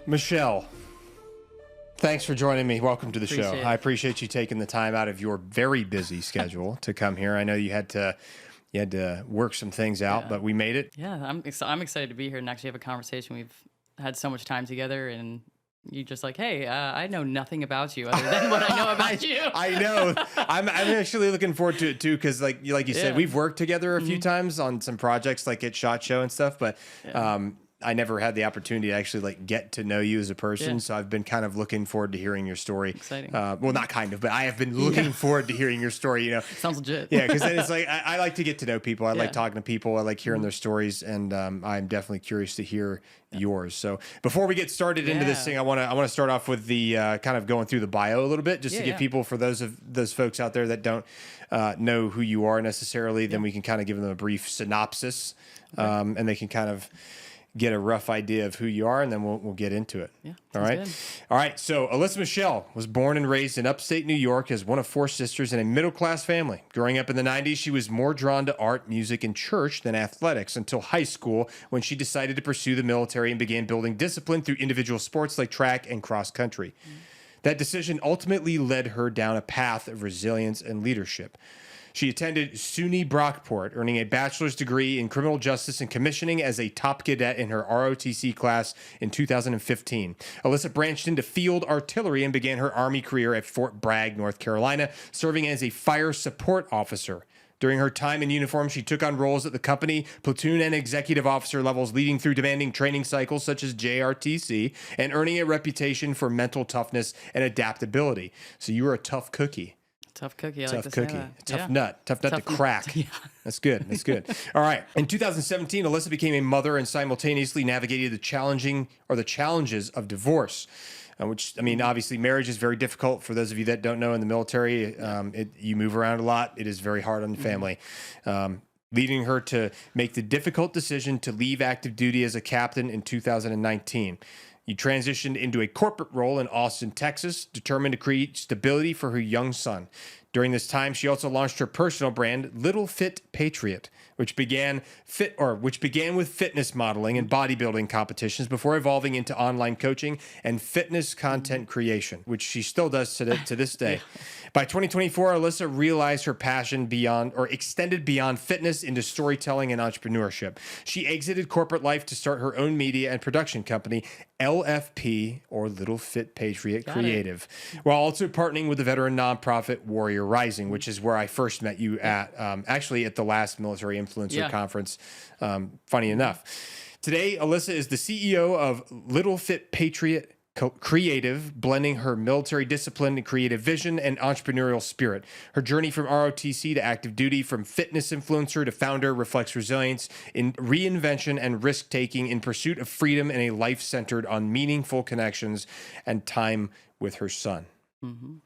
Michelle, thanks for joining me. Welcome to the show. Appreciate it. I appreciate you taking the time out of your very busy schedule to come here. I know you had to work some things out, but we made it. Yeah, I'm excited to be here and actually have a conversation. We've had so much time together, and you just like, hey, I know nothing about you other than what I know about you. I know. I'm actually looking forward to it too, because like you said, we've worked together a few times on some projects like at SHOT Show and stuff, but I never had the opportunity to actually like get to know you as a person. So I've been kind of looking forward to hearing your story. Exciting. Well, not kind of, but I have been looking forward to hearing your story, you know. Sounds legit. Yeah, because then it's like I like to get to know people. I like talking to people. I like hearing their stories, and I'm definitely curious to hear yours. So before we get started into this thing, I want to start off with the kind of going through the bio a little bit, just to give people, for those folks out there that don't know who you are necessarily, then we can kind of give them a brief synopsis, and they can kind of get a rough idea of who you are, and then we'll get into it. Yeah. All right. Good. All right. So Alyssa Michelle was born and raised in upstate New York as one of 4 sisters in a middle-class family. Growing up in the 90s, she was more drawn to art, music, and church than athletics until high school, when she decided to pursue the military and began building discipline through individual sports like track and cross country. That decision ultimately led her down a path of resilience and leadership. She attended SUNY Brockport, earning a bachelor's degree in criminal justice and commissioning as a top cadet in her ROTC class in 2015. Alyssa branched into field artillery and began her Army career at Fort Bragg, North Carolina, serving as a fire support officer. During her time in uniform, she took on roles at the company, platoon, and executive officer levels, leading through demanding training cycles such as JRTC, and earning a reputation for mental toughness and adaptability. So you were a tough cookie. Tough cookie. I Tough like to cookie. say that. Tough nut. Tough nut to crack. That's good. That's good. All right. In 2017, Alyssa became a mother and simultaneously navigated the challenges of divorce. Which, I mean, obviously marriage is very difficult for those of you that don't know in the military. You move around a lot. It is very hard on the family. Leading her to make the difficult decision to leave active duty as a captain in 2019. You transitioned into a corporate role in Austin, Texas, determined to create stability for her young son. During this time, she also launched her personal brand, Little Fit Patriot, which began with fitness modeling and bodybuilding competitions before evolving into online coaching and fitness content creation, which she still does to this day. By 2024, Alyssa realized her passion extended beyond fitness into storytelling and entrepreneurship. She exited corporate life to start her own media and production company, LFP, or Little Fit Patriot Creative, while also partnering with the veteran nonprofit Warrior Rising, which is where I first met you at, actually at the last Military Influencer Conference, funny enough. Today, Alyssa is the CEO of Little Fit Patriot Creative, blending her military discipline and creative vision and entrepreneurial spirit. Her journey from ROTC to active duty, from fitness influencer to founder, reflects resilience in reinvention and risk-taking in pursuit of freedom and a life centered on meaningful connections and time with her son.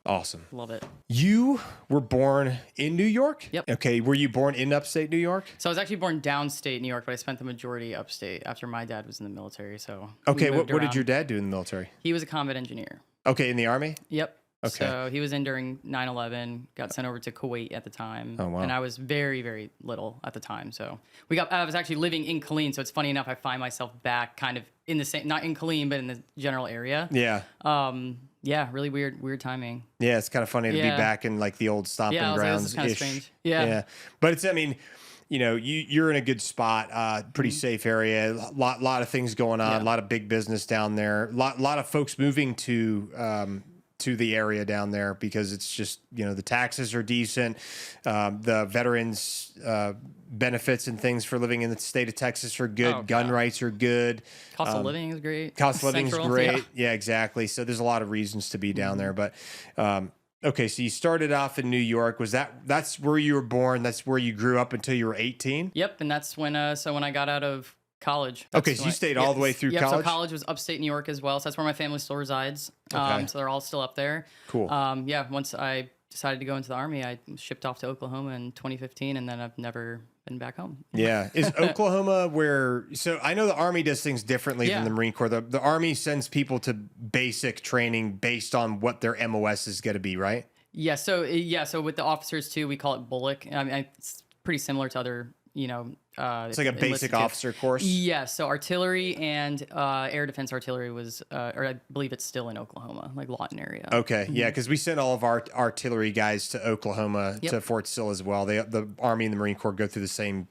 Awesome. Love it. You were born in New York? Yep. Okay. Were you born in upstate New York? So I was actually born downstate New York, but I spent the majority upstate after my dad was in the military. So okay, what did your dad do in the military? He was a combat engineer. Okay, in the Army? Yep. Okay. So he was in during 9/11, got sent over to Kuwait at the time. Oh, wow. And I was very, very little at the time. So I was actually living in Killeen. So it's funny enough, I find myself back kind of in the same, not in Killeen, but in the general area. Yeah. Yeah, really weird timing. Yeah, it's kind of funny to be back in like the old stomping grounds. This is kind of strange. Yeah. But it's, I mean, you know, you're in a good spot, pretty safe area, lot of things going on, a lot of big business down there, lot of folks moving to the area down there because it's just, you know, the taxes are decent, the veterans benefits and things for living in the state of Texas are good. Gun rights are good. Cost of living is great. Cost of living is great. Yeah. Yeah, exactly. So there's a lot of reasons to be down there. But okay, so you started off in New York. That's where you were born? That's where you grew up until you were 18? Yep, and that's when when I got out of college. Okay, so you stayed all the way through college? So college was upstate New York as well. So that's where my family still resides. Okay. So they're all still up there. Cool. Once I decided to go into the Army, I shipped off to Oklahoma in 2015, and then I've never been back home. Yeah. Is Oklahoma where... So I know the Army does things differently than the Marine Corps. The Army sends people to basic training based on what their MOS is going to be, right? Yeah. So with the officers too, we call it bullock. I mean, it's pretty similar to other It's like a basic officer course. Yeah, so artillery and air defense artillery was, or I believe it's still in Oklahoma, like Lawton area. Okay, yeah, because we sent all of our artillery guys to Oklahoma to Fort Sill as well. The Army and the Marine Corps go through the same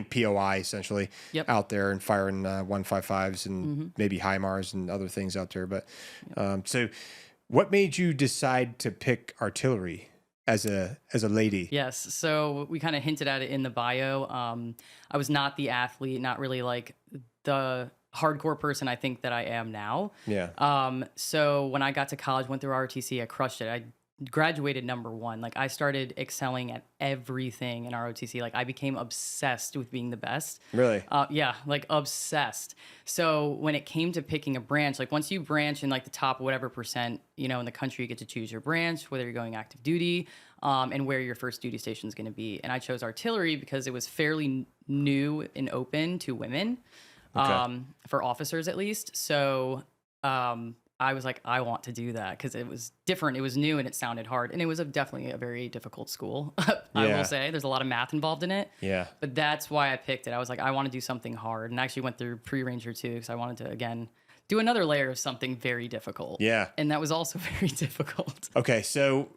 POI essentially out there and firing 155s and maybe HIMARS and other things out there. But so, what made you decide to pick artillery as a lady? Yes, so we kind of hinted at it in the bio. I was not the athlete, not really like the hardcore person I think that I am now. Yeah. So when I got to college, went through ROTC, I crushed it. I graduated #1. Like I started excelling at everything in ROTC. Like I became obsessed with being the best. Really? Yeah, like obsessed. So when it came to picking a branch, like once you branch in like the top whatever percent, in the country, you get to choose your branch, whether you're going active duty, and where your first duty station is going to be. And I chose artillery because it was fairly new and open to women, for officers at least. So I was like, I want to do that because it was different. It was new and it sounded hard. And it was definitely a very difficult school. I will say there's a lot of math involved in it. Yeah. But that's why I picked it. I was like, I want to do something hard. And I actually went through pre-ranger too because I wanted to, again, do another layer of something very difficult. Yeah. And that was also very difficult. Okay. So,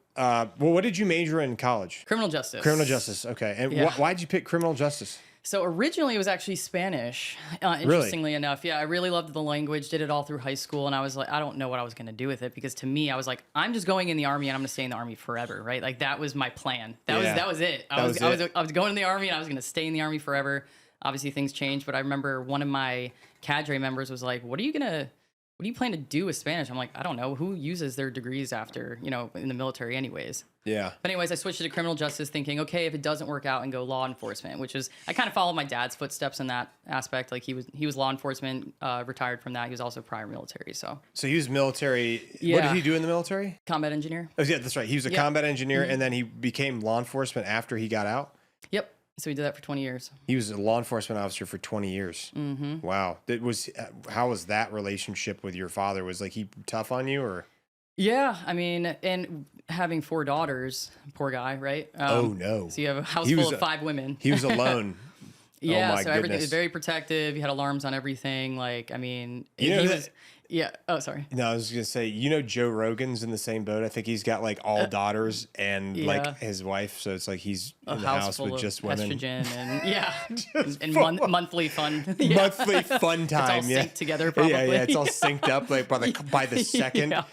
what did you major in college? Criminal justice. Criminal justice. Okay. And why did you pick criminal justice? So originally it was actually Spanish, interestingly enough. Yeah, I really loved the language, did it all through high school. And I was like, I don't know what I was going to do with it because to me, I was like, I'm just going in the Army and I'm going to stay in the Army forever, right? Like that was my plan. That was it. I was going in the Army and I was going to stay in the Army forever. Obviously things changed, but I remember one of my cadre members was like, what do you plan to do with Spanish? I'm like, I don't know. Who uses their degrees after, in the military anyways? Yeah. But anyways, I switched to criminal justice thinking, okay, if it doesn't work out and go law enforcement, which is, I kind of followed my dad's footsteps in that aspect. Like he was law enforcement, retired from that. He was also prior military. So he was military. Yeah. What did he do in the military? Combat engineer. Oh yeah, that's right. He was a combat engineer and then he became law enforcement after he got out? Yep. So he did that for 20 years. He was a law enforcement officer for 20 years. Mm-hmm. Wow. How was that relationship with your father? Was like he tough on you or? Yeah, I mean, and having 4 daughters, poor guy, right? Oh no. So you have a house full of 5 women. He was alone. Yeah, so everything was very protective. You had alarms on everything. Like, I mean, he was. Yeah. Oh, sorry. No, I was gonna say, Joe Rogan's in the same boat. I think he's got like all daughters and like his wife, so it's like he's in the house with just women. Estrogen and monthly fun. Monthly fun time. It's all synced together. Probably. Yeah. It's all synced up like by the second. Yeah.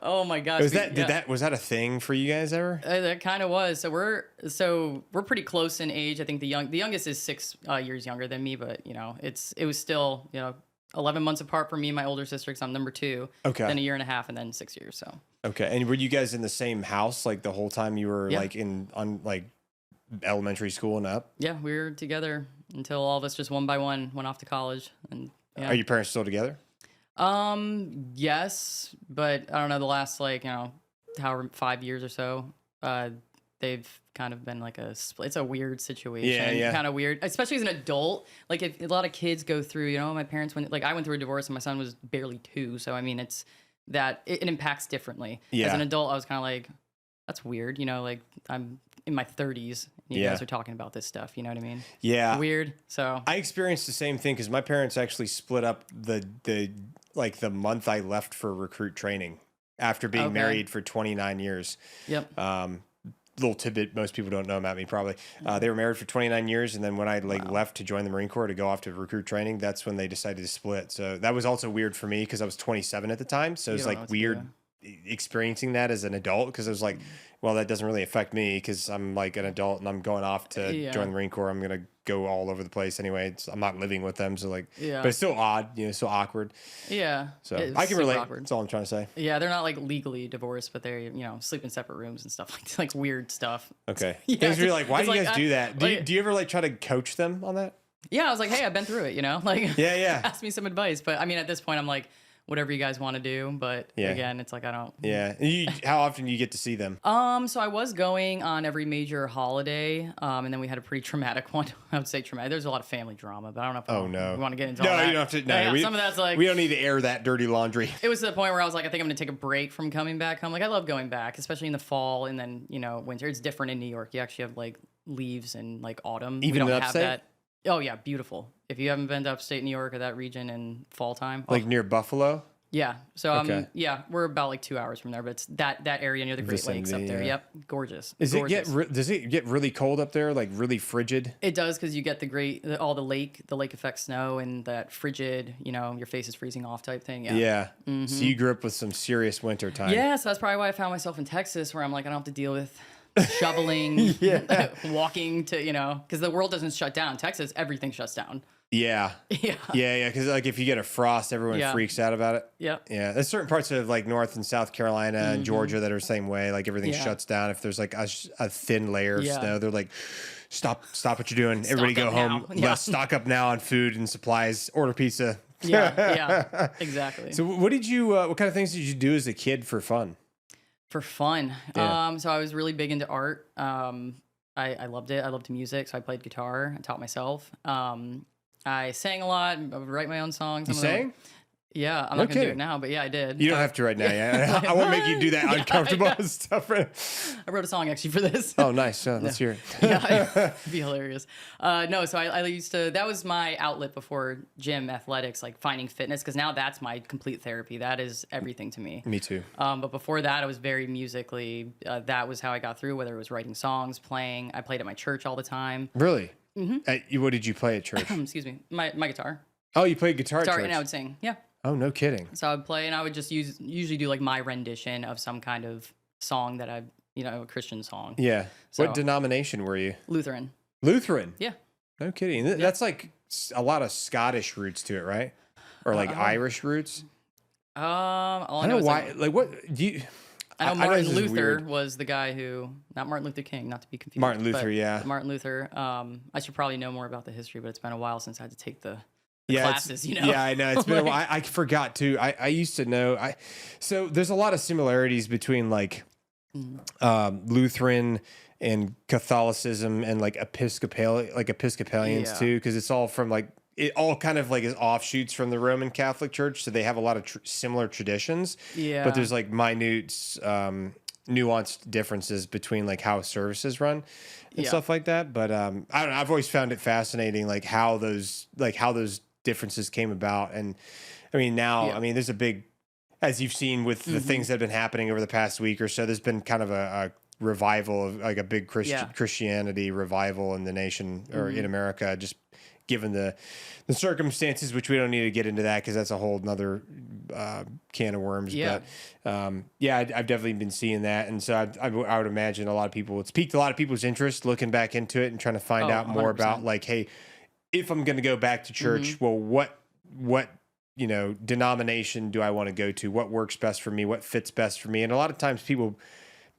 Oh my gosh. Was that a thing for you guys ever? That kind of was. So we're pretty close in age. I think the youngest is 6 years younger than me, but it was still 11 months apart from me and my older sister because I'm number 2. Okay. Then a year and a half and then 6 years. So. Okay. And were you guys in the same house like the whole time you were like on elementary school and up? Yeah, we were together until all of us just one by one went off to college. And Are your parents still together? Yes, but I don't know, the last however 5 years or so, they've kind of been like it's a weird situation. Yeah. Kind of weird, especially as an adult. Like if a lot of kids go through, my parents I went through a divorce and my son was barely 2. So I mean, it's that it impacts differently. Yeah. As an adult, I was kind of like, that's weird. like I'm in my 30s. You guys are talking about this stuff. You know what I mean? Yeah. Weird. So I experienced the same thing because my parents actually split up the month I left for recruit training after being married for 29 years. Yep. Little tidbit most people don't know about me probably. They were married for 29 years, and then when I left to join the Marine Corps to go off to recruit training, that's when they decided to split. So that was also weird for me because I was 27 at the time. So it was weird experiencing that as an adult because I was like, well, that doesn't really affect me because I'm like an adult and I'm going off to join the Marine Corps. I'm going to go all over the place anyway. I'm not living with them. So but it's still odd, so awkward. Yeah. So I can relate. Awkward. That's all I'm trying to say. Yeah. They're not legally divorced, but they sleep in separate rooms and stuff like weird stuff. Okay. Things where you're like, why do you guys do that? Do you ever try to coach them on that? Yeah. I was like, hey, I've been through it, Yeah. Ask me some advice. But I mean, at this point I'm like, whatever you guys want to do, but again, it's like I don't. Yeah, how often do you get to see them? So I was going on every major holiday, and then we had a pretty traumatic one. I would say traumatic. There's a lot of family drama, but I don't know if we want to get into all that. No, you don't have to. No, some of that's like we don't need to air that dirty laundry. It was to the point where I was like, I think I'm gonna take a break from coming back home. Like I love going back, especially in the fall and then winter. It's different in New York. You actually have leaves in like autumn. Even we don't in have upstate? that. Oh yeah, beautiful. If you haven't been to upstate New York or that region in fall time, Like near Buffalo? yeah. So Okay. yeah, we're about like 2 hours from there, but it's that area near the Great Lakes up Vicinity, there. yeah. Yep, gorgeous. Does gorgeous. it get really cold up there? Like really frigid? It does because you get all the lake effect snow and that frigid, your face is freezing off type thing. Yeah. Yeah. So you grew up with some serious winter time. Yeah, so that's probably why I found myself in Texas, where I'm like, I don't have to deal with shoveling, walking to, because the world doesn't shut down. Texas, everything shuts down. Yeah. Yeah. Yeah. Because like if you get a frost, everyone freaks out about it. Yep. Yeah. There's certain parts of like North and South Carolina and Georgia that are the same way. Like everything shuts down. If there's like a thin layer of snow, they're like, stop what you're doing. Everybody go home. Let's stock up now on food and supplies. Order pizza. Yeah, exactly. So what kind of things did you do as a kid for fun? For fun. Yeah. So I was really big into art. I loved it. I loved music, so I played guitar. I taught myself. I sang a lot. I would write my own songs. You sang? Yeah, I'm not going to do it now, but yeah, I did. You don't have to right now. Yeah. I won't make you do that uncomfortable stuff. Right? I wrote a song actually for this. Oh, nice. Let's hear it. Yeah, it'd be hilarious. No, so I used to, that was my outlet before gym, athletics, like finding fitness, because now that's my complete therapy. That is everything to me. Me too. But before that, I was very musically, that was how I got through, whether it was writing songs, playing. I played at my church all the time. Really? What did you play at church? Excuse me, my guitar. Oh, you played guitar at church? And I would sing, yeah. Oh, no kidding. So I would play, and I would just usually do like my rendition of some kind of song that a Christian song. Yeah. So, what denomination were you? Lutheran. Lutheran? Yeah. No kidding. That's like a lot of Scottish roots to it, right? Or like Irish roots? All I don't know why. Like, what do you... I know Martin Luther was the guy who, not Martin Luther King, not to be confused. Martin Luther, yeah. Martin Luther. I should probably know more about the history, but it's been a while since I had to take the classes, Yeah, I know. It's been a while. I forgot too. I used to know. So there's a lot of similarities between like Lutheran and Catholicism and like Episcopalians too, because it's all from like, it all kind of like is offshoots from the Roman Catholic Church. So they have a lot of similar traditions. Yeah. But there's like minute, nuanced differences between like how services run and stuff like that. But I don't know. I've always found it fascinating, like how those differences came about. And I mean, now, I mean, there's a big, as you've seen with the things that have been happening over the past week or so, there's been kind of a revival of like a big Christianity revival in the nation or in America, just given the circumstances, which we don't need to get into that because that's a whole nother can of worms. Yeah. But I've definitely been seeing that. And so I would imagine a lot of people, it's piqued a lot of people's interest looking back into it and trying to find out more 100%. about like, hey, if I'm going to go back to church, well, what denomination do I want to go to? What works best for me? What fits best for me? And a lot of times people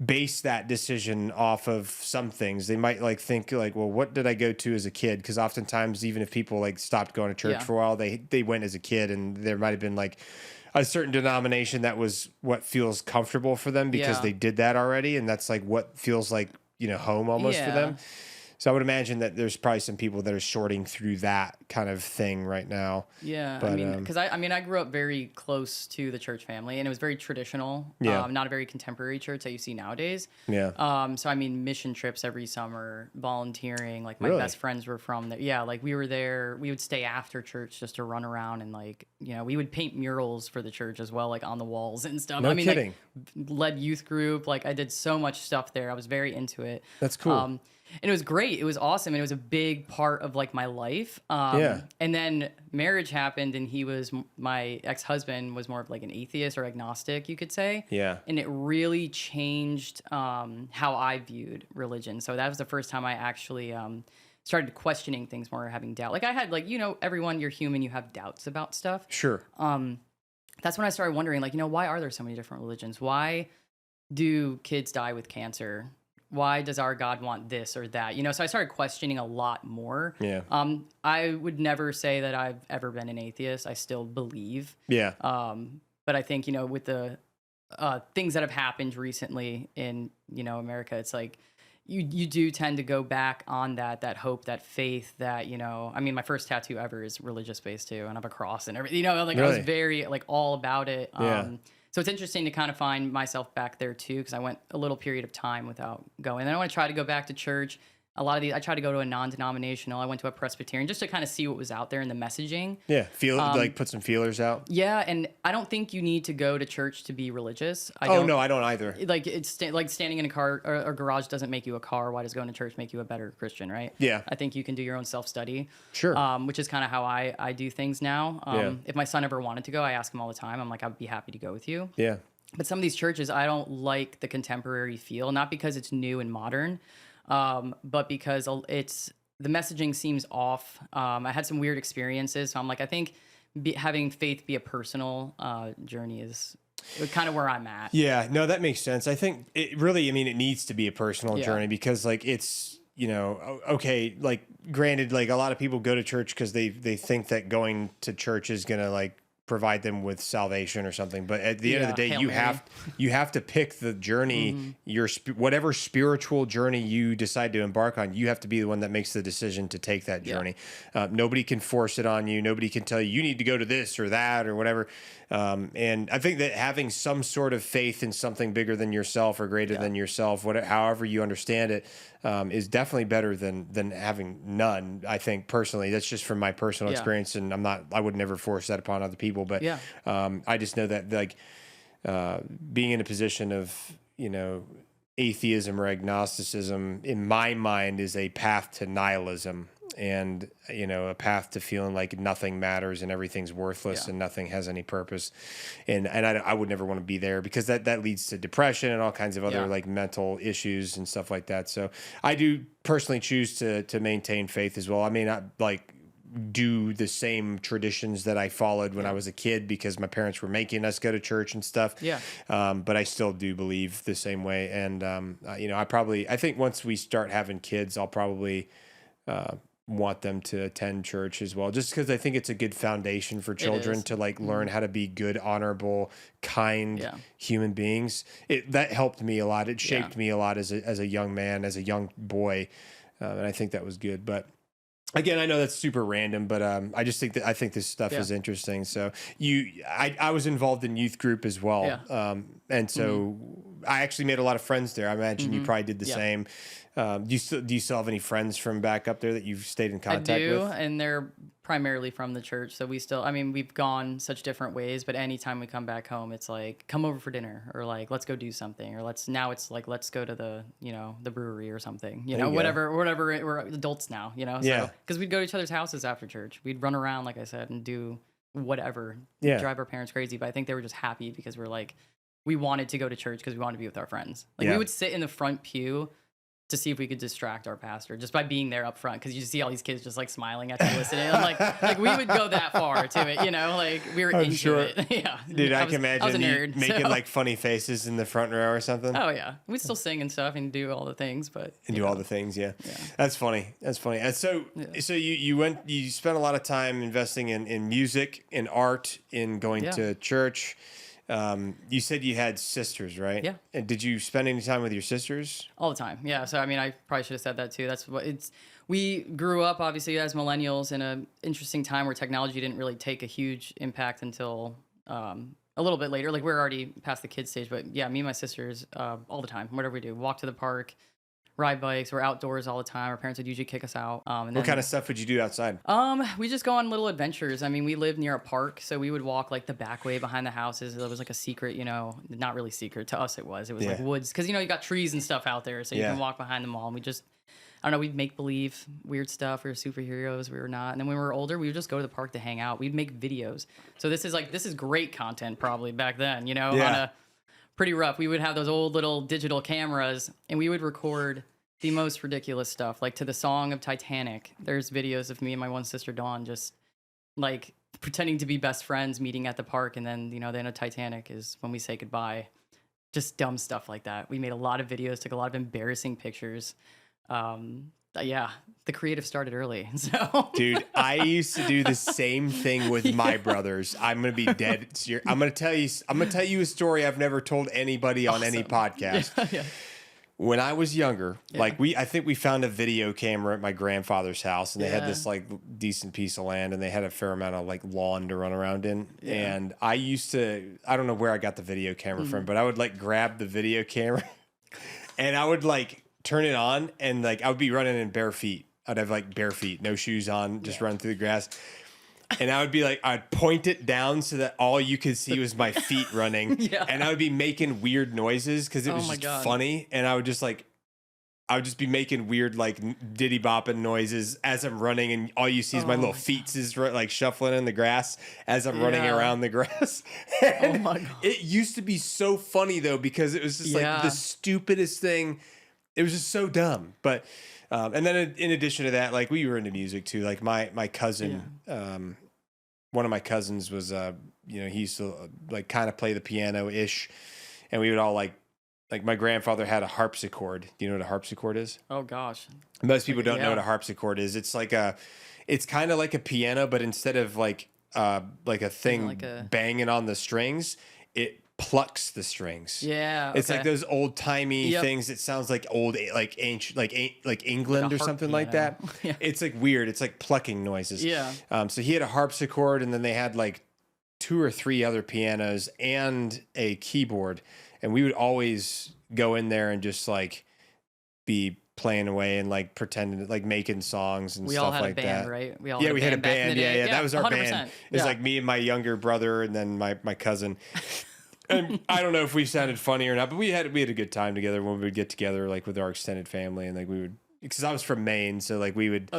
base that decision off of some things. They might like think like, well, what did I go to as a kid? Because oftentimes, even if people like stopped going to church for a while, they went as a kid, and there might have been like a certain denomination that was what feels comfortable for them because they did that already, and that's like what feels like home almost for them. So I would imagine that there's probably some people that are sorting through that kind of thing right now. Yeah, but, I mean, because I grew up very close to the church family, and it was very traditional. Not a very contemporary church that you see nowadays. Yeah. So I mean, mission trips every summer, volunteering. Like my Really? best friends were from there. Yeah, like we were there. We would stay after church just to run around and like we would paint murals for the church as well, like on the walls and stuff. No kidding. Like, led youth group. Like I did so much stuff there. I was very into it. That's cool. And it was great. It was awesome. And it was a big part of like my life. And then marriage happened, and my ex-husband was more of like an atheist or agnostic, you could say. Yeah. And it really changed how I viewed religion. So that was the first time I actually started questioning things more, having doubt. Like I had like, everyone, you're human, you have doubts about stuff. Sure. That's when I started wondering like, why are there so many different religions? Why do kids die with cancer? Why does our God want this or that? So I started questioning a lot more. Yeah. I would never say that I've ever been an atheist. I still believe. Yeah. But I think, with the things that have happened recently in, America, it's like you do tend to go back on that hope, that faith that, I mean, my first tattoo ever is religious based too. And I have a cross and everything, like Really? I was very like all about it. Yeah. So it's interesting to kind of find myself back there too, because I went a little period of time without going. And then I want to try to go back to church. a lot of these, I tried to go to a non-denominational. I went to a Presbyterian just to kind of see what was out there in the messaging. Yeah, like put some feelers out. Yeah, and I don't think you need to go to church to be religious. No, I don't either. Like it's like standing in a car or garage doesn't make you a car. Why does going to church make you a better Christian, right? Yeah. I think you can do your own self-study. Sure. Which is kind of how I do things now. If my son ever wanted to go, I ask him all the time. I'm like, I'd be happy to go with you. Yeah. But some of these churches, I don't like the contemporary feel, not because it's new and modern, but because the messaging seems off. I had some weird experiences, so I'm like, I think having faith be a personal journey is kind of where I'm at. Yeah, no, that makes sense. I think it really, I mean, it needs to be a personal journey because, like, it's, you know, okay, like, granted, like, a lot of people go to church because they think that going to church is gonna, like, provide them with salvation or something, but at the end of the day, Hail you Mary. you have to pick the journey, your whatever spiritual journey you decide to embark on. You have to be the one that makes the decision to take that journey. Nobody can force it on you. Nobody can tell you need to go to this or that or whatever. And I think that having some sort of faith in something bigger than yourself or greater than yourself, whatever, however you understand it, is definitely better than having none. I think personally, that's just from my personal experience, and I would never force that upon other people. But I just know that, like, being in a position of, you know, atheism or agnosticism in my mind is a path to nihilism. And, you know, a path to feeling like nothing matters and everything's worthless and nothing has any purpose. And I would never want to be there because that leads to depression and all kinds of other like mental issues and stuff like that. So I do personally choose to maintain faith as well. I may not like do the same traditions that I followed when I was a kid because my parents were making us go to church and stuff. Yeah. But I still do believe the same way. And, you know, I think once we start having kids, I'll probably, want them to attend church as well, just because I think it's a good foundation for children to like learn how to be good, honorable, kind human beings. That helped me a lot. It shaped me a lot as a young man, as a young boy, and I think that was good. But again, I know that's super random, but I just think this stuff is interesting. So I was involved in youth group as well, and so I actually made a lot of friends there. I imagine you probably did the same. Do you still have any friends from back up there that you've stayed in contact with? I do, and they're primarily from the church. So we've gone such different ways, but anytime we come back home, it's like, come over for dinner, or like, let's go do something, or let's go to the brewery or something, whatever, we're adults now, so, because we'd go to each other's houses after church. We'd run around, like I said, and do whatever, drive our parents crazy. But I think they were just happy because we wanted to go to church because we wanted to be with our friends. Like we would sit in the front pew to see if we could distract our pastor just by being there up front, because you just see all these kids just like smiling at you, listening. I'm like we would go that far to it, like we were into it. Yeah, dude, I can imagine I was a nerd, making like funny faces in the front row or something. Oh yeah, we'd still sing and stuff and do all the things, all the things. Yeah, that's funny. And so you spent a lot of time investing in music, in art, in going to church. You said you had sisters, right? Yeah. And did you spend any time with your sisters? All the time. Yeah. So, I mean, I probably should have said that too. We grew up obviously as millennials in an interesting time where technology didn't really take a huge impact until, a little bit later. Like we're already past the kid stage, but yeah, me and my sisters, all the time, whatever we do, walk to the park, ride bikes. We're outdoors all the time. Our parents would usually kick us out. What kind of stuff would you do outside? We just go on little adventures. I mean, we lived near a park, so we would walk like the back way behind the houses. There was like a secret, not really secret to us. It was like woods, because you got trees and stuff out there, so you can walk behind them all. And we just, I don't know, we'd make believe weird stuff. We were superheroes. We were not. And then when we were older, we would just go to the park to hang out. We'd make videos. So this is great content probably back then. On a pretty rough. We would have those old little digital cameras, and we would record the most ridiculous stuff, like to the song of Titanic. There's videos of me and my one sister Dawn just like pretending to be best friends, meeting at the park, and then the end of Titanic is when we say goodbye. Just dumb stuff like that. We made a lot of videos, took a lot of embarrassing pictures. The creative started early. So, dude, I used to do the same thing with my brothers. I'm gonna be dead serious. I'm gonna tell you a story I've never told anybody on any podcast. Yeah. When I was younger, I think we found a video camera at my grandfather's house, and they had this like decent piece of land, and they had a fair amount of like lawn to run around in. Yeah. And I don't know where I got the video camera from, but I would like grab the video camera and I would like turn it on, and like I would be running in bare feet. I'd have like bare feet, no shoes on, just run through the grass. And I would be like, I'd point it down so that all you could see was my feet running. And I would be making weird noises because it was just funny. And I would just be making weird, like diddy bopping noises as I'm running. And all you see is my little feet is like shuffling in the grass as I'm running around the grass. And my God. It used to be so funny though, because it was just like the stupidest thing. It was just so dumb. But, and then in addition to that, like we were into music too. Like my cousin, one of my cousins was, he used to like kind of play the piano ish, and we would all like my grandfather had a harpsichord. Do you know what a harpsichord is? Oh gosh. Most people don't know what a harpsichord is. It's like it's kind of like a piano, but instead of like a thing banging on the strings, it plucks the strings. Yeah, it's like those old timey things. It sounds like old, like ancient, like England or something like that. It's like weird. It's like plucking noises. Yeah. So he had a harpsichord, and then they had like 2 or 3 other pianos and a keyboard, and we would always go in there and just like be playing away and like pretending, like making songs and stuff like that. We all had a band, right? We had a band. Yeah, that was our 100%. band. It's like me and my younger brother, and then my cousin. And I don't know if we sounded funny or not, but we had a good time together when we would get together, like with our extended family, and like we would, because I was from Maine, so like we would,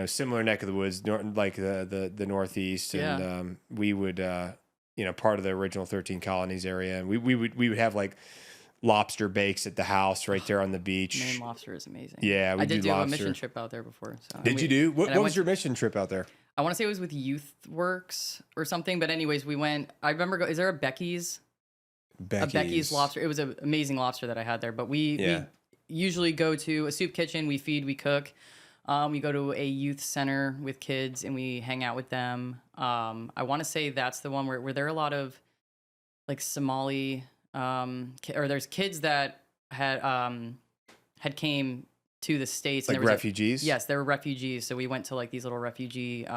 similar neck of the woods, like the Northeast, and we would, part of the original 13 colonies area, and we would have like lobster bakes at the house right there on the beach. Maine lobster is amazing. Yeah, I did do a mission trip out there before. So. Did you do? What was your mission trip out there? I want to say it was with Youth Works or something, but anyways, we went. I remember. Is there a Becky's? A Becky's lobster. It was an amazing lobster that I had there. But we usually go to a soup kitchen. We feed, we cook. We go to a youth center with kids and we hang out with them. I want to say that's the one where there are a lot of like Somali, or there's kids that had came to the States. Like and there was refugees? Yes, they were refugees. So we went to like these little refugee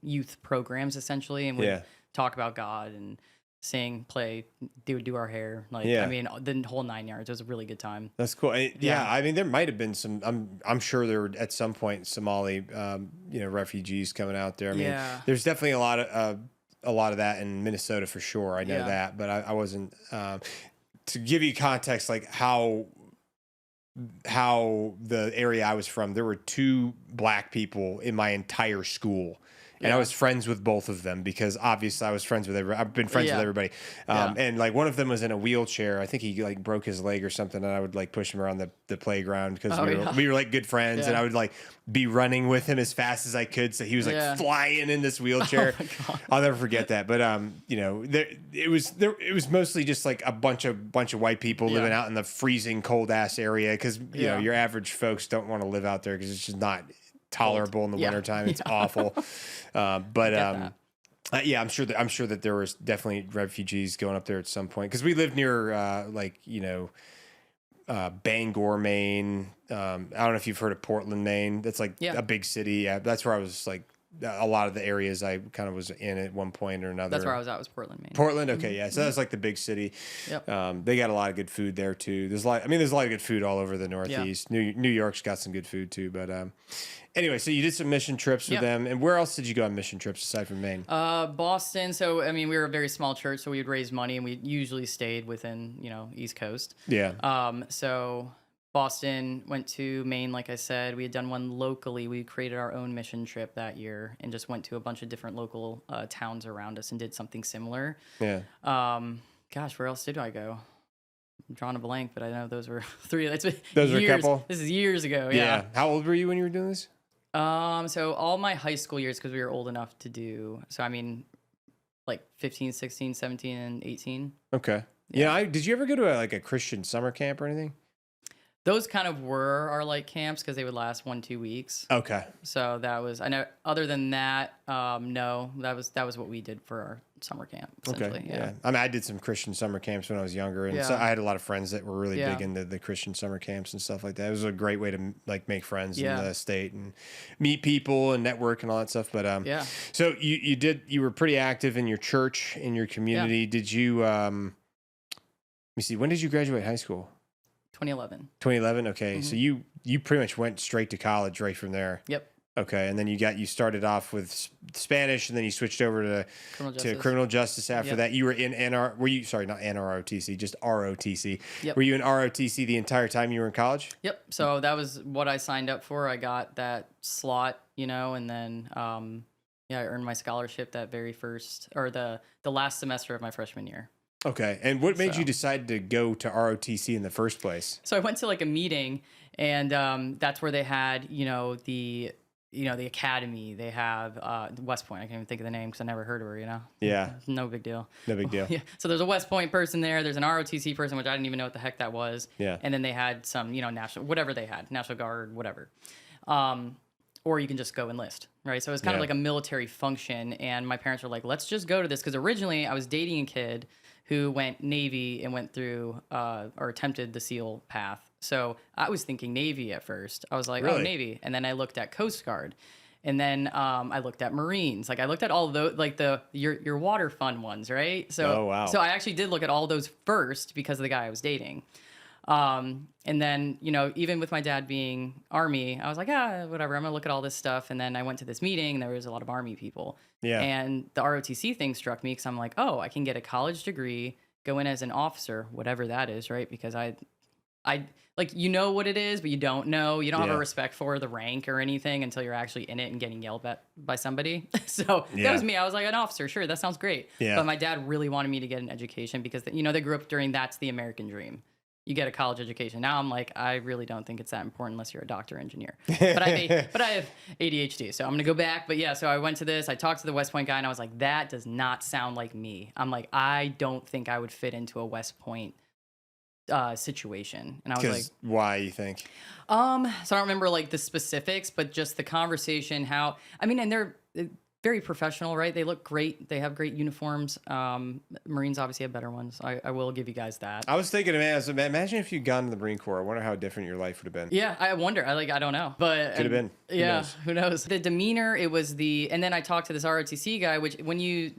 youth programs essentially, and we talk about God and sing, play, do our hair. Like, I mean, the whole 9 yards. It was a really good time. That's cool. I mean, there might have been some, I'm sure there were at some point Somali, refugees coming out there. I mean, there's definitely a lot of that in Minnesota for sure. I know that, but I wasn't, to give you context, like how the area I was from, there were 2 black people in my entire school. And I was friends with both of them because obviously I was friends with everybody. I've been friends with everybody. And like one of them was in a wheelchair. I think he like broke his leg or something. And I would like push him around the playground because we were like good friends. And I would like be running with him as fast as I could. So he was like flying in this wheelchair. I'll never forget that. But it was mostly just like a bunch of white people living out in the freezing cold ass area because your average folks don't want to live out there because it's just not tolerable in the wintertime. It's awful. I'm sure that there was definitely refugees going up there at some point because we lived near Bangor, Maine. I don't know if you've heard of Portland, Maine. That's like a big city. Yeah, that's where I was like a lot of the areas I kind of was in at one point or another. That's where I was at, was Portland, Maine. Portland, okay, yeah. So that's like the big city. Yep. They got a lot of good food there too. There's a lot of good food all over the Northeast. New York's got some good food too, but anyway, so you did some mission trips with them, and where else did you go on mission trips aside from Maine? Boston. So I mean, we were a very small church, so we'd raise money, and we usually stayed within East Coast. Yeah. So Boston, went to Maine, like I said. We had done one locally. We created our own mission trip that year and just went to a bunch of different local towns around us and did something similar. Yeah. Gosh, where else did I go? I'm drawing a blank, but I know those were 3. Those were a couple? This is years ago, yeah. How old were you when you were doing this? So all my high school years, because we were old enough to do, so I mean, like 15, 16, 17, and 18. Okay. Yeah. Did you ever go to a Christian summer camp or anything? Those kind of were our like camps because they would last 1-2 weeks. Okay. So that was, I know other than that, no, that was what we did for our summer camp. Okay. Yeah. I mean, I did some Christian summer camps when I was younger. And so I had a lot of friends that were really big into the Christian summer camps and stuff like that. It was a great way to like make friends in the state and meet people and network and all that stuff. But, so you were pretty active in your church, in your community. Did you, let me see, when did you graduate high school? 2011. 2011. Okay. So you pretty much went straight to college right from there. Yep. Okay. And then you started off with Spanish, and then you switched over to criminal justice after that. You were in not NROTC, just ROTC. Yep. Were you in ROTC the entire time you were in college? Yep. So that was what I signed up for. I got that slot, and then I earned my scholarship that very first, or the last semester of my freshman year. Okay. And what made you decide to go to ROTC in the first place? So I went to like a meeting, and that's where they had, the academy. They have West Point. I can't even think of the name because I never heard of her, Yeah. No big deal. No big deal. Yeah. So there's a West Point person there. There's an ROTC person, which I didn't even know what the heck that was. Yeah. And then they had some, national, whatever they had, National Guard, whatever. Or you can just go enlist, right? So it was kind of like a military function. And my parents were like, let's just go to this. Because originally I was dating a kid who went Navy and went through or attempted the SEAL path. So I was thinking Navy at first. I was like, oh, Navy. And then I looked at Coast Guard. And then I looked at Marines. Like I looked at all those, like your water fun ones, right? So, So I actually did look at all those first because of the guy I was dating. And then, even with my dad being Army, I was like, whatever, I'm gonna look at all this stuff. And then I went to this meeting and there was a lot of Army people. Yeah. And the ROTC thing struck me because I'm like, oh, I can get a college degree, go in as an officer, whatever that is, right? Because I like, what it is, but you don't know. You don't have a respect for the rank or anything until you're actually in it and getting yelled at by somebody. So that was me. I was like, an officer, sure, that sounds great. Yeah. But my dad really wanted me to get an education because, they grew up during that's the American dream. You get a college education. Now I'm like, I really don't think it's that important unless you're a doctor or engineer. But I have ADHD, so I'm gonna go back. But so I went to this. I talked to the West Point guy, and I was like, that does not sound like me. I'm like, I don't think I would fit into a West Point situation. And I was like, why you think? So I don't remember like the specifics, but just the conversation. And they're very professional, right? They look great. They have great uniforms. Marines obviously have better ones. I will give you guys that. I was thinking, imagine if you'd gone to the Marine Corps. I wonder how different your life would have been. Yeah, I wonder. I don't know. But could have been. Who knows? The demeanor, it was and then I talked to this ROTC guy, which when you,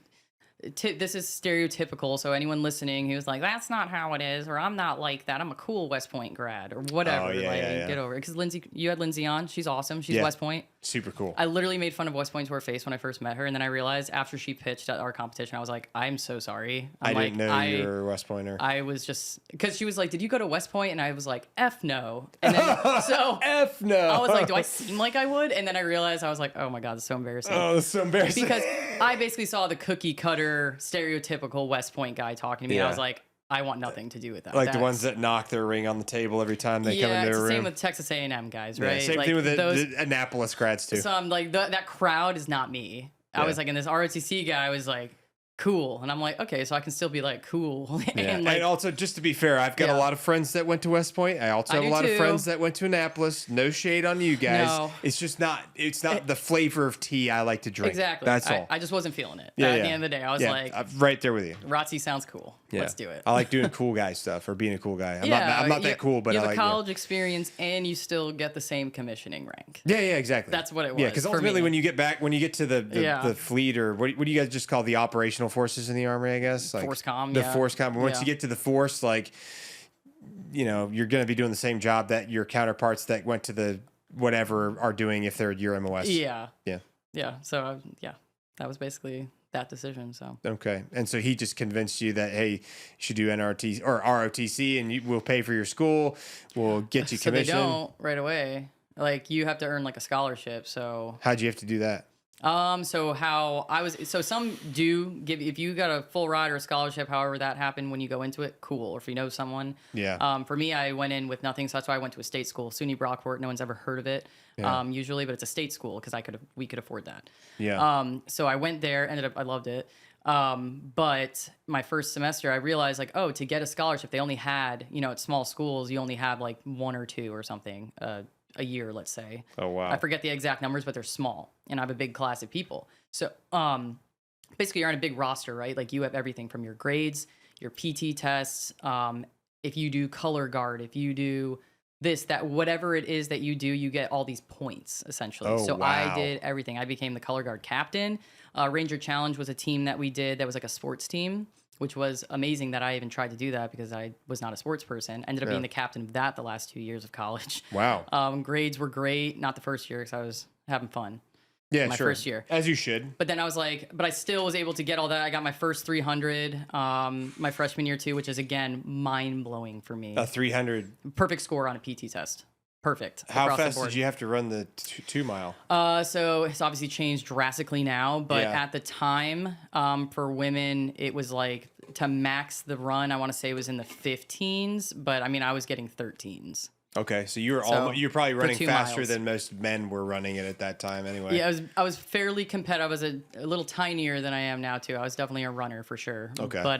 this is stereotypical. So anyone listening who's like, that's not how it is, or I'm not like that. I'm a cool West Point grad or whatever. Get over it. Because you had Lindsay on. She's awesome. She's West Point. Super cool. I literally made fun of West Point to her face when I first met her, and then I realized after she pitched at our competition, I was like, I'm so sorry. I didn't know you were a West Pointer. I was just, because she was like, did you go to West Point? And I was like, F no. And then, F no. I was like, do I seem like I would? And then I realized, I was like, oh my God, that's so embarrassing. Oh, that's so embarrassing. Because I basically saw the cookie cutter, stereotypical West Point guy talking to me, and I was like, I want nothing to do with that. Like the ones that knock their ring on the table every time they come into their room. Yeah, it's the same with Texas A&M guys, right? Same thing with the Annapolis grads too. So I'm like, that crowd is not me. I was like, in this ROTC guy, I was like, cool. And I'm like, okay, so I can still be like cool. And also, just to be fair, I've got a lot of friends that went to West Point. I also have a lot of friends that went to Annapolis. No shade on you guys. No. It's just not, the flavor of tea I like to drink. Exactly. That's all. I just wasn't feeling it. At the end of the day, I was like, I'm right there with you. ROTC sounds cool. Let's do it. I like doing cool guy stuff or being a cool guy. I'm not that cool, but you I have like a college experience and you still get the same commissioning rank. Yeah, exactly. That's what it was. Yeah, because ultimately when you get to the fleet, or what do you guys just call the operational forces in the Army, I guess? Like Force comm. The Force comm. Once you get to the force, like, you're going to be doing the same job that your counterparts that went to the whatever are doing if they're your MOS. Yeah. So, that was basically that decision. So okay, and so he just convinced you that, hey, you should do NRT or ROTC, and we'll pay for your school, we'll get you commission. So they don't right away. Like, you have to earn like a scholarship. So how'd you have to do that? So some do give, if you got a full ride or a scholarship, however that happened when you go into it, cool. Or if you know someone. Yeah. For me, I went in with nothing, so that's why I went to a state school, SUNY Brockport. No one's ever heard of it, usually, but it's a state school because we could afford that. Yeah. So I went there, I loved it. But my first semester, I realized like, to get a scholarship, they only had, at small schools, you only have like one or two or something, a year, let's say. Oh, wow. I forget the exact numbers, but they're small, and I have a big class of people. So basically you're on a big roster, right? Like, you have everything from your grades, your PT tests, if you do color guard, if you do this, that, whatever it is that you do, you get all these points, essentially. So wow. I did everything. I became the color guard captain. Ranger Challenge was a team that we did that was like a sports team. which was amazing that I even tried to do that because I was not a sports person. Ended up being the captain of that the last 2 years of college. Wow. Grades were great. Not the first year because I was having fun. Yeah, my sure. first year. As you should. But then I was like, but I still was able to get all that. I got my first 300 my freshman year too, which is, again, mind-blowing for me. A 300. Perfect score on a PT test. Perfect. How fast did you have to run the 2 mile? So it's obviously changed drastically now, but at the time, for women, it was like to max the run, I want to say it was in the 15s, but I mean, I was getting 13s. Okay, so you're probably running faster than most men were running it at that time anyway. Yeah, I was fairly competitive. I was a little tinier than I am now too. I was definitely a runner for sure. Okay. But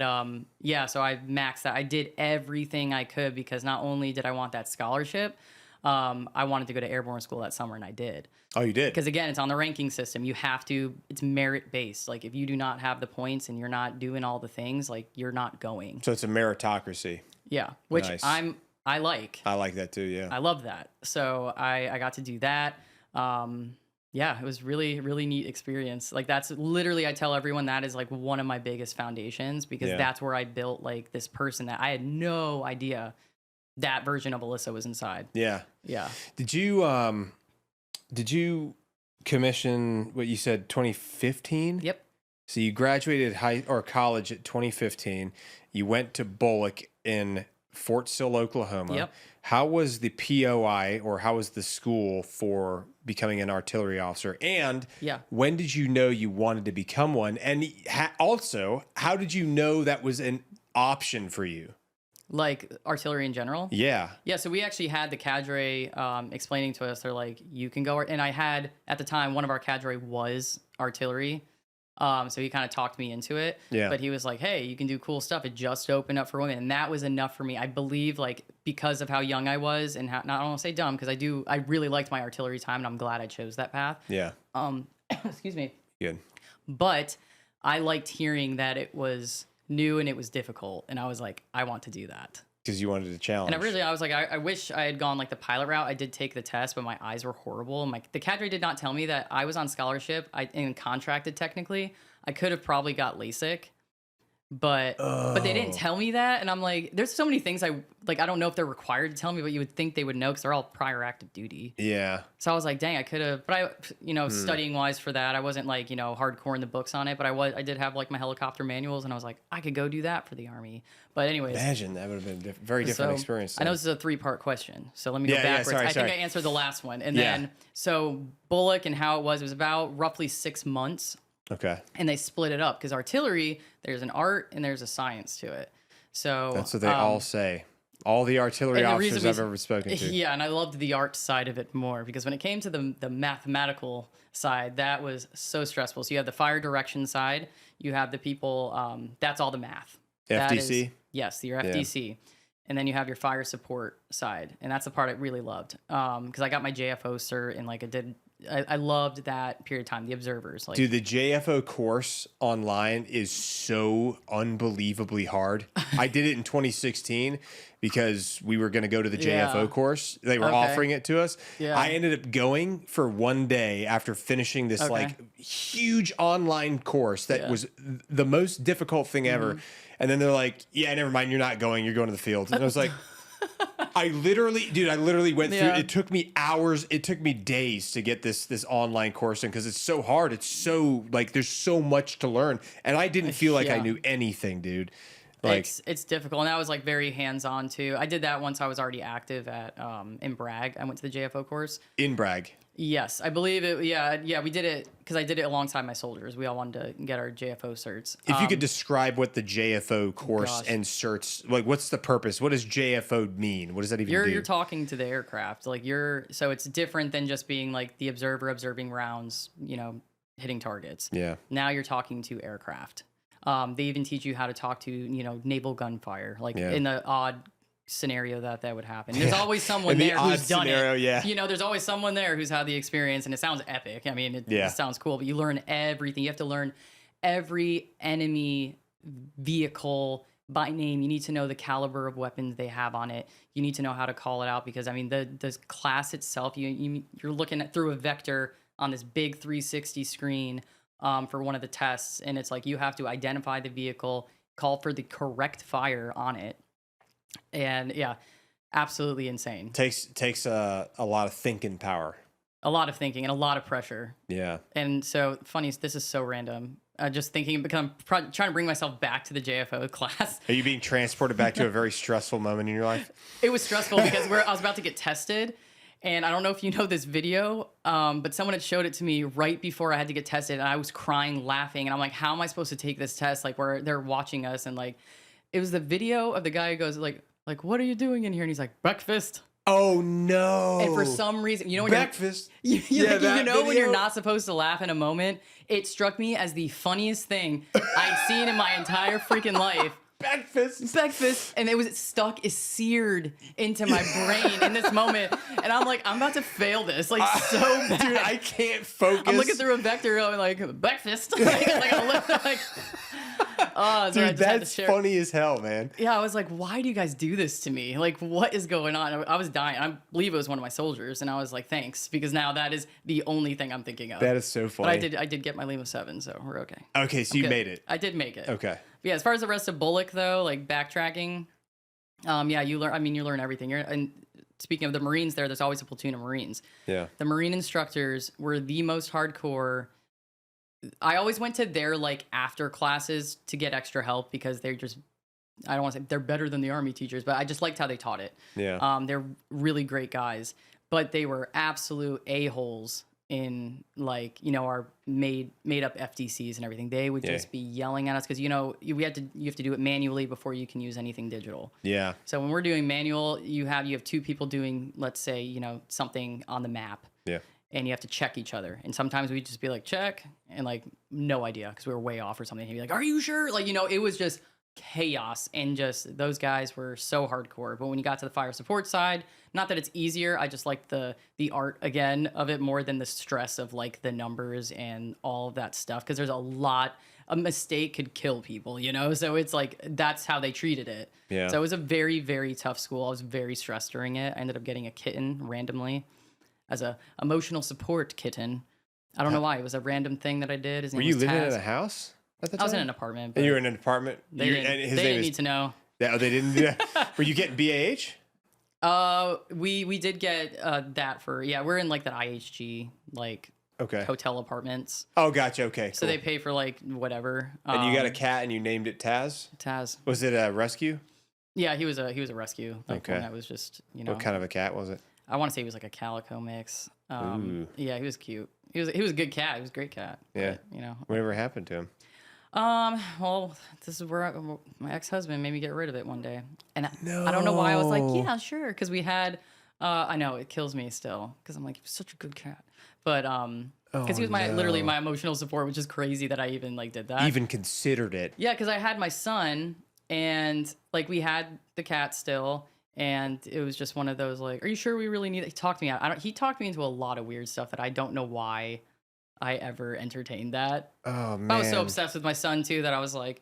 yeah, so I maxed that. I did everything I could because not only did I want that scholarship, I wanted to go to airborne school that summer, and I did. Oh, you did? Because again, it's on the ranking system. You have to. It's merit based. Like if you do not have the points and you're not doing all the things, like you're not going. So it's a meritocracy. Yeah, which nice. I like. I like that too. Yeah. I love that. So I got to do that. Yeah, it was really, really neat experience. Like that's literally, I tell everyone that is like one of my biggest foundations because that's where I built like this person that I had no idea that version of Alyssa was inside. Yeah. Yeah. Did you commission what you said 2015? Yep. So you graduated college at 2015. You went to Bullock in Fort Sill, Oklahoma. Yep. How was the POI or how was the school for becoming an artillery officer? And when did you know you wanted to become one? And also, how did you know that was an option for you? Like artillery in general? Yeah. Yeah, so we actually had the cadre explaining to us, they're like, you can go, and I had, at the time, one of our cadre was artillery. So he kind of talked me into it. Yeah. But he was like, hey, you can do cool stuff. It just opened up for women. And that was enough for me. I believe, like, because of how young I was and how, not, I don't want to say dumb, because I really liked my artillery time, and I'm glad I chose that path. Yeah. Excuse me. Good. But I liked hearing that it was new and it was difficult. And I was like, I want to do that. Because you wanted a challenge. And I was like, I wish I had gone like the pilot route. I did take the test, but my eyes were horrible. And the cadre did not tell me that I was on scholarship and contracted technically. I could have probably got LASIK, but they didn't tell me that. And I'm like, there's so many things I don't know if they're required to tell me, but you would think they would know because they're all prior active duty. Yeah. So I was like, dang, I could have, but studying wise for that, I wasn't like, hardcore in the books on it, but I did have like my helicopter manuals, and I was like, I could go do that for the Army. But anyways. Imagine that would have been a very different experience. I know this is a 3-part question, so let me go backwards. Sorry. I think I answered the last one. And then, so Bullock and how it was about roughly 6 months. Okay. And they split it up because artillery, there's an art and there's a science to it. So that's what they all say. All the artillery officers I've ever spoken to. Yeah, and I loved the art side of it more because when it came to the mathematical side, that was so stressful. So you have the fire direction side, you have the people, that's all the math. FDC? Yes, your FDC. Yeah. And then you have your fire support side. And that's the part I really loved. Because I got my JFO cert and I loved that period of time, the observers. Dude, the JFO course online is so unbelievably hard. I did it in 2016 because we were going to go to the JFO course. They were offering it to us. Yeah. I ended up going for one day after finishing this huge online course that was the most difficult thing ever. And then they're like, yeah, never mind, you're not going. You're going to the field. And I was like... I literally went through. It took me hours. It took me days to get this online course in because it's so hard. It's so there's so much to learn, and I didn't feel like I knew anything, dude. Like it's difficult, and that was like very hands on too. I did that once I was already active at in Bragg. I went to the JFO course in Bragg. Yes, I believe it. Yeah, we did it because I did it alongside my soldiers. We all wanted to get our JFO certs. If you could describe what the JFO course and certs, what's the purpose? What does JFO mean? What does that even do? You're talking to the aircraft. So it's different than just being like the observer observing rounds, hitting targets. Yeah. Now you're talking to aircraft. They even teach you how to talk to, naval gunfire, in the odd scenario that would happen. There's always someone there who's done it. Yeah. There's always someone there who's had the experience, and it sounds epic. I mean, it sounds cool, but you learn everything. You have to learn every enemy vehicle by name. You need to know the caliber of weapons they have on it. You need to know how to call it out because, I mean, the class itself, you're looking at through a vector on this big 360 screen for one of the tests, and it's like you have to identify the vehicle call for the correct fire on it. And yeah, absolutely insane. Takes a lot of thinking power. A lot of thinking and a lot of pressure. Yeah. And so funny, this is so random. Just thinking, because I'm trying to bring myself back to the JFO class. Are you being transported back to a very stressful moment in your life? It was stressful because I was about to get tested. And I don't know if you know this video, but someone had showed it to me right before I had to get tested. And I was crying, laughing. And I'm like, how am I supposed to take this test? Like, where they're watching us. And like, it was the video of the guy who goes like, what are you doing in here? And he's like, breakfast. Oh no! And for some reason, you know when breakfast. When you're not supposed to laugh in a moment, it struck me as the funniest thing I'd seen in my entire freaking life. Breakfast, and it was seared into my brain in this moment, and I'm like, I'm about to fail this, like so bad. Dude, I can't focus. I'm looking through a vector going like breakfast, oh, so dude, that's funny as hell, man. Yeah, I was like, why do you guys do this to me? Like, what is going on? I was dying. I believe it was one of my soldiers, and I was like, thanks, because now that is the only thing I'm thinking of. That is so funny. But I did get my Lima 7, so we're okay. Okay, so you made it. I did make it. Okay. But yeah, as far as the rest of Bullock though, like backtracking, yeah, you learn. I mean, you learn everything. And speaking of the Marines, there's always a platoon of Marines. Yeah. The Marine instructors were the most hardcore. I always went to their like after classes to get extra help because they're just, I don't want to say they're better than the Army teachers, but I just liked how they taught it. Yeah. They're really great guys, but they were absolute a-holes in like, you know, our made up FDCs and everything. They would just be yelling at us because, you know, you have to do it manually before you can use anything digital. Yeah. So when we're doing manual, you have two people doing, let's say, you know, something on the map. Yeah. And you have to check each other. And sometimes we'd just be like, check, and like, no idea, because we were way off or something. He'd be like, are you sure? Like, you know, it was just chaos, and just those guys were so hardcore. But when you got to the fire support side, not that it's easier, I just like the art, again, of it more than the stress of, like, the numbers and all of that stuff, because there's a mistake could kill people, you know? So it's like, that's how they treated it. Yeah. So it was a very, very tough school. I was very stressed during it. I ended up getting a kitten randomly as a emotional support kitten. I don't know why. It was a random thing that I did. His name Were you was living Taz. in a house at the time? I was in an apartment. And you were in an apartment? They didn't need to know. Yeah, they didn't do that? Were you getting BAH? We did get that for, we're in like that IHG, like hotel apartments. Oh, gotcha. Okay, cool. So they pay for like whatever. And you got a cat and you named it Taz? Taz. Was it a rescue? Yeah, he was a rescue. Like, okay. That was just, you know. What kind of a cat was it? I want to say he was like a calico mix. Yeah, he was cute. He was a good cat. He was a great cat. Yeah. But, you know. Whatever happened to him? Well, this is where my ex-husband made me get rid of it one day. And I don't know why I was like, yeah, sure. Because we had, I know it kills me still because I'm like, he was such a good cat. But, because he was literally my emotional support, which is crazy that I even like did that. Even considered it. Yeah, because I had my son and like we had the cat still. And it was just one of those like, are you sure we really need it? He talked me out. He talked me into a lot of weird stuff that I don't know why I ever entertained that. Oh, man. I was so obsessed with my son too that I was like,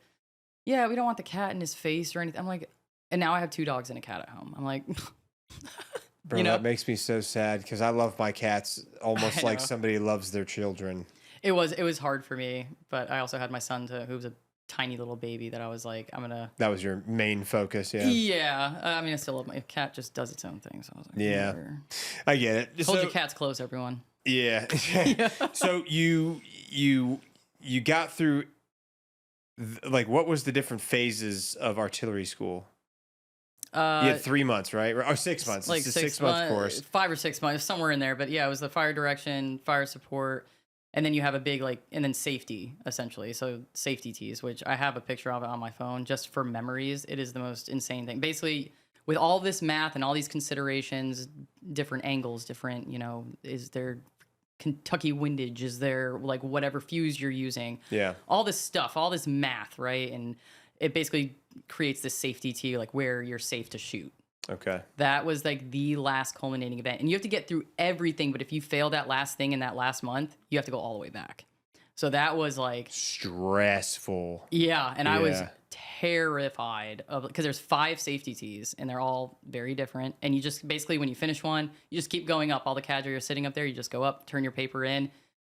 yeah, we don't want the cat in his face or anything. I'm like, and now I have 2 dogs and a cat at home. I'm like, bro, you know? That makes me so sad because I love my cats almost like somebody loves their children. It was hard for me, but I also had my son who was a tiny little baby that I was like, that was your main focus. Yeah. I mean, I still love my cat, just does its own thing. So I was like, yeah, whatever. I get it. Hold your cats close, everyone. Yeah. So you got through like, what was the different phases of artillery school? You had 3 months, right? Or 6 months. Like it's a 6 month course. 5 or 6 months, somewhere in there. But yeah, it was the fire direction, fire support. And then you have a big, and then safety, essentially. So safety tees, which I have a picture of it on my phone just for memories. It is the most insane thing. Basically, with all this math and all these considerations, different angles, different, you know, is there Kentucky windage? Is there, like, whatever fuse you're using? Yeah. All this stuff, all this math, right? And it basically creates this safety tee, like, where you're safe to shoot. Okay. That was like the last culminating event. And you have to get through everything, but if you fail that last thing in that last month, you have to go all the way back. So that was like stressful. Yeah, and I was terrified of, because there's 5 safety tees and they're all very different. And you just basically, when you finish one, you just keep going up. All the cadre are sitting up there. You just go up, turn your paper in,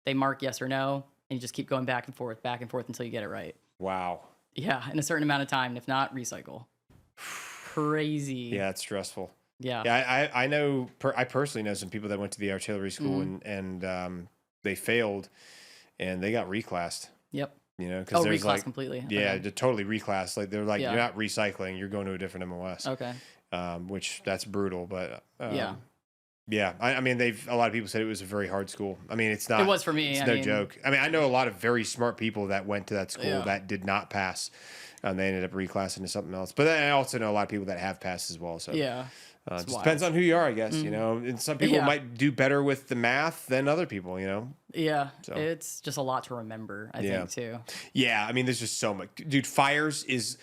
they mark yes or no, and you just keep going back and forth until you get it right. Wow. Yeah, in a certain amount of time, and if not, recycle. Crazy. Yeah, it's stressful. Yeah. Yeah, I know. I personally know some people that went to the artillery school and they failed, and they got reclassed. Yep. You know, because there's reclass like completely. Yeah, Okay. totally reclassed. Like they're like Yeah. you're not recycling, you're going to a different MOS. Okay. Which that's brutal, but Yeah. yeah. I mean, a lot of people said it was a very hard school. I mean, it's not. It was for me. It's I no mean, joke. I mean, I know a lot of very smart people that went to that school Yeah. that did not pass. They ended up reclassing to something else. But then I also know a lot of people that have passed as well. So Yeah. it just depends on who you are, I guess. You know, and some people Yeah. might do better with the math than other people. You know. Yeah. So. It's just a lot to remember, I think, too. Yeah, I mean, there's just so much, dude. Fires is,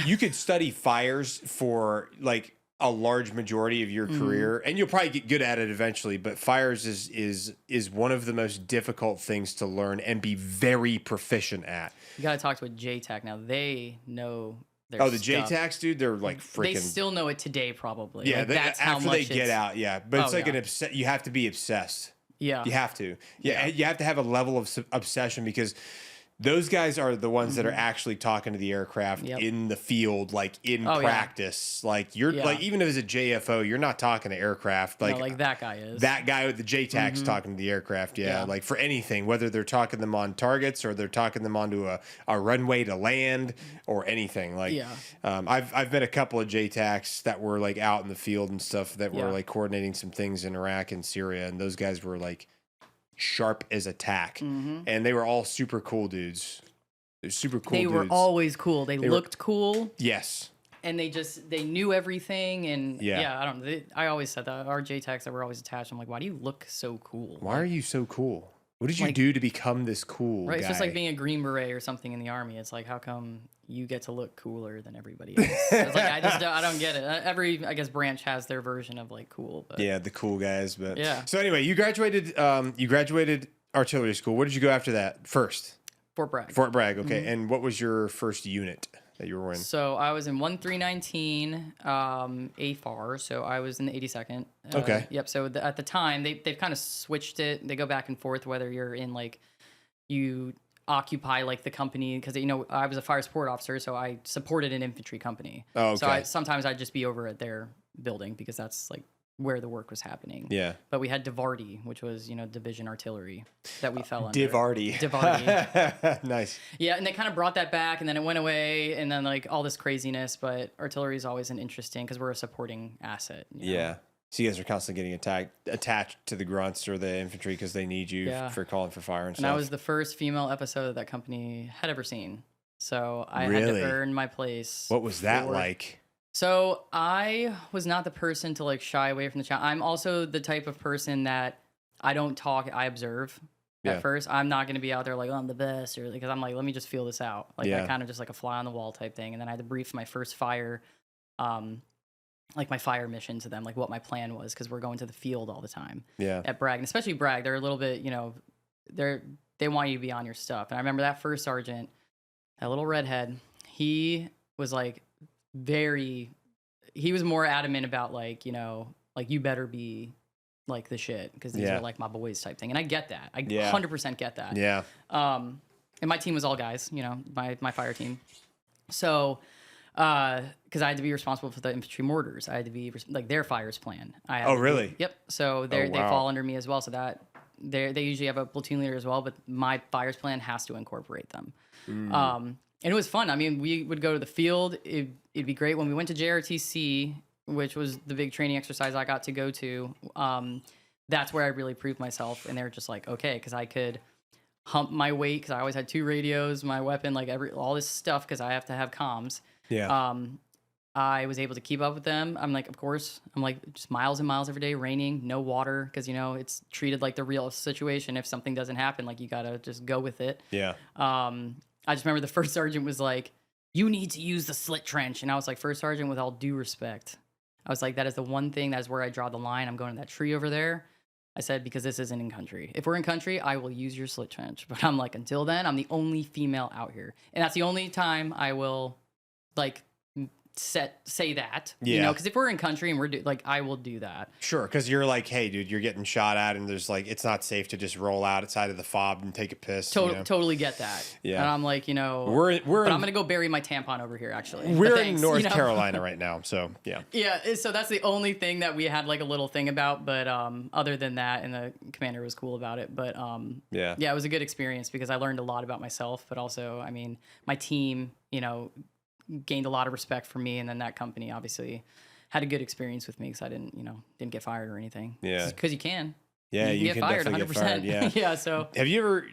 you could study fires for like a large majority of your career, and you'll probably get good at it eventually. But fires is one of the most difficult things to learn and be very proficient at. You got to talk to a JTAC now. They know their Oh, the stuff. JTACs, dude, they're like freaking. They still know it today, probably. Yeah, Like, that's how after much they get out, yeah. But it's Oh, like yeah. an you have to be obsessed. Yeah. You have to. Yeah, you have to have a level of obsession because those guys are the ones that are actually talking to the aircraft Yep. in the field, like in Oh, yeah. practice. Like you're Yeah. like even as a JFO, you're not talking to aircraft. No, Like, like that guy is. that guy with the JTAC's talking to the aircraft. Yeah, Yeah. like for anything, whether they're talking them on targets or they're talking them onto a runway to land or anything. Like, Yeah. I've met a couple of JTACs that were like out in the field and stuff that were Yeah. like coordinating some things in Iraq and Syria, and those guys were like sharp as a tack, and they were all super cool dudes. They're super cool. They were dudes. always cool. They looked cool. Yes. And they knew everything. And Yeah. I don't know. I always said that. Our JTACs that were always attached, I'm like, why do you look so cool? Why are you so cool? What did you do to become this cool Right. guy? It's just like being a Green Beret or something in the Army. It's like, how come you get to look cooler than everybody else? It's like, I don't get it. Every, I guess, branch has their version of like cool. But Yeah, the cool guys. But Yeah. So anyway, you graduated artillery school. Where did you go after that first? Fort Bragg. Fort Bragg. Okay. And what was your first unit that you were in? So I was in 1319 AFAR, so I was in the 82nd. Okay. Yep. So at the time, they've kind of switched it. They go back and forth whether you're in like you occupy like the company because I was a fire support officer, so I supported an infantry company. Oh, okay. So sometimes I'd just be over at their building because that's like where the work was happening. Yeah. But we had Divardi, which was division artillery that we fell under. Divardi. Nice. Yeah, and they kind of brought that back, and then it went away, and then like all this craziness. But artillery is always an interesting because we're a supporting asset. you know? Yeah. So you guys are constantly getting attached to the grunts or the infantry because they need you Yeah. for calling for fire and stuff. And I was the first female episode that company had ever seen, so I had Really? to earn my place. What was that for- like? So I was not the person to like shy away from the challenge. I'm also the type of person that I don't talk, I observe. Yeah. At first, I'm not going to be out there like, oh, I'm the best, or because I'm like, let me just feel this out. Like Yeah. I kind of just like a fly on the wall type thing. And then I had to brief my first fire, like my fire mission to them, like what my plan was, because we're going to the field all the time Yeah. at Bragg, and especially Bragg. They're a little bit, they want you to be on your stuff. And I remember that first sergeant, that little redhead, he was like he was more adamant about like, like you better be like the shit because these Yeah. are like my boys type thing. And I get that. I Yeah. 100% get that. Yeah. And my team was all guys, my fire team. So, because I had to be responsible for the infantry mortars. I had to be like their fires plan. I had Oh, to be- really? Yep. So they wow. fall under me as well. So that they usually have a platoon leader as well, but my fires plan has to incorporate them. And it was fun. I mean, we would go to the field. It'd be great when we went to JRTC, which was the big training exercise I got to go to. That's where I really proved myself. And they were just like, okay, because I could hump my weight because I always had 2 radios, my weapon, like all this stuff because I have to have comms. Yeah. I was able to keep up with them. I'm like, of course, I'm like just miles and miles every day, raining, no water, because it's treated like the real situation. If something doesn't happen, like you gotta just go with it. Yeah. I just remember the first sergeant was like, "You need to use the slit trench," and I was like, "First sergeant, with all due respect, I was like, that is the one thing. That is where I draw the line. I'm going to that tree over there." I said, because this isn't in country. If we're in country, I will use your slit trench. But I'm like, until then, I'm the only female out here, and that's the only time I will like say that, Yeah. because if we're in country and we're like, I will do that. Sure, because you're like, hey, dude, you're getting shot at, and there's like, it's not safe to just roll out outside of the fob and take a piss. Totally get that. Yeah. And I'm like, but I'm gonna go bury my tampon over here. Actually, we're in North Carolina right now, so yeah. Yeah, so that's the only thing that we had like a little thing about, but other than that, and the commander was cool about it. But yeah, it was a good experience because I learned a lot about myself, but also, I mean, my team, gained a lot of respect for me, and then that company obviously had a good experience with me because I didn't get fired or anything. Yeah, because you can. Yeah, you can get fired 100%. Get fired, yeah, yeah. So have you ever?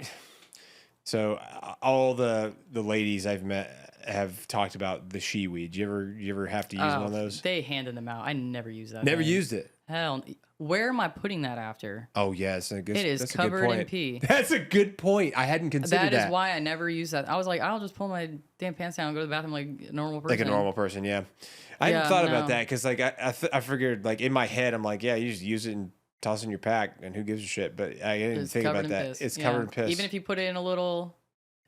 So all the ladies I've met have talked about the she-weed. You ever have to use one of those? They handed them out. I never used that. Never used it. Hell, where am I putting that after? Oh yeah, it's a good. It is that's covered a good point. in pee. That's a good point. I hadn't considered that. That is why I never used that. I was like, I'll just pull my damn pants down and go to the bathroom like a normal person. Like a normal person, yeah. I hadn't thought about that because like I figured like in my head I'm like, yeah, you just use it and toss it in your pack and who gives a shit. But I didn't think about that. Piss. It's covered in piss. Even if you put it in a little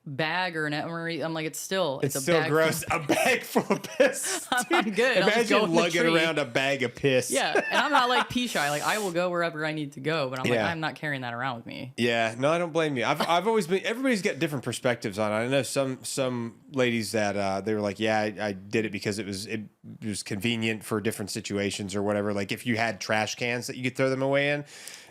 bag or an emery, I'm like, it's still still gross. A bag full of piss. I'm good. Imagine lugging around a bag of piss. Yeah, and I'm not like pee shy. Like I will go wherever I need to go, but I'm like, I'm not carrying that around with me. Yeah, no, I don't blame you. I've always been. Everybody's got different perspectives on it. I know some ladies that they were like, yeah, I did it because it was convenient for different situations or whatever. Like if you had trash cans that you could throw them away in,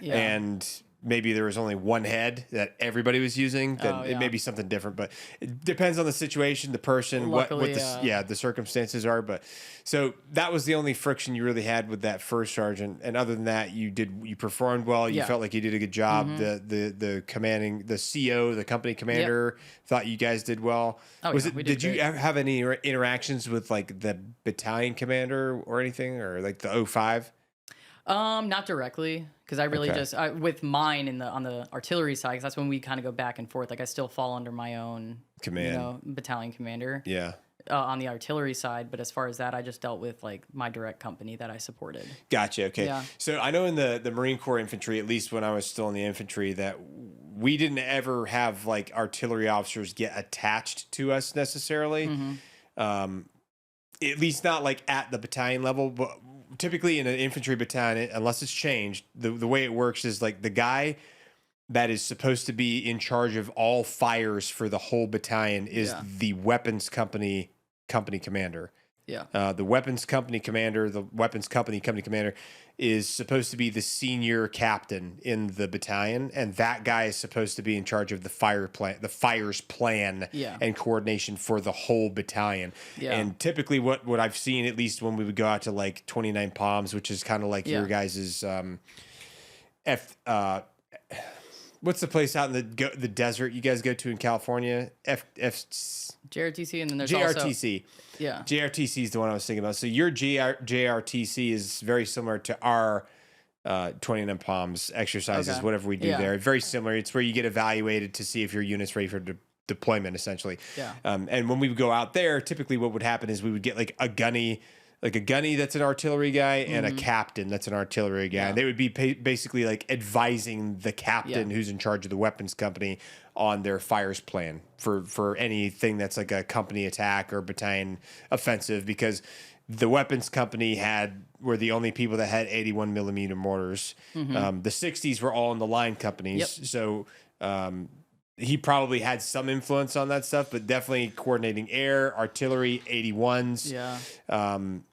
and maybe there was only one head that everybody was using, then it may be something different. But it depends on the situation, the person, Luckily, what the circumstances are. But so that was the only friction you really had with that first sergeant. And other than that, you performed well. You felt like you did a good job. Mm-hmm. The CO, the company commander, thought you guys did well. Did you have any interactions with like the battalion commander or anything, or like the 05? Not directly, because I really just with mine on the artillery side, because that's when we kind of go back and forth. Like I still fall under my own command, battalion commander. Yeah. On the artillery side, but as far as that, I just dealt with like my direct company that I supported. Gotcha. Okay. Yeah. So I know in the Marine Corps infantry, at least when I was still in the infantry, that we didn't ever have like artillery officers get attached to us necessarily. Mm-hmm. At least not like at the battalion level, but typically in an infantry battalion, unless it's changed, the way it works is like the guy that is supposed to be in charge of all fires for the whole battalion is the weapons company commander. Yeah. The weapons company commander, commander is supposed to be the senior captain in the battalion, and that guy is supposed to be in charge of the fires plan and coordination for the whole battalion. Yeah. And typically what I've seen, at least when we would go out to like 29 Palms, which is kind of like your guys's what's the place out in the desert you guys go to in California? JRTC, and then there's JRTC. Also, JRTC is the one I was thinking about. So your JRTC is very similar to our 29 Palms exercises, whatever we do there. Very similar. It's where you get evaluated to see if your unit's ready for deployment, essentially. Yeah. And when we would go out there, typically what would happen is we would get like a gunny that's an artillery guy and a captain that's an artillery guy. Yeah. And they would be basically like advising the captain who's in charge of the weapons company on their fires plan for anything that's like a company attack or battalion offensive, because the weapons company were the only people that had 81 millimeter mortars. Mm-hmm. The 60s were all in the line companies. Yep. So he probably had some influence on that stuff, but definitely coordinating air, artillery, 81s. Yeah.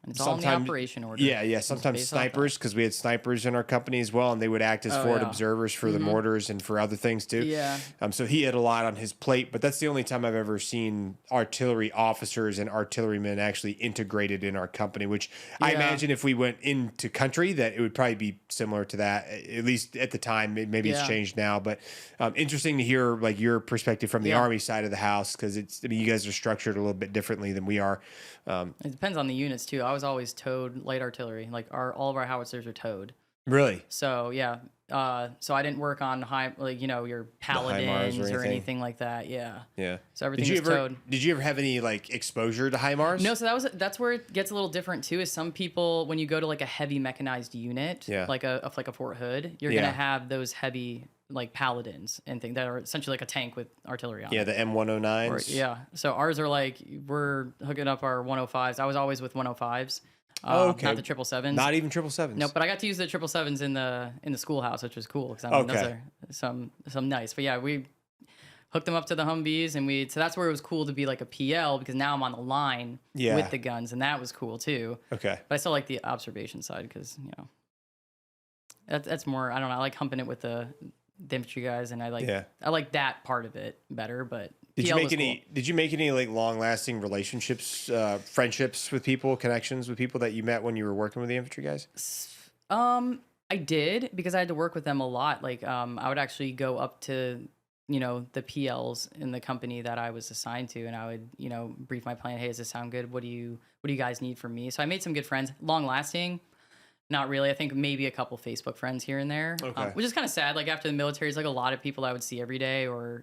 It's all in the operation order. Yeah. Sometimes snipers, because we had snipers in our company as well, and they would act as forward observers for the mortars and for other things too. Yeah. So he had a lot on his plate, but that's the only time I've ever seen artillery officers and artillerymen actually integrated in our company, which I imagine if we went into country that it would probably be similar to that, at least at the time. Maybe it's changed now, but interesting to hear like your perspective from the Army side of the house, because you guys are structured a little bit differently than we are. It depends on the units too. I was always towed light artillery. Like all of our howitzers are towed. Really? So So I didn't work on high, like, your paladins or anything like that. Yeah. Yeah. So everything was towed. Did you ever have any like exposure to HIMARS? No. So that's where it gets a little different too. Is some people, when you go to like a heavy mechanized unit, like a Fort Hood, you're gonna have those heavy like paladins and things that are essentially like a tank with artillery on it. Yeah, the M109s. Yeah. So ours are like, we're hooking up our 105s. I was always with 105s. Okay. Not the 777s. Not even 777s. No, but I got to use the 777s in the schoolhouse, which was cool because I mean those are some nice. But yeah, we hooked them up to the Humvees, and so that's where it was cool to be like a PL because now I'm on the line with the guns, and that was cool too. Okay. But I still like the observation side because that's more, I don't know, I like humping it with the infantry guys, and I like that part of it better. But did you make any like long lasting relationships, friendships with people, connections with people that you met when you were working with the infantry guys? I did, because I had to work with them a lot. Like I would actually go up to the PLs in the company that I was assigned to, and I would brief my plan. Hey, does this sound good? What do you guys need from me? So I made some good friends. Long lasting, not really. I think maybe a couple Facebook friends here and there, which is kind of sad. Like after the military, it's like a lot of people I would see every day, or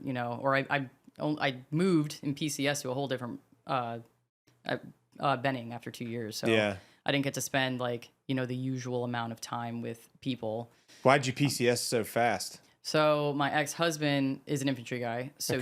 I moved in PCS to a whole different Benning after 2 years. So I didn't get to spend like the usual amount of time with people. Why'd you PCS so fast? So my ex-husband is an infantry guy. So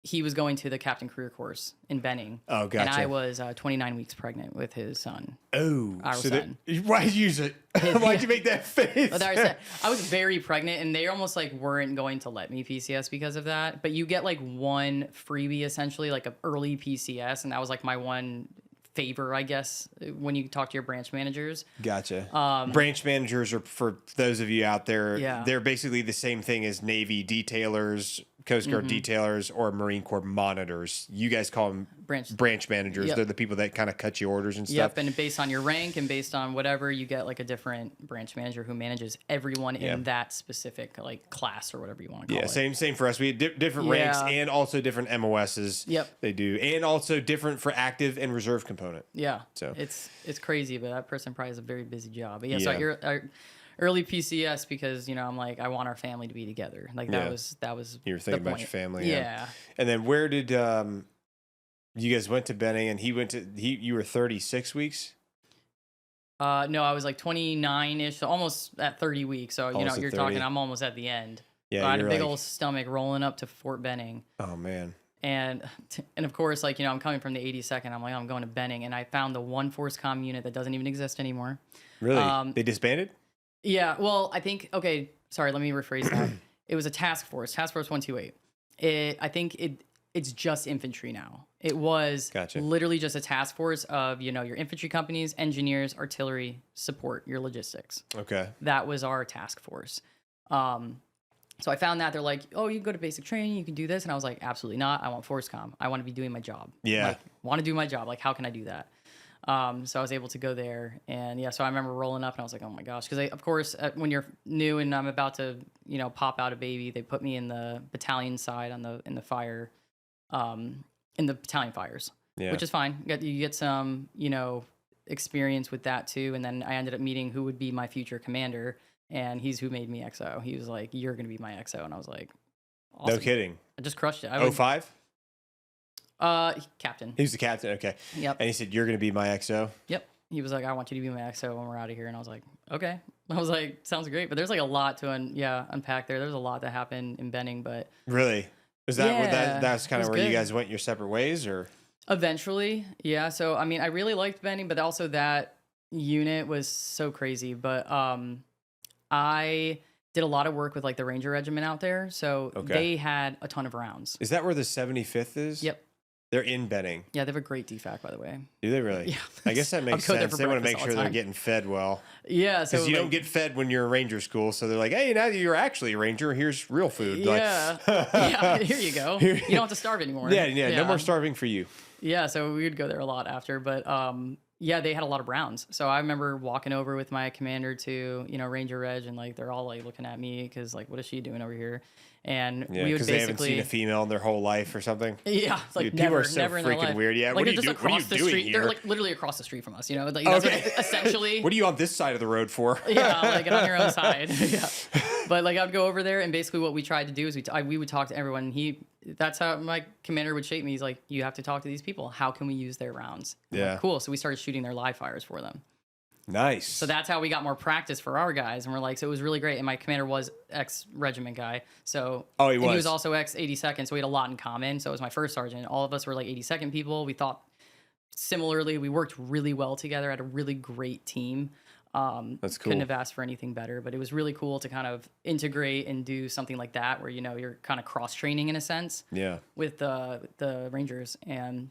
he was going to the captain career course in Benning. Oh, gotcha. And I was 29 weeks pregnant with his son. Oh, our son. Why'd you use it? Why'd you make that face? I was very pregnant, and they almost like weren't going to let me PCS because of that. But you get like one freebie essentially, like an early PCS, and that was like my one favor, I guess, when you talk to your branch managers. Gotcha. Branch managers are, for those of you out there, they're basically the same thing as Navy detailers, Coast Guard detailers, or Marine Corps monitors. You guys call them branch managers. They're the people that kind of cut you orders and stuff. Yep, and based on your rank and based on whatever, you get like a different branch manager who manages everyone in that specific like class or whatever you want to call it. Yeah, same for us. We had different ranks and also different MOSs. Yep. They do. And also different for active and reserve component. Yeah. So it's crazy, but that person probably has a very busy job. But so you're early PCS because I'm like, I want our family to be together. Like that was you were thinking about your family. Yeah. And then where did you guys went to Benning, and you were 36 weeks? No, I was like 29-ish, so almost at 30 weeks. So you're talking, I'm almost at the end. Yeah, I had a big old stomach rolling up to Fort Benning. Oh man. And of course, like, I'm coming from the 82nd. I'm like, I'm going to Benning, and I found the one force comm unit that doesn't even exist anymore. Really? They disbanded? Yeah. Well, I think, okay, sorry, let me rephrase that. It was a task force 128. I think it's just infantry now. It was literally just a task force of, your infantry companies, engineers, artillery, support, your logistics. Okay. That was our task force. So I found that they're like, oh, you can go to basic training, you can do this. And I was like, absolutely not. I want force comm. I want to be doing my job. Yeah. Like, want to do my job. Like, how can I do that? So I was able to go there, and so I remember rolling up, and I was like, oh my gosh. Cause of course, when you're new and I'm about to, pop out a baby, they put me in the battalion side in the fire, in the battalion fires, which is fine. You get some, experience with that too. And then I ended up meeting who would be my future commander, and he's who made me XO. He was like, you're going to be my XO. And I was like, awesome. No kidding. I just crushed it. 05? Captain. He was the captain. Okay. Yep. And he said, you're going to be my XO? Yep. He was like, I want you to be my XO when we're out of here. And I was like, okay. I was like, sounds great. But there's like a lot to unpack there. There's a lot that happened in Benning, but. Really? Is that that's kind of where you guys went your separate ways, or? Eventually. Yeah. So, I mean, I really liked Benning, but also that unit was so crazy. But, I did a lot of work with like the Ranger Regiment out there. So they had a ton of rounds. Is that where the 75th is? Yep. They're in Benning. Yeah, they have a great DFAC, by the way. Do they really? Yeah. I guess that makes sense. They want to make sure they're getting fed well. Yeah. Because you don't get fed when you're a Ranger school. So they're like, hey, now that you're actually a Ranger, here's real food. Yeah. Yeah, here you go. You don't have to starve anymore. Yeah. No more starving for you. Yeah, so we would go there a lot after. But Yeah, they had a lot of Browns. So I remember walking over with my commander to, Ranger Reg, and like they're all like looking at me because like, what is she doing over here? And Yeah, we would because they haven't basically seen a female in their whole life or something. yeah, it's like Dude, people never, are so never in their freaking life. weird. Yeah, Like what they're are you just do- what are you across the doing street. here? They're like literally across the street from us. Like that's Okay. what, essentially. What are you on this side of the road for? Yeah, like get on your own side. Yeah, but like I'd go over there, and basically what we tried to do is we would talk to everyone. That's how my commander would shape me. He's like, you have to talk to these people. How can we use their rounds? I'm like, cool. So we started shooting their live fires for them. Nice. So that's how we got more practice for our guys, and we're like, so it was really great. And my commander was ex-regiment guy, so he was also ex-82nd, so we had a lot in common. So it was my first sergeant. All of us were like 82nd people. We thought similarly. We worked really well together. Had a really great team. That's cool. Couldn't have asked for anything better, but it was really cool to kind of integrate and do something like that, where you're kind of cross training in a sense. Yeah. With the Rangers, and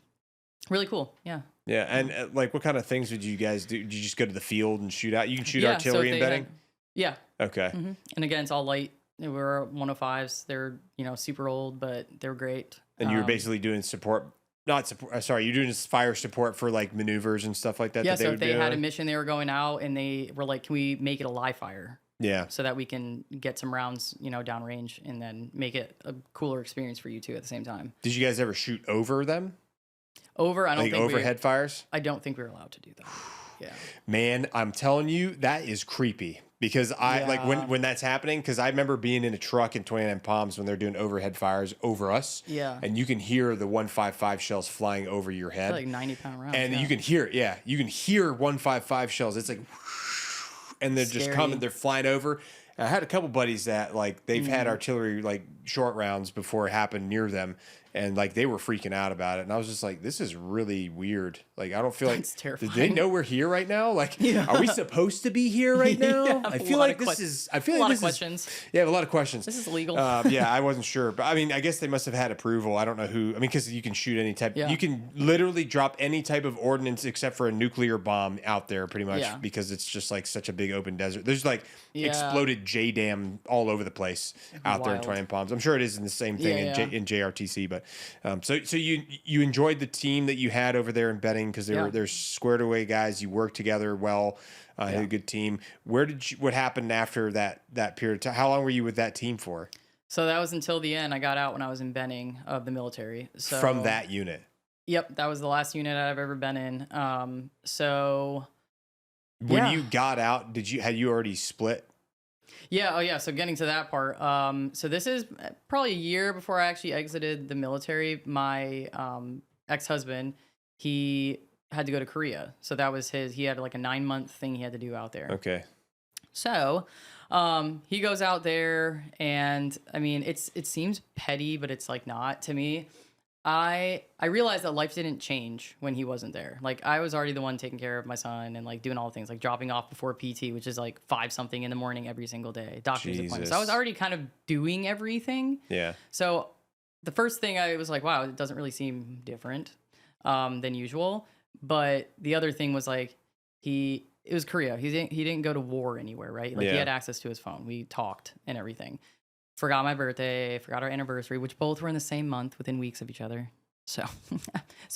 really cool. Yeah. Yeah, and like, what kind of things would you guys do? Did you just go to the field and shoot out? You can shoot artillery and bedding? Yeah. Okay. Mm-hmm. And again, it's all light. They were 105s. They're, super old, but they're great. And you were basically doing support, not support, sorry, you're doing fire support for like maneuvers and stuff like that? Yeah, that so if they had a mission, they were going out and they were like, can we make it a live fire? Yeah. So that we can get some rounds, downrange, and then make it a cooler experience for you too at the same time. Did you guys ever shoot over them? I don't think overhead fires? I don't think we were allowed to do that. Yeah. Man, I'm telling you, that is creepy. Because like when that's happening, because I remember being in a truck in 29 Palms when they're doing overhead fires over us. Yeah. And you can hear the 155 shells flying over your head. Like 90-pound rounds. And you can hear it. Yeah. You can hear 155 shells. It's like, and they're just coming, they're flying over. I had a couple buddies that like they've had artillery like short rounds before it happened near them, and like they were freaking out about it. And I was just like, this is really weird. Like I don't feel like it's terrifying. Do they know we're here right now? Like, are we supposed to be here right now? I feel like this is. I feel like this is questions. Yeah, a lot of questions. This is illegal. Yeah, I wasn't sure, but I mean, I guess they must have had approval. I don't know who. I mean, because you can shoot any type. Yeah. You can literally drop any type of ordnance except for a nuclear bomb out there, pretty much, because it's just like such a big open desert. There's like exploded JDAM all over the place out there in 29 Palms. I'm sure it is in the same thing in JRTC, but so you enjoyed the team that you had over there in bedding because they're squared away guys. You worked together well. Had a good team. What happened after that period of time? How long were you with that team for? So that was until the end. I got out when I was in Benning of the military. So from that unit. Yep, that was the last unit I've ever been in. So when you got out, had you already split? Yeah. Oh, yeah. So getting to that part. So this is probably a year before I actually exited the military. My ex-husband, he had to go to Korea. So that was he had like a 9-month thing he had to do out there. Okay. So he goes out there, and I mean, it seems petty, but it's like not to me. I realized that life didn't change when he wasn't there. Like I was already the one taking care of my son and like doing all the things, like dropping off before PT, which is like 5-something in the morning every single day, doctor's appointments. So I was already kind of doing everything. Yeah. So the first thing I was like, wow, it doesn't really seem different than usual. But the other thing was like it was Korea. He didn't go to war anywhere, right? Like he had access to his phone. We talked and everything. Forgot my birthday, forgot our anniversary, which both were in the same month within weeks of each other. So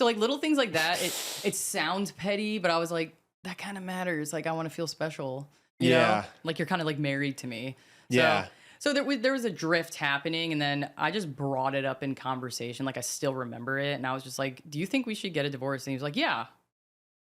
like little things like that, it sounds petty, but I was like, that kind of matters. Like I want to feel special, you know? Like you're kind of like married to me. So there was a drift happening, and then I just brought it up in conversation. Like I still remember it. And I was just like, do you think we should get a divorce? And he was like, yeah.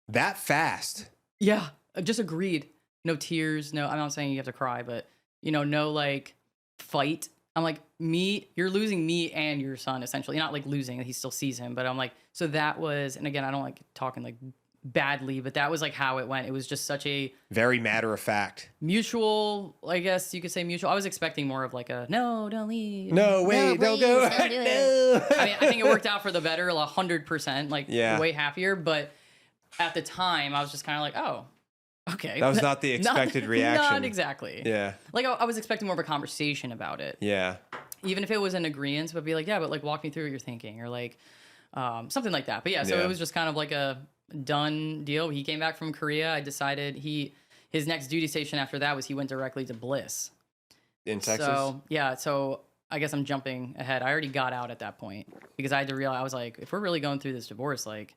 That fast? Yeah. I just agreed. No tears. No, I'm not saying you have to cry, but no like fight. I'm like, you're losing me and your son, essentially. Not like losing, he still sees him, but I'm like, so that was, and again, I don't like talking like badly, but that was like how it went. It was just such a very matter of fact, mutual, I guess you could say mutual. I was expecting more of like a, no, don't leave. No, wait, don't go. Don't do it. I mean, I think it worked out for the better, 100%, like way happier. But at the time I was just kind of like, oh, okay. That was not the expected reaction. Not exactly. Yeah. Like I was expecting more of a conversation about it. Yeah. Even if it was an agreement, but be like, yeah, but like walk me through what you're thinking, or like something like that. But yeah, so it was just kind of like a done deal. He came back from Korea. I decided his next duty station after that was he went directly to Bliss. In Texas? So yeah, so I guess I'm jumping ahead. I already got out at that point because I had to realize, I was like, if we're really going through this divorce, like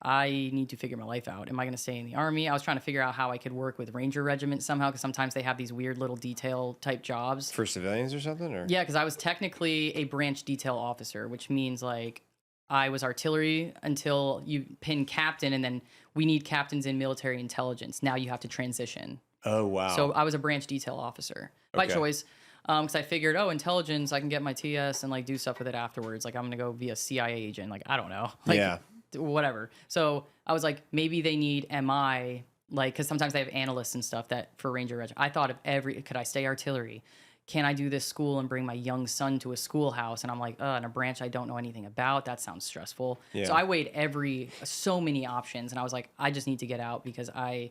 I need to figure my life out. Am I going to stay in the Army? I was trying to figure out how I could work with Ranger Regiment somehow, because sometimes they have these weird little detail type jobs. For civilians or something? Or Yeah, because I was technically a branch detail officer, which means like I was artillery until you pin captain, and then we need captains in military intelligence. Now you have to transition. Oh, wow. So I was a branch detail officer by choice, because I figured, intelligence, I can get my TS and like do stuff with it afterwards. Like I'm gonna go be a CIA agent. Like I don't know. Like, whatever. So I was like, maybe they need MI, like, because sometimes they have analysts and stuff that for Ranger Regiment. I thought of could I stay artillery? Can I do this school and bring my young son to a schoolhouse? And I'm like, in a branch I don't know anything about. That sounds stressful. Yeah. So I weighed so many options, and I was like, I just need to get out because I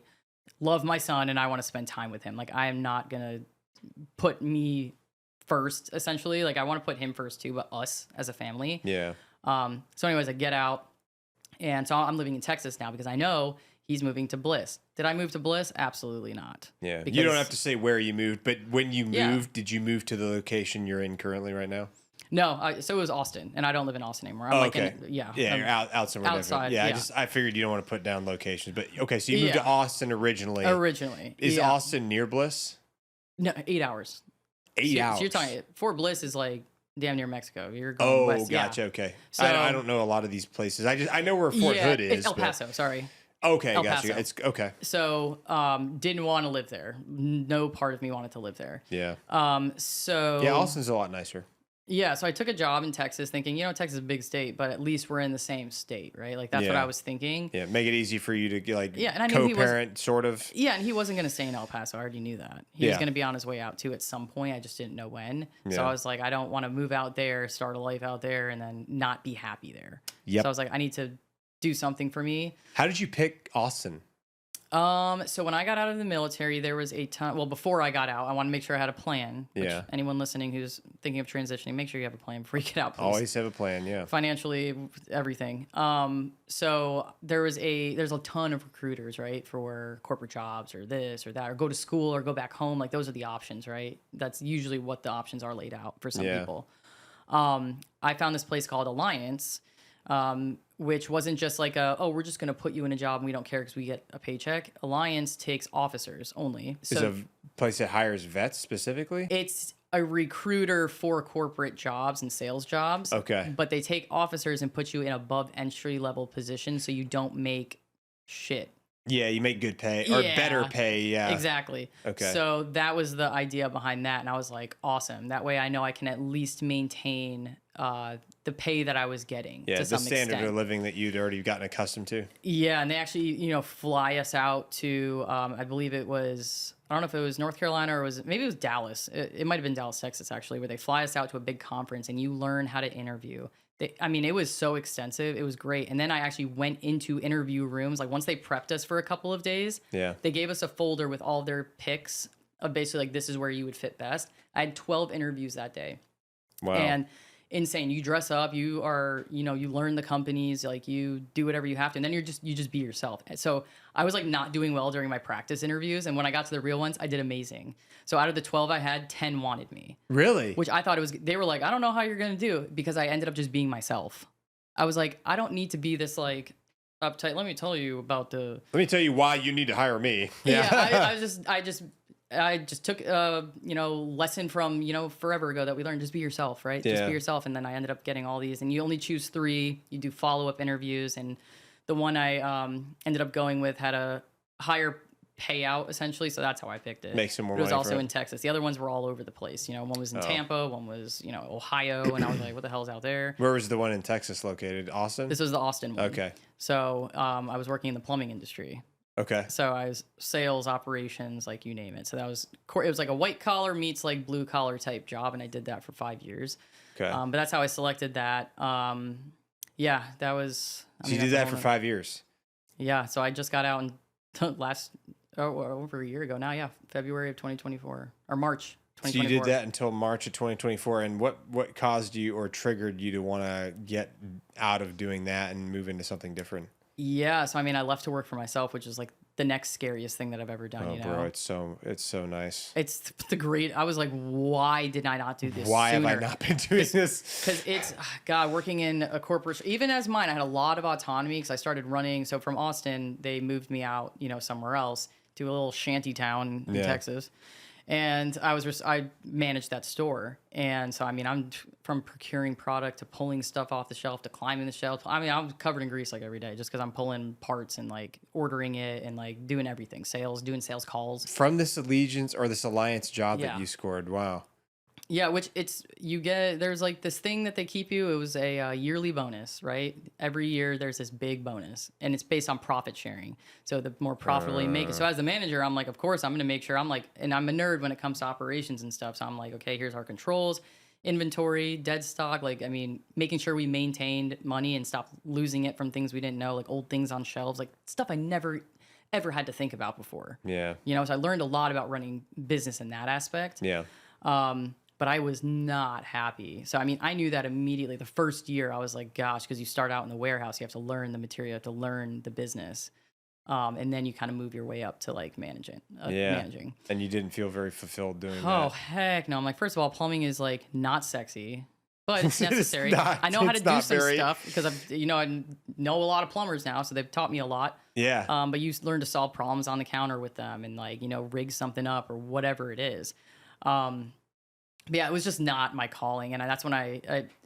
love my son and I want to spend time with him. Like I am not gonna put me first, essentially. Like I want to put him first too, but us as a family. Yeah. So anyways, I get out. And so I'm living in Texas now because I know he's moving to Bliss. Did I move to Bliss? Absolutely not. Yeah. You don't have to say where you moved, but when you moved, did you move to the location you're in currently right now? No. So it was Austin, and I don't live in Austin anymore. I'm okay. Yeah, you're out somewhere outside. Different. Yeah, I figured you don't want to put down locations, but okay. So you moved to Austin originally. Is Austin near Bliss? No, 8 hours. 8 hours. So you're talking Fort Bliss is like damn near Mexico. You're going west. Gotcha. Okay. So I don't know a lot of these places. I know where Fort Hood is. It's El Paso. Sorry. Okay, El gotcha. Paso. It's okay. So didn't want to live there. No part of me wanted to live there. Yeah. So Austin's a lot nicer. Yeah, so I took a job in Texas thinking, Texas is a big state, but at least we're in the same state, right? Like, that's what I was thinking. Yeah, make it easy for you to get, like, and I knew co-parent, sort of. Yeah, and he wasn't going to stay in El Paso. I already knew that. He was going to be on his way out, too, at some point. I just didn't know when. Yeah. So I was like, I don't want to move out there, start a life out there, and then not be happy there. Yep. So I was like, I need to do something for me. How did you pick Austin? So when I got out of the military, there was a ton. Well, before I got out, I want to make sure I had a plan. Which anyone listening who's thinking of transitioning, make sure you have a plan before you get out. Please. Always have a plan. Yeah. Financially, everything. So there's a ton of recruiters, right, for corporate jobs or this or that, or go to school or go back home. Like those are the options, right? That's usually what the options are laid out for some people. I found this place called Alliance. Which wasn't just like we're just going to put you in a job and we don't care because we get a paycheck. Alliance takes officers only. So is it a place that hires vets specifically? It's a recruiter for corporate jobs and sales jobs. Okay. But they take officers and put you in above entry level positions so you don't make shit. Yeah, you make good pay or better pay. Yeah, exactly. Okay. So that was the idea behind that. And I was like, awesome. That way I know I can at least maintain the pay that I was getting. Yeah, to some the standard extent. of living that you'd already gotten accustomed to. Yeah, and they actually, fly us out to, I believe it was, I don't know if it was North Carolina or maybe it was Dallas. It might have been Dallas, Texas, actually, where they fly us out to a big conference and you learn how to interview. It was so extensive. It was great. And then I actually went into interview rooms. Like once they prepped us for a couple of days, they gave us a folder with all their picks of basically like, this is where you would fit best. I had 12 interviews that day. Wow. And insane. You dress up, you are, you learn the companies, like you do whatever you have to, and then you just be yourself. So I was like not doing well during my practice interviews, and when I got to the real ones, I did amazing. So out of the 12 I had, 10 wanted me. Really? Which I thought they were like, I don't know how you're going to do, because I ended up just being myself. I was like, I don't need to be this like uptight. Let me tell you why you need to hire me. Yeah, I just took lesson from forever ago that we learned, just be yourself, right? Just be yourself. And then I ended up getting all these, and you only choose 3. You do follow-up interviews, and the one I ended up going with had a higher payout essentially, so that's how I picked it. Make some more money. It was also for it. in Texas. The other ones were all over the place. One was in Tampa, one was Ohio, and I was like, what the hell's out there? Where was the one in Texas located? Austin? This was the Austin one. Okay. So I was working in the plumbing industry. Okay. So I was sales, operations, like you name it. So it was like a white collar meets like blue collar type job, and I did that for 5 years. Okay. But that's how I selected that. Yeah, that was. So you did that for 5 years. Yeah. So I just got out in over a year ago now. Yeah, February of 2024 or March 2024. So you did that until March of 2024, and what caused you or triggered you to want to get out of doing that and move into something different? Yeah, so I left to work for myself, which is like the next scariest thing that I've ever done. Oh, you know? bro, it's so nice. It's the great. I was like, why did I not do this? Why sooner? have I not been doing this? Because it's God, working in a corporation, even as mine, I had a lot of autonomy because I started running. So from Austin, they moved me out, somewhere else to a little shanty town in Texas. And I managed that store. And so, I mean, I'm from procuring product to pulling stuff off the shelf to climbing the shelf. I mean, I'm covered in grease like every day just because I'm pulling parts and like ordering it and like doing everything, doing sales calls. From this allegiance or this alliance job that you scored. Wow. Yeah, which there's like this thing that they keep you. It was a yearly bonus, right? Every year there's this big bonus and it's based on profit sharing. So the more profitable you make it. So as the manager, I'm like, of course, I'm going to make sure and I'm a nerd when it comes to operations and stuff. So I'm like, okay, here's our controls, inventory, dead stock. Like, I mean, making sure we maintained money and stopped losing it from things we didn't know, like old things on shelves, like stuff I never ever had to think about before. Yeah. So I learned a lot about running business in that aspect. Yeah. But I was not happy. So, I mean, I knew that immediately. The first year, I was like, gosh, because you start out in the warehouse, you have to learn the material, you have to learn the business. And then you kind of move your way up to like managing. And you didn't feel very fulfilled doing that. Oh, heck no. I'm like, first of all, plumbing is like not sexy, but it's necessary. I know how to do some stuff because I know a lot of plumbers now. So they've taught me a lot. Yeah. But you learn to solve problems on the counter with them and like, rig something up or whatever it is. But yeah, it was just not my calling. And that's when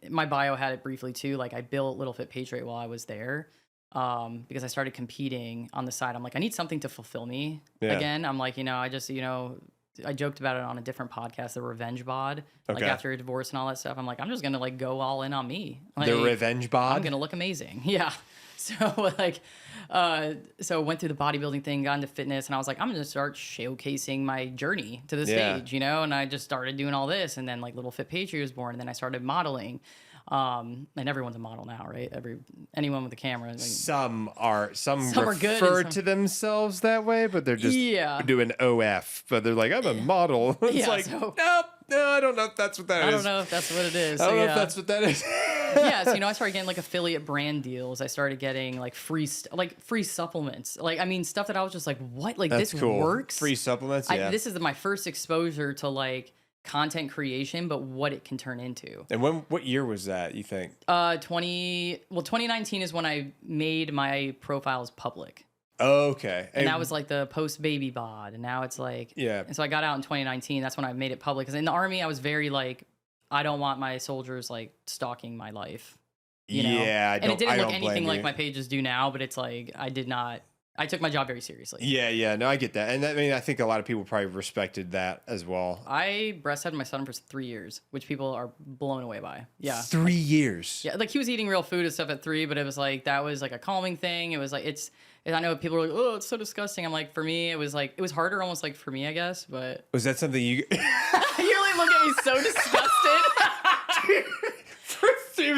my bio had it briefly too. Like I built Little Fit Patriot while I was there because I started competing on the side. I'm like, I need something to fulfill me again. I'm like, I just, I joked about it on a different podcast, the revenge bod, like after a divorce and all that stuff. I'm like, I'm just going to like go all in on me. Like, the revenge bod? I'm going to look amazing. Yeah. So like, went through the bodybuilding thing, got into fitness, and I was like, I'm going to start showcasing my journey to the stage, and I just started doing all this, and then like Little Fit Patriot was born, and then I started modeling, and everyone's a model now, right? Anyone with a camera. Like, some refer are good to themselves that way, but they're just doing OF, but they're like, I'm a model. It's nope. No, I don't know if that's what that is. I don't know if that's what it is. I don't know if that's what that is. So, I started getting like affiliate brand deals. I started getting like free supplements. Like, I mean, stuff that I was just like, what? Like, that's this cool. works? Free supplements? Yeah. This is my first exposure to like content creation, but what it can turn into. And what year was that, you think? 2019 is when I made my profiles public. Oh, okay. And that was like the post-baby bod. And now it's like... Yeah. And so I got out in 2019. That's when I made it public. Because in the Army, I was very like, I don't want my soldiers like stalking my life. Yeah, and it didn't look anything like my pages do now, but it's like, I took my job very seriously. Yeah. No, I get that. And I think a lot of people probably respected that as well. I breastfed my son for 3 years, which people are blown away by. Yeah. 3 years? Yeah. Like he was eating real food and stuff at 3, but it was like, that was like a calming thing. It was like, I know people are like, oh, it's so disgusting. I'm like, for me, it was harder almost like for me, I guess. But was that something you... You really look at me so disgusted. It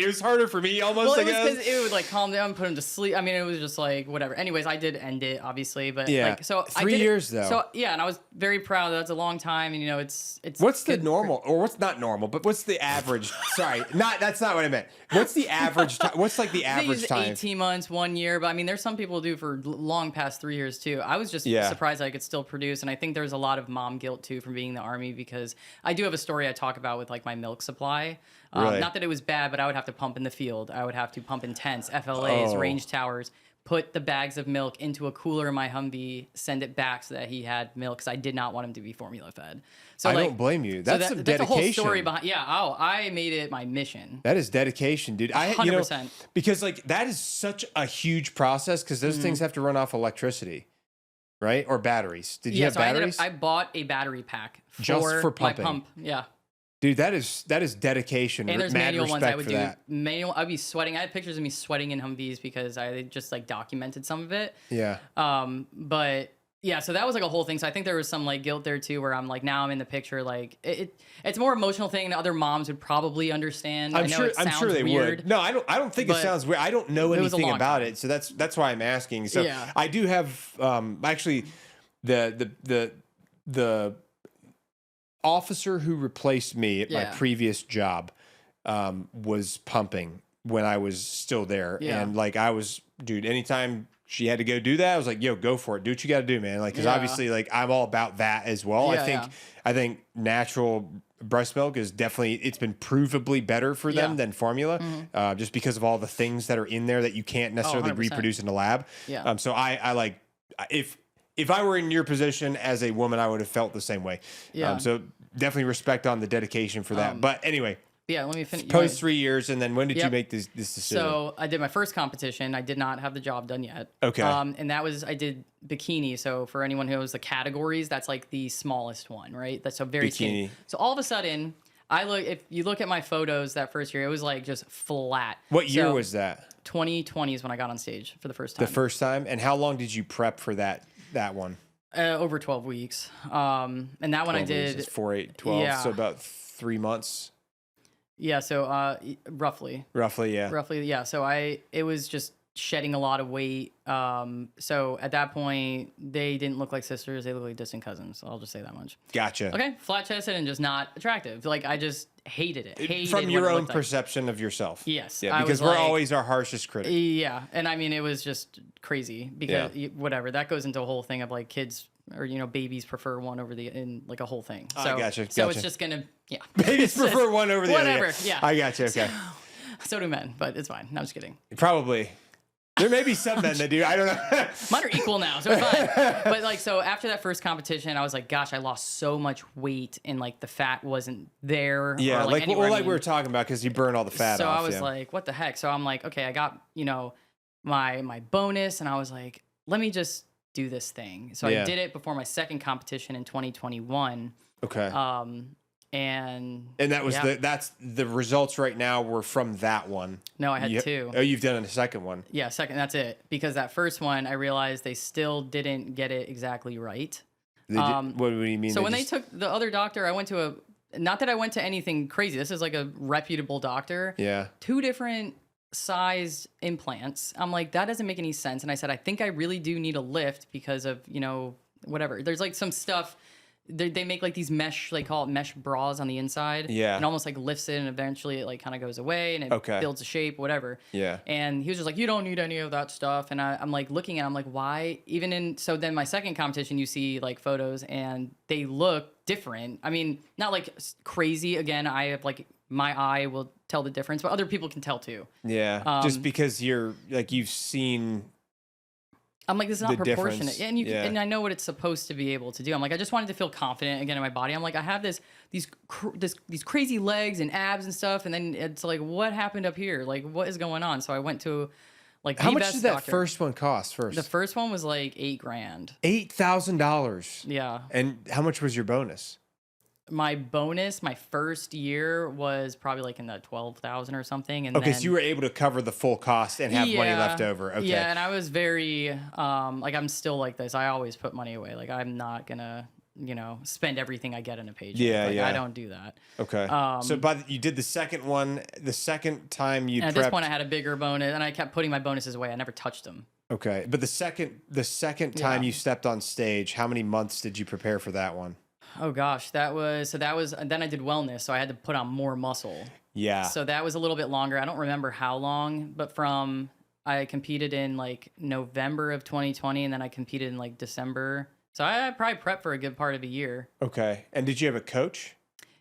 was harder for me almost, well, I guess. Because it would like calm down, put him to sleep. I mean, it was just like whatever. Anyways, I did end it, obviously, but like so 3 years though. So yeah, and I was very proud. That's a long time, and it's. What's the normal, or what's not normal, but what's the average? Sorry, that's not what I meant. What's the average time? What's like the average time? 18 months, 1 year, but I mean, there's some people who do for long past 3 years too. I was just surprised I could still produce, and I think there's a lot of mom guilt too from being in the Army because I do have a story I talk about with like my milk supply. Really? Not that it was bad, but I would have to pump in the field. I would have to pump in tents, FLAs, range towers, put the bags of milk into a cooler in my Humvee, send it back so that he had milk because I did not want him to be formula fed. So I don't blame you. That's some dedication. That's a whole story behind. Yeah. Oh, I made it my mission. That is dedication, dude. 100%. Because like that is such a huge process because those things have to run off electricity, right? Or batteries. Did you have batteries? I bought a battery pack just for pumping. My pump. Yeah. Dude, that is dedication. And there's mad manual ones I would do. That. Manual. I'd be sweating. I had pictures of me sweating in Humvees because I just like documented some of it. Yeah. But yeah, so that was like a whole thing. So I think there was some like guilt there too, where I'm like, now I'm in the picture. Like it's a more emotional thing, and other moms would probably understand. I'm sure they would. No, I don't think it sounds weird. I don't know anything about it, so that's why I'm asking. So yeah. I do have actually the officer who replaced me at my previous job was pumping when I was still there. Yeah. And like I was, dude, anytime she had to go do that. I was like, yo, go for it. Do what you got to do, man. Like, because obviously, like, I'm all about that as well. I think natural breast milk is definitely, it's been provably better for them than formula, just because of all the things that are in there that you can't necessarily reproduce in the lab. So I like, if I were in your position as a woman, I would have felt the same way. So definitely respect on the dedication for that. But anyway. Yeah, let me finish. Post 3 years, and then when did you make this decision? So I did my first competition. I did not have the job done yet. Okay. And that was, I did bikini. So for anyone who knows the categories, that's like the smallest one, right? That's a very skinny. So all of a sudden, if you look at my photos that first year, it was like just flat. What year was that? 2020 is when I got on stage for the first time. The first time? And how long did you prep for that one? Over 12 weeks. And that one I did. 4, 8, 12. Yeah. So about 3 months. Yeah, so roughly. Roughly, yeah. Roughly, yeah. So it was just shedding a lot of weight. So at that point, they didn't look like sisters. They looked like distant cousins. I'll just say that much. Gotcha. Okay, flat-chested and just not attractive. Like, I just hated it. From your own perception of yourself. Yes. Yeah, because we're always our harshest critic. Yeah, and I mean, it was just crazy because whatever. That goes into a whole thing of like kids or, babies prefer one over like a whole thing. So, gotcha. So it's just going to, Babies prefer one over the other. Whatever, yeah. I gotcha, okay. So do men, but it's fine. No, I'm just kidding. Probably. There may be some men that do. I don't know. Mine are equal now, so it's fine. But like, so after that first competition, I was like, gosh, I lost so much weight and like the fat wasn't there. Yeah, like we were talking about because you burn all the fat off. So I was like, what the heck? So I'm like, okay, I got, my bonus and I was like, let me just do this thing. So I did it before my second competition in 2021. Okay. And that was that's the results right now were from that one. No, I had two. Oh, you've done a second one. Yeah, second. That's it. Because that first one, I realized they still didn't get it exactly right. What do you mean? So when they took the other doctor, I went to not that I went to anything crazy. This is like a reputable doctor. Yeah. 2 different sized implants. I'm like, that doesn't make any sense. And I said, I think I really do need a lift because of, whatever. There's like some stuff. They make like these mesh, they call it mesh bras on the inside. Yeah. And almost like lifts it and eventually it like kind of goes away and it builds a shape, whatever. Yeah. And he was just like, you don't need any of that stuff. And I'm like looking at it, I'm like, why? So then my second competition, you see like photos and they look different. I mean, not like crazy. Again, I have like, my eye will tell the difference, but other people can tell too. Yeah. Just because you're like, you've seen... I'm like, this is not proportionate. And and I know what it's supposed to be able to do. I'm like, I just wanted to feel confident again in my body. I'm like, I have these crazy legs and abs and stuff. And then it's like, what happened up here? Like, what is going on? So I went to like, how much did that first one cost first? The first one was like $8,000. $8,000. Yeah. And how much was your bonus? My bonus, my first year was probably like in the 12,000 or something. And so you were able to cover the full cost and have money left over. Okay. Yeah, and I was very like I'm still like this. I always put money away. Like I'm not gonna spend everything I get in a paycheck. Yeah, I don't do that. Okay. So you did the second one. The second time you at this point I had a bigger bonus, and I kept putting my bonuses away. I never touched them. Okay, but the second time you stepped on stage, how many months did you prepare for that one? Oh gosh, that was then I did wellness, so I had to put on more muscle. Yeah. So that was a little bit longer. I don't remember how long, but I competed in like November of 2020 and then I competed in like December. So I probably prepped for a good part of a year. Okay. And did you have a coach?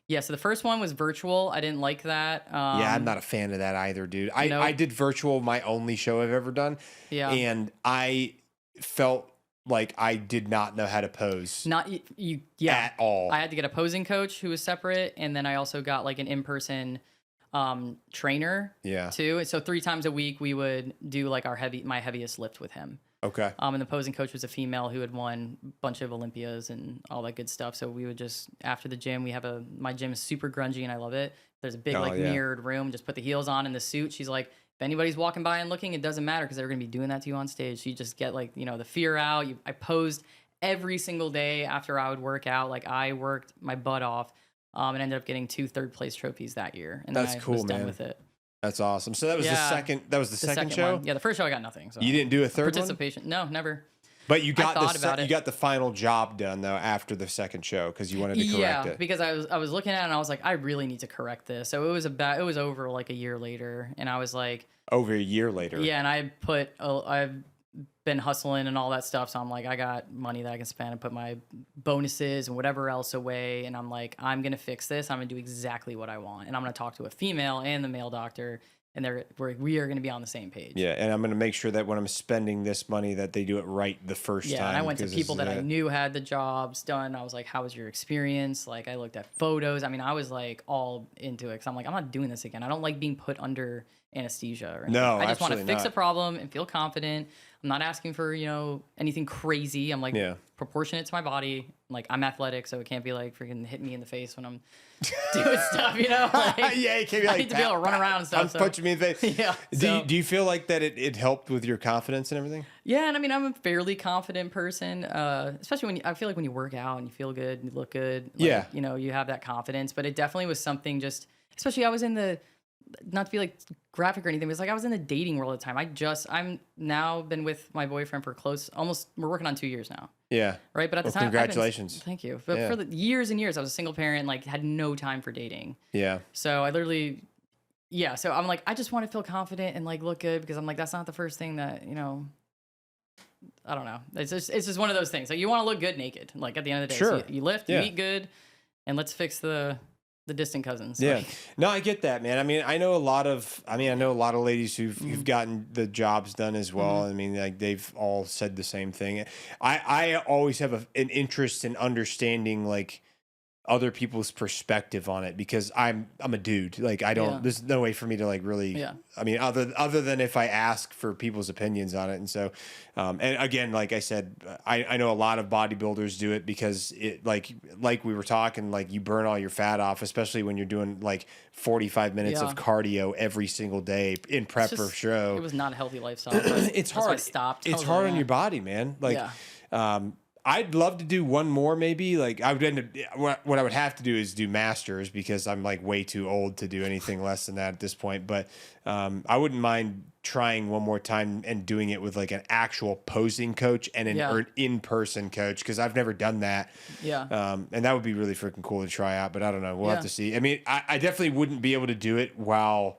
Yeah, so the first one was virtual. I didn't like that. Yeah, I'm not a fan of that either, dude. I did virtual, my only show I've ever done. Yeah. And I felt like I did not know how to pose. At all. I had to get a posing coach who was separate, and then I also got like an in-person trainer. Yeah. Too. So 3 times a week we would do like my heaviest lift with him. Okay. And the posing coach was a female who had won a bunch of Olympias and all that good stuff. So we would just after the gym, my gym is super grungy and I love it. There's a big mirrored room. Just put the heels on and the suit. She's like, if anybody's walking by and looking, it doesn't matter because they're going to be doing that to you on stage. So you just get like, the fear out. I posed every single day after I would work out. Like I worked my butt off and ended up getting 2 third-place trophies that year. And that's then cool, was done man. with it. That's awesome. So that was the second. That was the second show. One. Yeah, the first show I got nothing. So. You didn't do a third participation? One? No, never. But you got you got the final job done though after the second show because you wanted to correct it. Yeah, because I was looking at it and I was like, I really need to correct this. So it was over like a year later, and I was like, over a year later. Yeah, and I been hustling and all that stuff. So I'm like, I got money that I can spend and put my bonuses and whatever else away. And I'm like, I'm going to fix this. I'm going to do exactly what I want. And I'm going to talk to a female and the male doctor. And we are going to be on the same page. Yeah, and I'm going to make sure that when I'm spending this money that they do it right the first time. Yeah, and I went to people that I knew had the jobs done. I was like, how was your experience? Like, I looked at photos. I mean, I was like all into it because I'm like, I'm not doing this again. I don't like being put under anesthesia or anything. No, I just want to fix not. a problem and feel confident. I'm not asking for, anything crazy. I'm like proportionate to my body. Like, I'm athletic, so it can't be like freaking hit me in the face when I'm doing stuff, Like, yeah, it can't be like, I need to be able to run around and stuff. Punch me in the face. Yeah. Do you feel like that it helped with your confidence and everything? Yeah, and I mean, I'm a fairly confident person, especially I feel like when you work out and you feel good and you look good. Like, you have that confidence. But it definitely was something especially I was in the, not to be like graphic or anything, but it's like I was in the dating world at the time. I'm now been with my boyfriend for we're working on 2 years now. Yeah. Right. But at the time, congratulations. Thank you. But for the years and years, I was a single parent, like had no time for dating. Yeah. So I literally, so I'm like, I just want to feel confident and like look good because I'm like, that's not the first thing that, I don't know. It's just one of those things. Like you want to look good naked. Like at the end of the day, sure. So you lift, you eat good, and let's fix the distant cousins. Yeah. Like, no, I get that, man. I mean, I know a lot of ladies who've gotten the jobs done as well. I mean, like they've all said the same thing. I always have an interest in understanding like other people's perspective on it because I'm a dude. Like I don't, there's no way for me to like really, I mean, other than if I ask for people's opinions on it. And so, and again, like I said, I know a lot of bodybuilders do it because it like we were talking, like you burn all your fat off, especially when you're doing like 45 minutes of cardio every single day in prep for show. It was not a healthy lifestyle. It's hard. I stopped. It's hard on your body, man. Like, I'd love to do one more, maybe. Like I would end up, what I would have to do is do masters because I'm like way too old to do anything less than that at this point. But I wouldn't mind trying one more time and doing it with like an actual posing coach and an in-person coach because I've never done that. Yeah. And that would be really freaking cool to try out. But I don't know. We'll have to see. I mean, I definitely wouldn't be able to do it while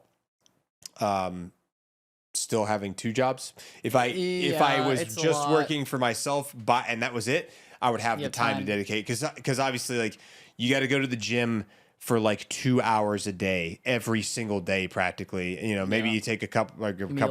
still having two jobs. If I was just working for myself, and that was it, I would have the time to dedicate because obviously like you got to go to the gym for like 2 hours a day every single day practically. Maybe you take a couple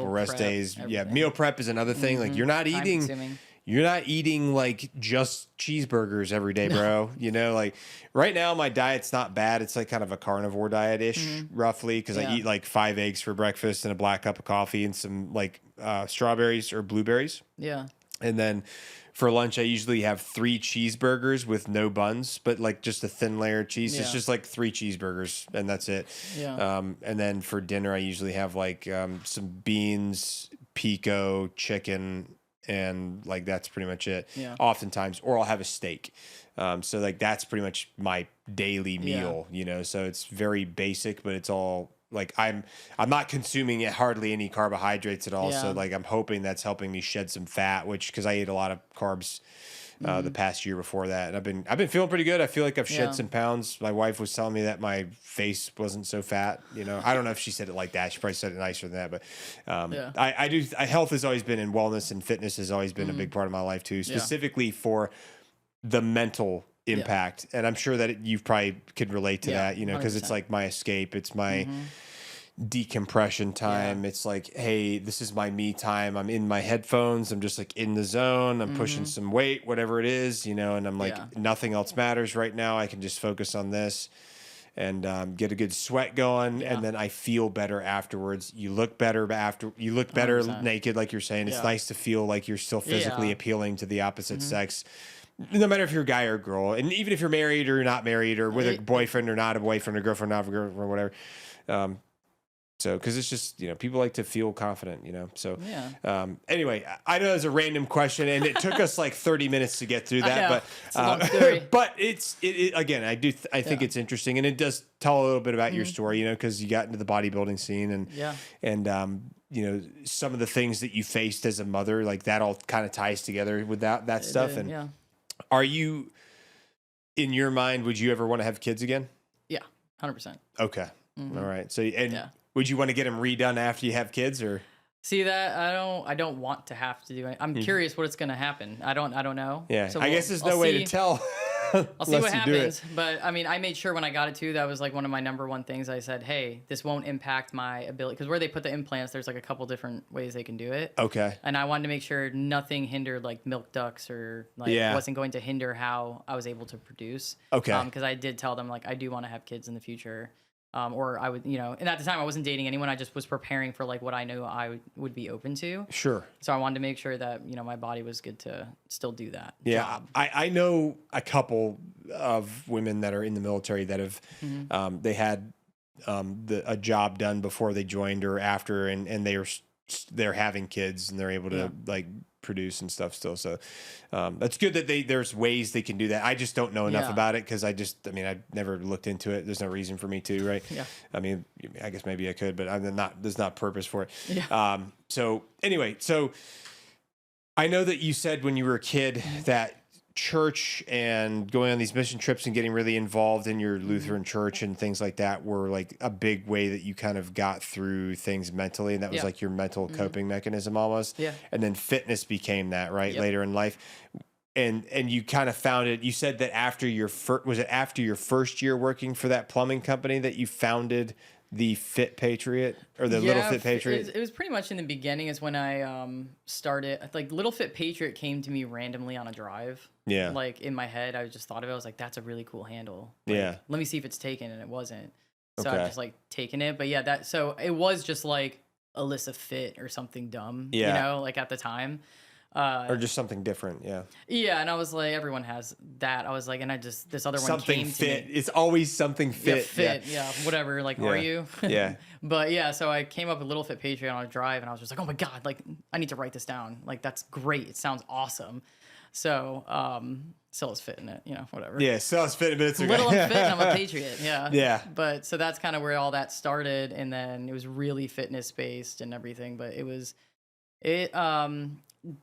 rest days. Everything. Yeah, meal prep is another thing. Like you're not eating like just cheeseburgers every day, bro. Like right now my diet's not bad. It's like kind of a carnivore diet-ish roughly because I eat like 5 eggs for breakfast and a black cup of coffee and some like strawberries or blueberries. Yeah. And then for lunch I usually have 3 cheeseburgers with no buns, but like just a thin layer of cheese. Yeah. It's just like 3 cheeseburgers and that's it. Yeah. And then for dinner I usually have like some beans, pico, chicken, and like that's pretty much it. Yeah. Oftentimes, or I'll have a steak. So like that's pretty much my daily meal, So it's very basic, but it's all like I'm not consuming hardly any carbohydrates at all. Yeah. So like I'm hoping that's helping me shed some fat, because I ate a lot of carbs the past year before that, and I've been feeling pretty good. I feel like I've shed some pounds. My wife was telling me that my face wasn't so fat. I don't know if she said it like that. She probably said it nicer than that, but I do. Health has always been, and wellness and fitness has always been a big part of my life too, specifically for the mental impact. And I'm sure that you probably could relate to that, because it's like my escape. It's my decompression time. It's like, hey, this is my me time. I'm in my headphones. I'm just like in the zone. I'm pushing some weight, whatever it is, and I'm like, nothing else matters right now. I can just focus on this and get a good sweat going. And then I feel better afterwards. You look better you look better 100%. Naked, like you're saying. It's nice to feel like you're still physically appealing to the opposite sex, no matter if you're a guy or a girl. And even if you're married or not married, or with a boyfriend or not a boyfriend, or girlfriend, not a girlfriend, or whatever. So, because it's just, people like to feel confident, So, anyway, I know it's a random question, and it took us like 30 minutes to get through that, but it's a long story. But again, I think it's interesting, and it does tell a little bit about your story, because you got into the bodybuilding scene, and some of the things that you faced as a mother, like that all kind of ties together with that stuff. And are you, in your mind, would you ever want to have kids again? Yeah, 100%. Okay. All right. So, would you want to get them redone after you have kids, or? See that I don't want to have to do it. I'm curious what it's going to happen. I don't know. Yeah. So I guess there's no way to tell. I'll see what happens. But I mean, I made sure when I got it too, that was like one of my number one things. I said, hey, this won't impact my ability. Because where they put the implants, there's like a couple different ways they can do it. Okay. And I wanted to make sure nothing hindered like milk ducts or like wasn't going to hinder how I was able to produce. Okay. Because I did tell them like I do want to have kids in the future. Or I would, and at the time I wasn't dating anyone. I just was preparing for like what I knew I would be open to. Sure. So I wanted to make sure that, my body was good to still do that. Yeah. Job. I know a couple of women that are in the military that have, they had a job done before they joined or after, and they're having kids and they're able to like produce and stuff still. So that's good that there's ways they can do that. I just don't know enough about it because I've never looked into it. There's no reason for me to, right? Yeah. I mean, I guess maybe I could, but there's not purpose for it. Yeah. So anyway, so I know that you said when you were a kid that church and going on these mission trips and getting really involved in your Lutheran church and things like that were like a big way that you kind of got through things mentally, and that was like your mental coping mechanism almost. Yeah. And then fitness became that, right? Later in life. And you kind of found it. You said that after your first year working for that plumbing company that you founded the Fit Patriot or the Little Fit Patriot? It was pretty much in the beginning is when I started. Like Little Fit Patriot came to me randomly on a drive. Yeah. Like in my head, I just thought of it. I was like, that's a really cool handle. Like, yeah. Let me see if it's taken, and it wasn't. So Okay. I just like taken it. But yeah, so it was just like Alyssa Fit or something dumb. Yeah. Like at the time. Or just something different, yeah. Yeah, and I was like, everyone has that. I was like, and this other one something came fit. to me. It's always something fit. Yeah, fit, yeah, whatever. Like, are you? Yeah. But yeah, so I came up with Little Fit Patriot on a drive, and I was just like, oh my god, like I need to write this down. Like that's great. It sounds awesome. So, still is fit in it, whatever. Yeah, still is fit, but it's okay. Little and fit, and I'm a patriot. Yeah. Yeah. But so that's kind of where all that started, and then it was really fitness based and everything. But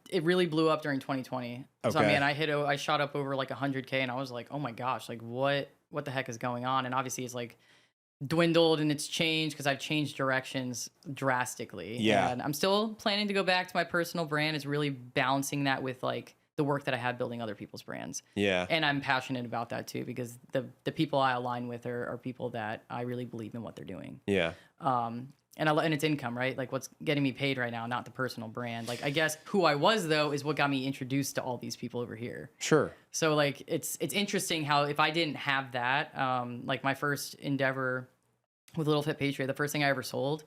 it really blew up during 2020. So I mean, I shot up over like 100K, and I was like, oh my gosh, like what the heck is going on? And obviously it's like dwindled and it's changed because I've changed directions drastically. Yeah. And I'm still planning to go back to my personal brand. It's really balancing that with like the work that I have building other people's brands. Yeah. And I'm passionate about that too, because the people I align with are people that I really believe in what they're doing. Yeah. And it's income, right? Like what's getting me paid right now, not the personal brand. Like I guess who I was though is what got me introduced to all these people over here. Sure. So like it's interesting how if I didn't have that, like my first endeavor with Little Fit Patriot, the first thing I ever sold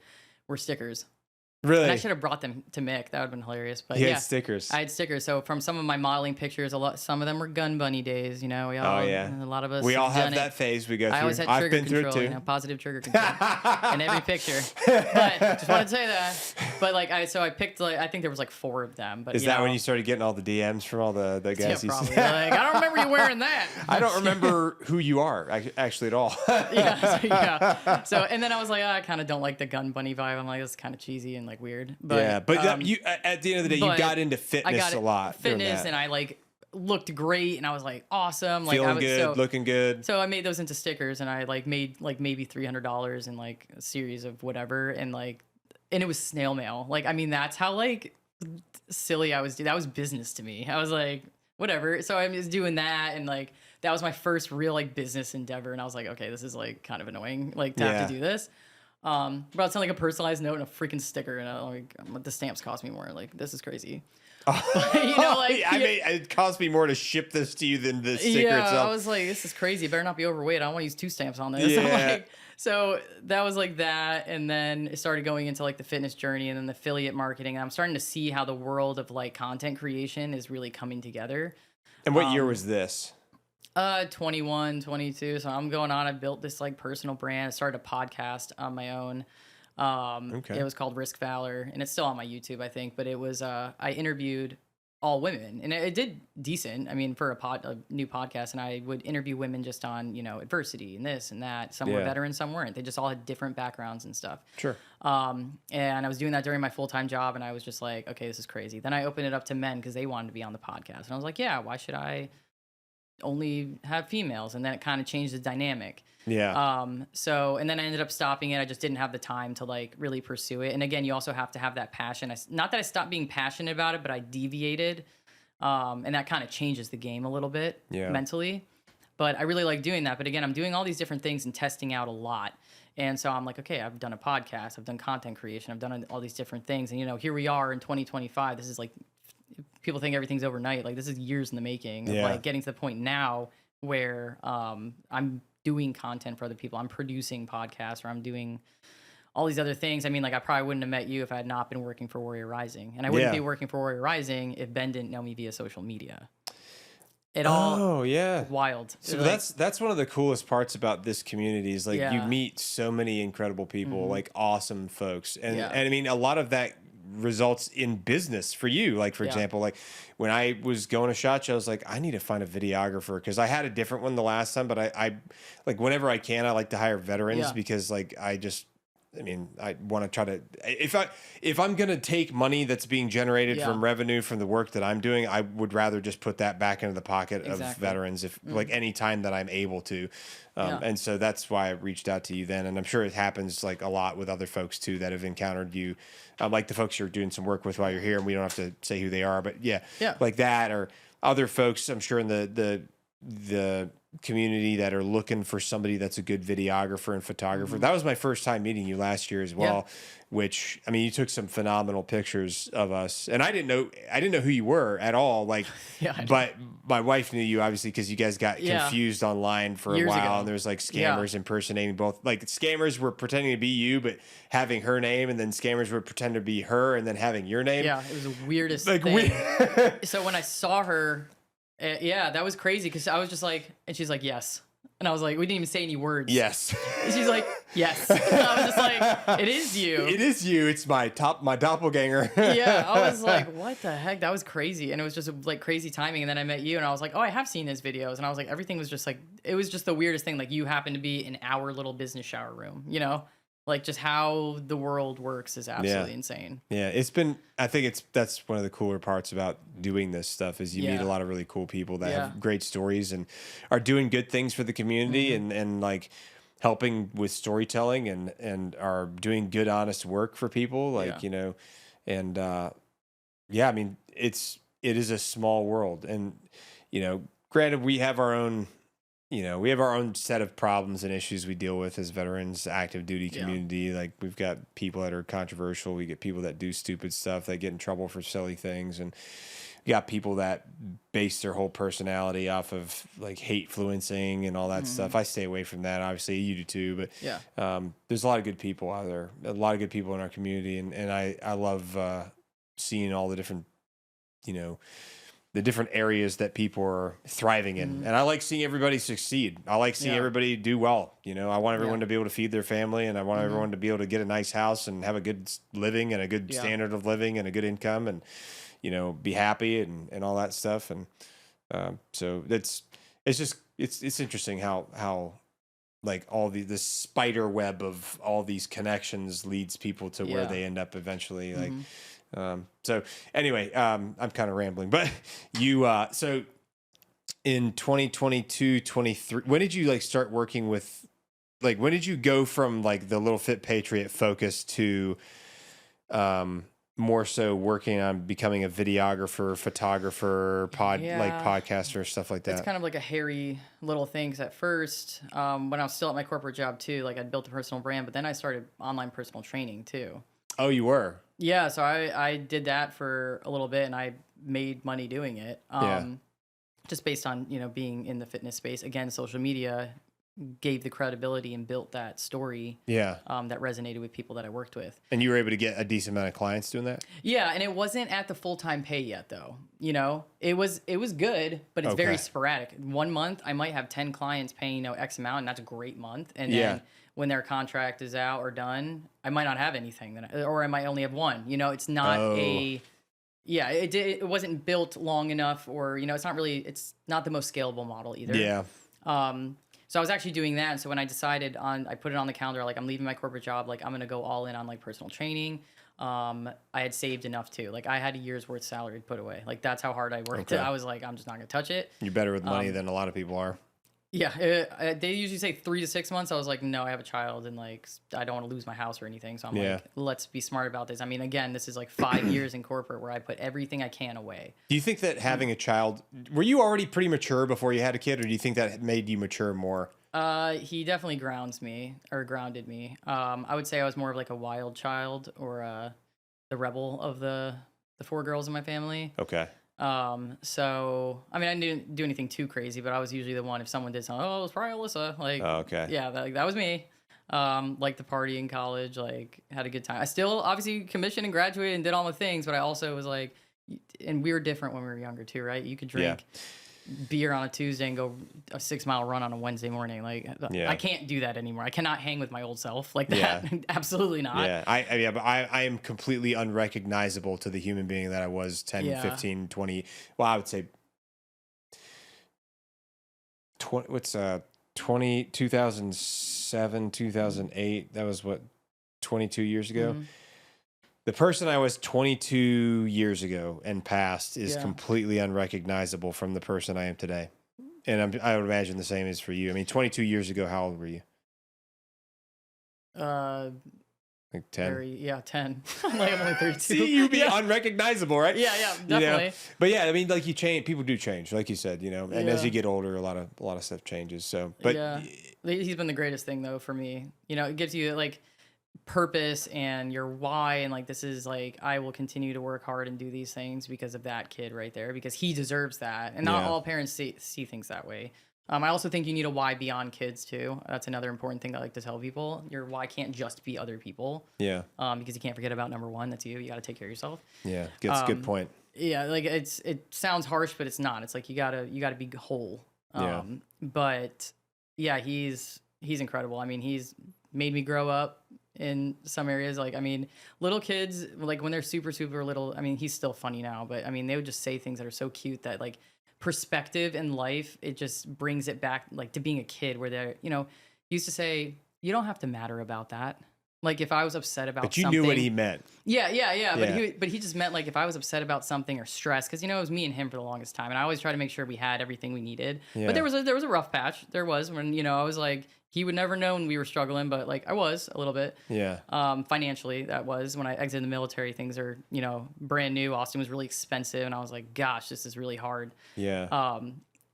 were stickers. Really? And I should have brought them to Mick. That would have been hilarious. But You yeah, had stickers. I had stickers. So from some of my modeling pictures, some of them were gun bunny days. A lot of us. We all have done that it. phase we go through. I always had I've trigger been through control, it too. positive trigger control in every picture. But just wanted to say that. But like I picked I think there was like 4 of them. But Is that when you started getting all the DMs from all the guys? Yeah, you probably. Like I don't remember you wearing that. I don't remember who you are actually at all. Yeah. So and then I was like, I kind of don't like the gun bunny vibe. I'm like, this is kind of cheesy and like weird. But you at the end of the day, you got into fitness a lot. Fitness, and I like looked great, and I was like awesome, like feeling good, looking good. So I made those into stickers, and I like made like maybe $300 in like a series of whatever, and it was snail mail. Like I mean, that's how like silly I was. That was business to me. I was like whatever. So I was doing that, and like that was my first real like business endeavor, and I was like, okay, this is like kind of annoying, like to have to do this. But I'll send like a personalized note and a freaking sticker, and the stamps cost me more. Like this is crazy. But, I mean, it cost me more to ship this to you than the sticker itself. I was like, this is crazy. It better not be overweight. I don't want to use 2 stamps on this. Yeah. So that was like that, and then it started going into like the fitness journey and then the affiliate marketing. And I'm starting to see how the world of like content creation is really coming together. And what year was this? 21, 22. So I'm going on. I built this like personal brand. I started a podcast on my own. It was called Risk Valor, and it's still on my YouTube, I think. But it was I interviewed all women, and it did decent. I mean, for a new podcast, and I would interview women just on adversity and this and that. Some were veterans, some weren't. They just all had different backgrounds and stuff. Sure. And I was doing that during my full-time job, and I was just like, okay, this is crazy. Then I opened it up to men because they wanted to be on the podcast, and I was like, yeah, why should I only have females, and then it kind of changed the dynamic. Yeah. So, and then I ended up stopping it. I just didn't have the time to like really pursue it. And again, you also have to have that passion. Not that I stopped being passionate about it, but I deviated. And that kind of changes the game a little bit mentally. But I really like doing that. But again, I'm doing all these different things and testing out a lot. And so I'm like, okay, I've done a podcast, I've done content creation, I've done all these different things. And, you know, here we are in 2025. This is like, people think everything's overnight. Like, this is years in the making of like getting to the point now where I'm doing content for other people. I'm producing podcasts, or I'm doing all these other things. I mean, like, I probably wouldn't have met you if I had not been working for Warrior Rising. And I wouldn't be working for Warrior Rising if Ben didn't know me via social media. Wild. So like, that's one of the coolest parts about this community is like you meet so many incredible people, like awesome folks. And I mean, a lot of that results in business for you. Like, for example, like when I was going to SHOT Show, I was like, I need to find a videographer, because I had a different one the last time, but I like, whenever I can, I like to hire veterans because like I mean, I want to try to, if I'm going to take money that's being generated from revenue from the work that I'm doing, I would rather just put that back into the pocket of veterans, if like any time that I'm able to. And so that's why I reached out to you then. And I'm sure it happens like a lot with other folks too, that have encountered you, like the folks you're doing some work with while you're here, and we don't have to say who they are, but like that, or other folks, I'm sure in the community that are looking for somebody that's a good videographer and photographer. That was my first time meeting you last year as well, which, I mean, you took some phenomenal pictures of us, and I didn't know who you were at all. Like, but my wife knew you obviously, because you guys got confused online for a while ago. And there was like scammers impersonating both, like scammers were pretending to be you, but having her name, and then scammers would pretend to be her and then having your name. Yeah. It was the weirdest thing. So when I saw her, that was crazy, because I was just like, and she's like, yes. And I was like, we didn't even say any words. Yes. And she's like, yes. And I was just like, it is you. It is you. It's my doppelganger. I was like, what the heck? That was crazy. And it was just like crazy timing. And then I met you, and I was like, oh, I have seen his videos. And I was like, everything was just like, it was just the weirdest thing. Like, you happened to be in our little business shower room, you know? Like, just how the world works is absolutely insane. Yeah, I think that's one of the cooler parts about doing this stuff, is you meet a lot of really cool people that have great stories and are doing good things for the community, and like helping with storytelling, and are doing good, honest work for people. Like, you know, and I mean, it is a small world, and, you know, granted, we have our own set of problems and issues we deal with as veterans, active duty community. Like, we've got people that are controversial. We get people that do stupid stuff, that get in trouble for silly things. And we got people that base their whole personality off of like hate fluencing and all that stuff. I stay away from that. Obviously you do too, but there's a lot of good people out there, a lot of good people in our community. And I love seeing all the different, you know, the different areas that people are thriving in. And I like seeing everybody succeed. I like seeing everybody do well. You know, I want everyone to be able to feed their family, and I want everyone to be able to get a nice house and have a good living and a good standard of living and a good income, and, you know, be happy and all that stuff. And so it's interesting how like all the spider web of all these connections leads people to where they end up eventually. Like, so anyway, I'm kind of rambling, but you, so in 2022, 23, when did you like start working with, like, when did you go from like the Little Fit Patriot focus to, more so working on becoming a videographer, photographer, like podcaster, stuff like that? It's kind of like a hairy little thing. 'Cause at first, when I was still at my corporate job too, like, I'd built a personal brand, but then I started online personal training too. Oh, you were? Yeah, so I did that for a little bit, and I made money doing it. Just based on, you know, being in the fitness space. Again, social media gave the credibility and built that story that resonated with people that I worked with. And you were able to get a decent amount of clients doing that? Yeah, and it wasn't at the full-time pay yet, though. You know, it was good, but it's very sporadic. 1 month, I might have 10 clients paying, you know, X amount, and that's a great month. And then when their contract is out or done, I might not have anything, or I might only have one. You know, it's not it wasn't built long enough, or, you know, it's not the most scalable model either. Yeah. So I was actually doing that. And so when I decided I put it on the calendar, like, I'm leaving my corporate job, like, I'm going to go all in on like personal training. I had saved enough too. Like I had a year's worth salary to put away. Like that's how hard I worked. Okay. I was like, I'm just not gonna touch it. You're better with money than a lot of people are. Yeah, they usually say 3 to 6 months. I was like, no, I have a child and like I don't want to lose my house or anything. So I'm like, let's be smart about this. I mean, again, this is like 5 years in corporate where I put everything I can away. Do you think that having a child, were you already pretty mature before you had a kid, or do you think that made you mature more? He definitely grounded me. I would say I was more of like a wild child or the rebel of the 4 girls in my family. Okay. So I mean, I didn't do anything too crazy, but I was usually the one if someone did something. Oh, it was probably Alyssa. Like, oh, okay. Yeah, that was me. Like the party in college, like had a good time. I still obviously commissioned and graduated and did all the things, but I also was like, and we were different when we were younger too, right? You could drink beer on a Tuesday and go a 6-mile run on a Wednesday morning. Like, I can't do that anymore. I cannot hang with my old self like that. Yeah. Absolutely not. Yeah, but I am completely unrecognizable to the human being that I was 10, 15, 20. Well, I would say 2007, 2008. That was what, 22 years ago? Mm-hmm. The person I was 22 years ago and past is completely unrecognizable from the person I am today. And I would imagine the same is for you. I mean, 22 years ago, how old were you? Like 10? 10. Like I'm only 32. See, you'd be unrecognizable, right? Yeah, definitely. You know? But yeah, I mean, like you change, people do change, like you said, you know, and as you get older, a lot of stuff changes. So, but he's been the greatest thing though for me. You know, it gives you like purpose and your why, and like this is like I will continue to work hard and do these things because of that kid right there, because he deserves that. And not all parents see things that way. I also think you need a why beyond kids too. That's another important thing I like to tell people. Your why can't just be other people. Yeah. Because you can't forget about number one. That's you. You got to take care of yourself. Yeah. That's a good point. Yeah. Like it sounds harsh, but it's not. It's like you gotta be whole. But yeah, he's incredible. I mean, he's made me grow up in some areas. Like, I mean, little kids, like when they're super, super little, I mean, he's still funny now, but I mean, they would just say things that are so cute that like perspective in life, it just brings it back like to being a kid where they're, you know, used to say, you don't have to matter about that. Like if I was upset about something. But you knew what he meant. Yeah. But he just meant like if I was upset about something or stressed, because, you know, it was me and him for the longest time. And I always try to make sure we had everything we needed. Yeah. But there was a rough patch. There was when, you know, I was like, he would never know when we were struggling, but like I was a little bit. Yeah. Financially, that was when I exited the military. Things are, you know, brand new. Austin was really expensive, and I was like, gosh, this is really hard. Yeah.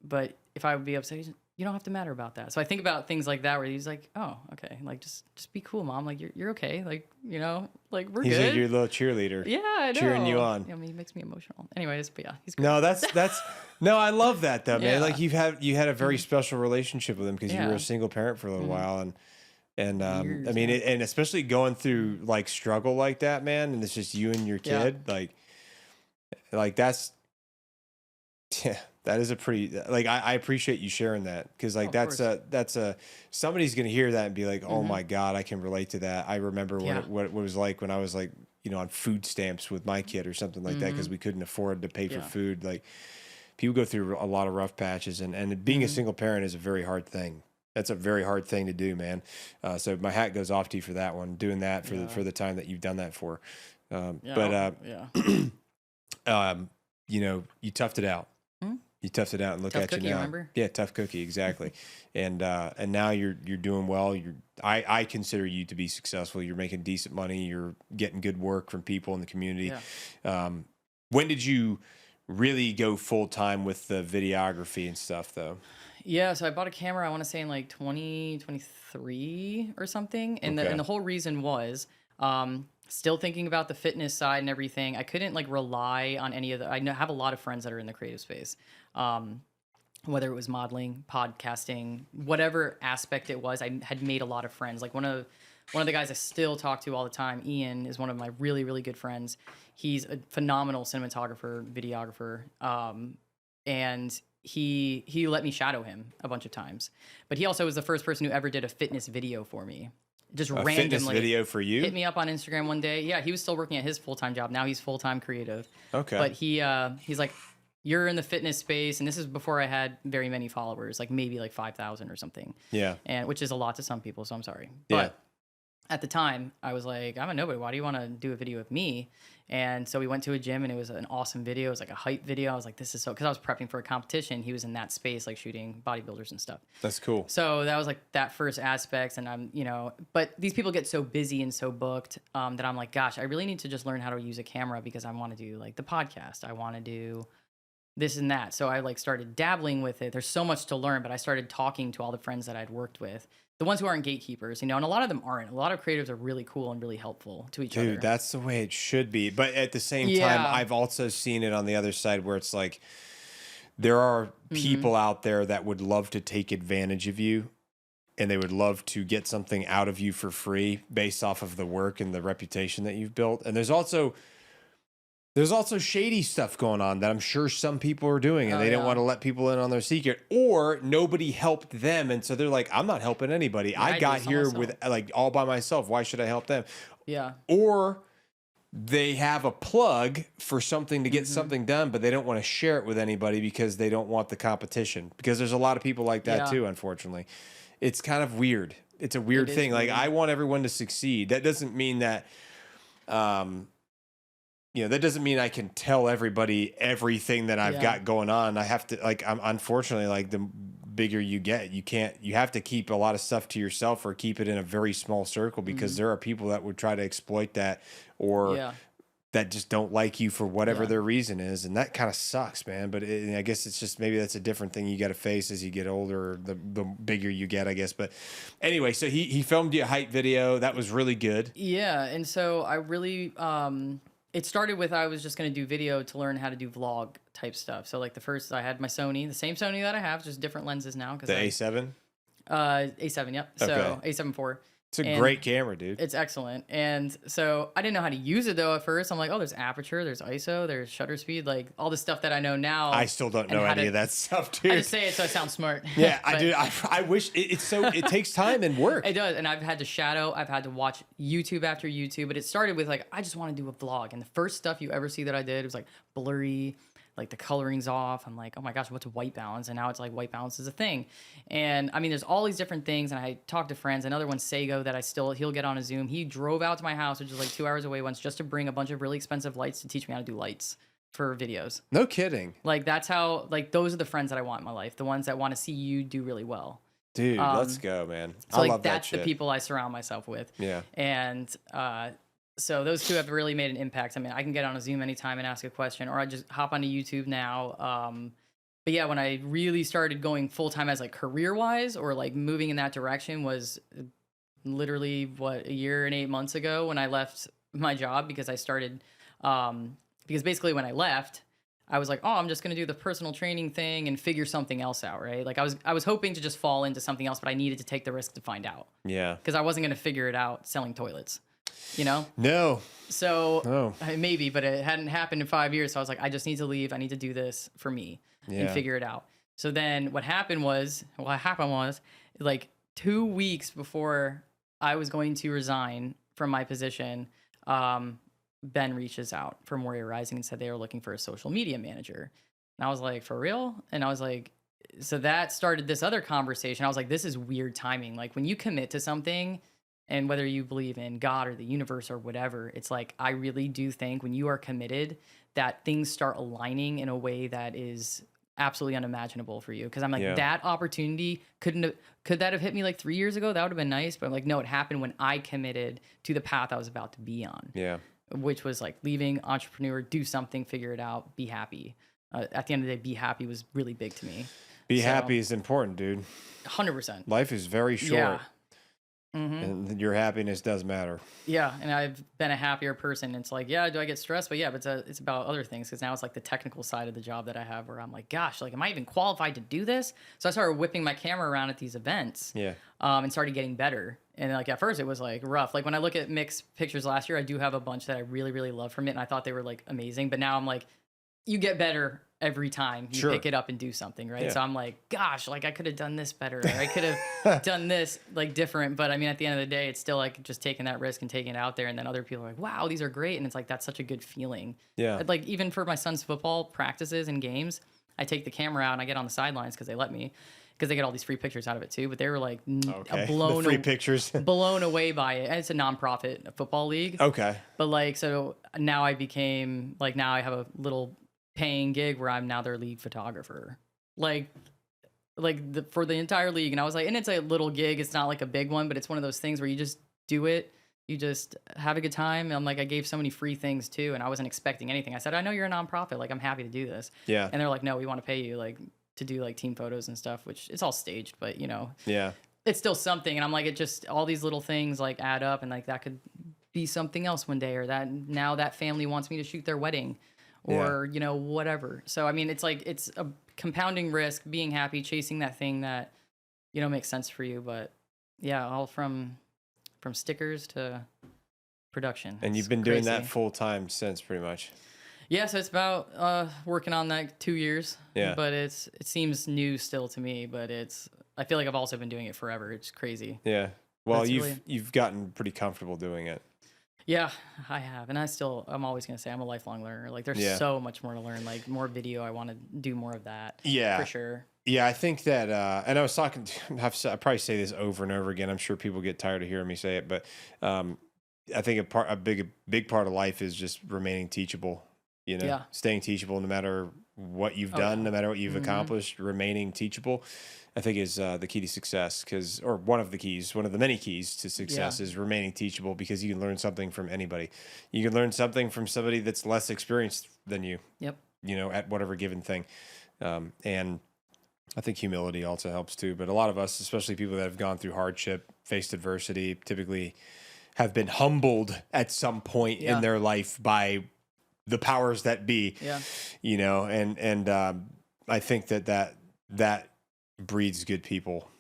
But if I would be upset, you don't have to matter about that. So I think about things like that where he's like, oh, okay, like just be cool, mom. Like you're okay. Like, you know, like we're good. He's like your little cheerleader. Yeah, I know. Cheering you on. I mean, he makes me emotional. Anyways, but yeah, he's great. No, that's no, I love that though, man. Like you had a very special relationship with him because you were a single parent for a little while, and years, I mean, and especially going through like struggle like that, man, and it's just you and your kid, like that's. Yeah, that is a pretty like I appreciate you sharing that because like that's somebody's gonna hear that and be like, oh my God, I can relate to that. I remember what it was like when I was like, you know, on food stamps with my kid or something like that because we couldn't afford to pay for food. Like people go through a lot of rough patches, and being a single parent is a very hard thing. That's a very hard thing to do, man. So my hat goes off to you for that one, doing that for the time that you've done that for. You know, you toughed it out. You toughed it out and look tough at cookie, you now. Remember? Yeah, tough cookie, exactly. and now you're doing well. I consider you to be successful. You're making decent money. You're getting good work from people in the community. Yeah. When did you really go full time with the videography and stuff, though? Yeah, so I bought a camera. I want to say in like 2023 or something, and the whole reason was. Still thinking about the fitness side and everything. I couldn't like rely on any of the. I have a lot of friends that are in the creative space, whether it was modeling, podcasting, whatever aspect it was. I had made a lot of friends. Like one of the guys I still talk to all the time, Ian, is one of my really, really good friends. He's a phenomenal cinematographer, videographer, and he let me shadow him a bunch of times. But he also was the first person who ever did a fitness video for me. Just randomly fitness video for you? Hit me up on Instagram one day. Yeah, he was still working at his full-time job. Now he's full-time creative. Okay. But he's like, you're in the fitness space, and this is before I had very many followers, like maybe like 5,000 or something. Yeah. And which is a lot to some people, so I'm sorry. But at the time, I was like, I'm a nobody. Why do you want to do a video with me? And so we went to a gym, and it was an awesome video. It was like a hype video. I was like, this is so, because I was prepping for a competition. He was in that space, like shooting bodybuilders and stuff. That's cool. So that was like that first aspect. And I'm, but these people get so busy and so booked that I'm like, gosh, I really need to just learn how to use a camera, because I want to do like the podcast. I want to do this and that. So I like started dabbling with it. There's so much to learn, but I started talking to all the friends that I'd worked with, the ones who aren't gatekeepers, and a lot of them aren't. A lot of creatives are really cool and really helpful to each other. Dude, that's the way it should be. But at the same time, I've also seen it on the other side where it's like there are people out there that would love to take advantage of you, and they would love to get something out of you for free based off of the work and the reputation that you've built. And there's also shady stuff going on that I'm sure some people are doing, and they don't want to let people in on their secret, or nobody helped them. And so they're like, I'm not helping anybody. Yeah, I got here with like all by myself. Why should I help them? Yeah. Or they have a plug for something to get something done, but they don't want to share it with anybody because they don't want the competition, because there's a lot of people like that too, unfortunately. It's kind of weird. It's a weird thing. Like, I want everyone to succeed. That doesn't mean that, that doesn't mean I can tell everybody everything that I've got going on. I have to, like, unfortunately, like, the bigger you get, you have to keep a lot of stuff to yourself, or keep it in a very small circle, because there are people that would try to exploit that, or that just don't like you for whatever their reason is. And that kind of sucks, man. But I guess it's just, maybe that's a different thing you got to face as you get older, the bigger you get, I guess. But anyway, so he filmed you a hype video. That was really good. Yeah. And so I really, it started with, I was just going to do video to learn how to do vlog type stuff. So like the first, I had my Sony, the same Sony that I have, just different lenses now. The A7? A7, yep. So A7 IV. It's a great camera, dude. It's excellent. And so I didn't know how to use it though at first. I'm like, oh, there's aperture, there's ISO, there's shutter speed, like all the stuff that I know now. I still don't know any of that stuff, dude. I just say it so I sound smart. Yeah, I do. I wish it takes time and work. It does. And I've had to shadow, I've had to watch YouTube after YouTube, but it started with like, I just want to do a vlog. And the first stuff you ever see that I did was like blurry, like the coloring's off. I'm like, oh my gosh, what's white balance? And now it's like white balance is a thing. And I mean, there's all these different things. And I talked to friends. Another one's Sago that he'll get on a Zoom. He drove out to my house, which is like 2 hours away once, just to bring a bunch of really expensive lights to teach me how to do lights for videos. No kidding. Like that's how, like those are the friends that I want in my life. The ones that want to see you do really well. Dude, let's go, man. So I love that's that shit. The people I surround myself with. Yeah. And, so those two have really made an impact. I mean, I can get on a Zoom anytime and ask a question, or I just hop onto YouTube now. But yeah, when I really started going full time as like career wise, or like moving in that direction, was literally a year and 8 months ago when I left my job, because I started, because basically when I left, I was like, oh, I'm just going to do the personal training thing and figure something else out, right? Like I was hoping to just fall into something else, but I needed to take the risk to find out. Yeah. Because I wasn't going to figure it out selling toilets. No. So maybe, but it hadn't happened in 5 years. So I was like, I just need to leave. I need to do this for me and figure it out. So then what happened was like 2 weeks before I was going to resign from my position, Ben reaches out from Warrior Rising and said they were looking for a social media manager. And I was like, for real? And I was like, so that started this other conversation. I was like, this is weird timing. Like when you commit to something, and whether you believe in God or the universe or whatever, it's like, I really do think when you are committed that things start aligning in a way that is absolutely unimaginable for you. Cause I'm like, that opportunity could that have hit me like 3 years ago? That would have been nice. But I'm like, no, it happened when I committed to the path I was about to be on. Yeah. Which was like leaving, entrepreneur, do something, figure it out, be happy. At the end of the day, be happy was really big to me. Be happy is important, dude. 100%. Life is very short. Yeah. And your happiness does matter. Yeah, and I've been a happier person. It's like, yeah, do I get stressed? But yeah, but it's about other things, because now it's like the technical side of the job that I have, where I'm like, gosh, like, am I even qualified to do this? So I started whipping my camera around at these events, and started getting better. And like at first it was like rough. Like when I look at mixed pictures last year, I do have a bunch that I really, really love from it, and I thought they were like amazing. But now I'm like, you get better every time you pick it up and do something, right? So I'm like, gosh, like I could have done this better. Or I could have done this like different. But I mean, at the end of the day, it's still like just taking that risk and taking it out there. And then other people are like, wow, these are great. And it's like, that's such a good feeling. Yeah. Like even for my son's football practices and games, I take the camera out and I get on the sidelines because they let me. because they get all these free pictures out of it too. But they were like Okay. blown The free pictures. blown away by it. And it's a nonprofit football league. Okay. But like, so now I became like, now I have a little paying gig where I'm now their league photographer. For the entire league. And I was like, and it's a little gig. It's not like a big one, but it's one of those things where you just do it. You just have a good time. And I'm like, I gave so many free things too, and I wasn't expecting anything. I said, I know you're a nonprofit. Like, I'm happy to do this. Yeah. And they're like, no, we want to pay you like to do like team photos and stuff, which it's all staged, but you know, Yeah. it's still something. And I'm like, it just, all these little things like add up, and like that could be something else one day, or that now that family wants me to shoot their wedding, or you know, whatever. So I mean, it's like, it's a compounding risk, being happy, chasing that thing that, you know, makes sense for you. But yeah, all from stickers to production. And you've been doing that full time since, pretty much. Yeah, so it's about working on that 2 years. Yeah. But it seems new still to me, but I feel like I've also been doing it forever. It's crazy. Yeah. Well, That's you've gotten pretty comfortable doing it. Yeah, I have. And I'm always going to say I'm a lifelong learner. Like, there's so much more to learn. Like, more video, I want to do more of that. Yeah. For sure. Yeah, I think that, and I was talking, I probably say this over and over again. I'm sure people get tired of hearing me say it, but I think a big part of life is just remaining teachable, you know, staying teachable no matter what you've done, no matter what you've accomplished, remaining teachable, I think is the key to success, or one of the many keys to success is remaining teachable, because you can learn something from anybody. You can learn something from somebody that's less experienced than you, you know, at whatever given thing. And I think humility also helps too, but a lot of us, especially people that have gone through hardship, faced adversity, typically have been humbled at some point in their life by the powers that be, you know, and I think that breeds good people,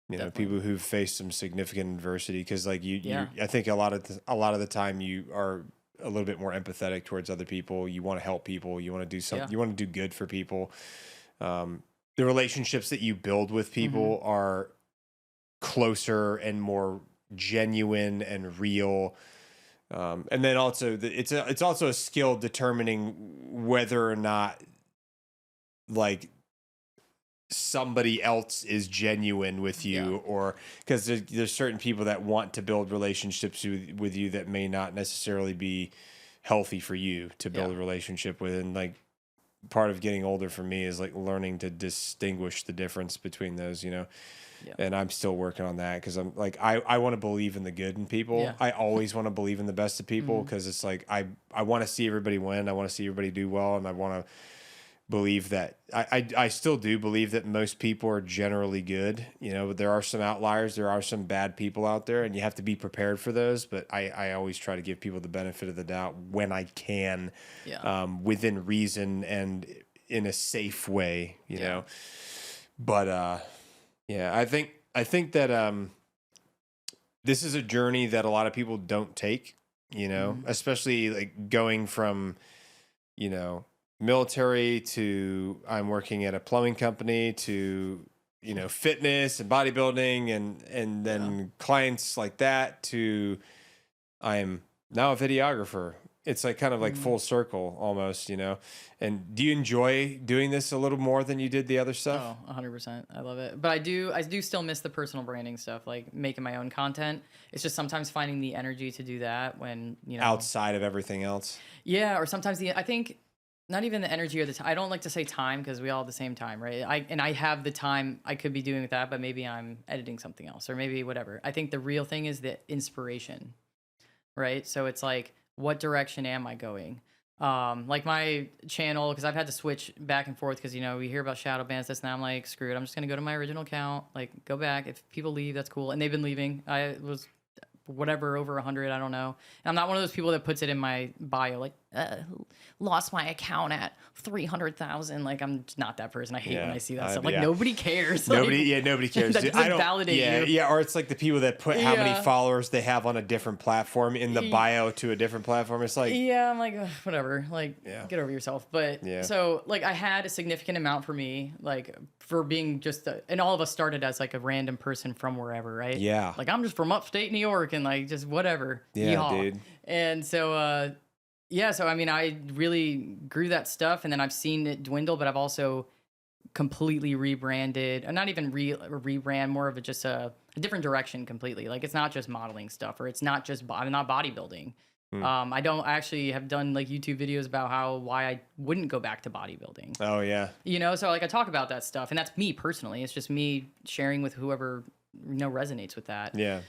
you know, people who've faced some significant adversity. Cause like I think a lot of the time you are a little bit more empathetic towards other people. You want to help people. You want to do something, you want to do good for people. The relationships that you build with people are closer and more genuine and real. And then also it's also a skill determining whether or not like somebody else is genuine with you, or because there's certain people that want to build relationships with you that may not necessarily be healthy for you to build a relationship with. And like, part of getting older for me is like learning to distinguish the difference between those, you know. And I'm still working on that, because I'm like, I want to believe in the good in people. I always want to believe in the best of people, because it's like I want to see everybody win. I want to see everybody do well, and I want to believe that I still do believe that most people are generally good, you know, but there are some outliers. There are some bad people out there, and you have to be prepared for those. But I always try to give people the benefit of the doubt when I can, within reason and in a safe way, you know. But I think that this is a journey that a lot of people don't take, you know, especially like going from, you know, military to I'm working at a plumbing company to, you know, fitness and bodybuilding and then clients like that to I'm now a videographer. It's like kind of like full circle almost, you know. And do you enjoy doing this a little more than you did the other stuff? Oh, 100%. I love it. But I do still miss the personal branding stuff, like making my own content. It's just sometimes finding the energy to do that when, you know, outside of everything else. Yeah, or sometimes I think not even the energy or the time. I don't like to say time, because we all have the same time, right? I have the time I could be doing with that, but maybe I'm editing something else, or maybe whatever. I think the real thing is the inspiration, right? So it's like, what direction am I going? Like my channel, because I've had to switch back and forth, because, you know, we hear about shadow bans, this, and I'm like, screw it, I'm just going to go to my original account, like go back. If people leave, that's cool. And they've been leaving. I was whatever, over 100, I don't know. And I'm not one of those people that puts it in my bio, like, lost my account at 300,000. Like, I'm just not that person. I hate when I see that stuff. Like, nobody cares. Nobody cares. That doesn't validate you. Yeah, or it's like the people that put how many followers they have on a different platform in the bio to a different platform. It's like, I'm like, whatever. Like, get over yourself. But so, like, I had a significant amount for me, like, for being just, and all of us started as like a random person from wherever, right? Yeah. Like, I'm just from upstate New York, and like, just whatever. Yeah, yeehaw. Dude. And so, so I mean, I really grew that stuff, and then I've seen it dwindle, but I've also completely rebranded, and not even rebrand, more of just a different direction completely. Like, it's not just modeling stuff, or it's not just I'm not bodybuilding. I actually have done like YouTube videos about why I wouldn't go back to bodybuilding. Oh yeah. So like I talk about that stuff, and that's me personally. It's just me sharing with whoever resonates with that. Yeah.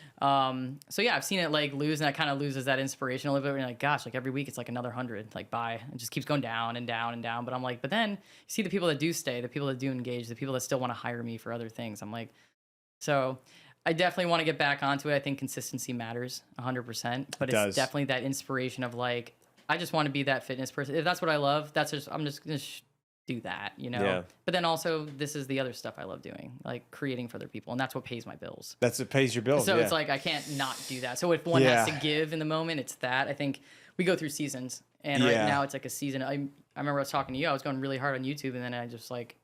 So yeah, I've seen it like lose, and that kind of loses that inspiration a little bit. Where you're like, gosh, like every week it's like another 100, like bye. It just keeps going down and down and down. But I'm like, but then you see the people that do stay, the people that do engage, the people that still want to hire me for other things. I'm like, so I definitely want to get back onto it. I think consistency matters 100%, but it's definitely that inspiration of like, I just want to be that fitness person. If that's what I love, I'm just going to do that, Yeah. But then also, this is the other stuff I love doing, like creating for other people, and that's what pays my bills. That's what pays your bills. So it's like I can't not do that. So if one has to give in the moment, it's that. I think we go through seasons, and right now it's like a season. I remember I was talking to you. I was going really hard on YouTube, and then I just like,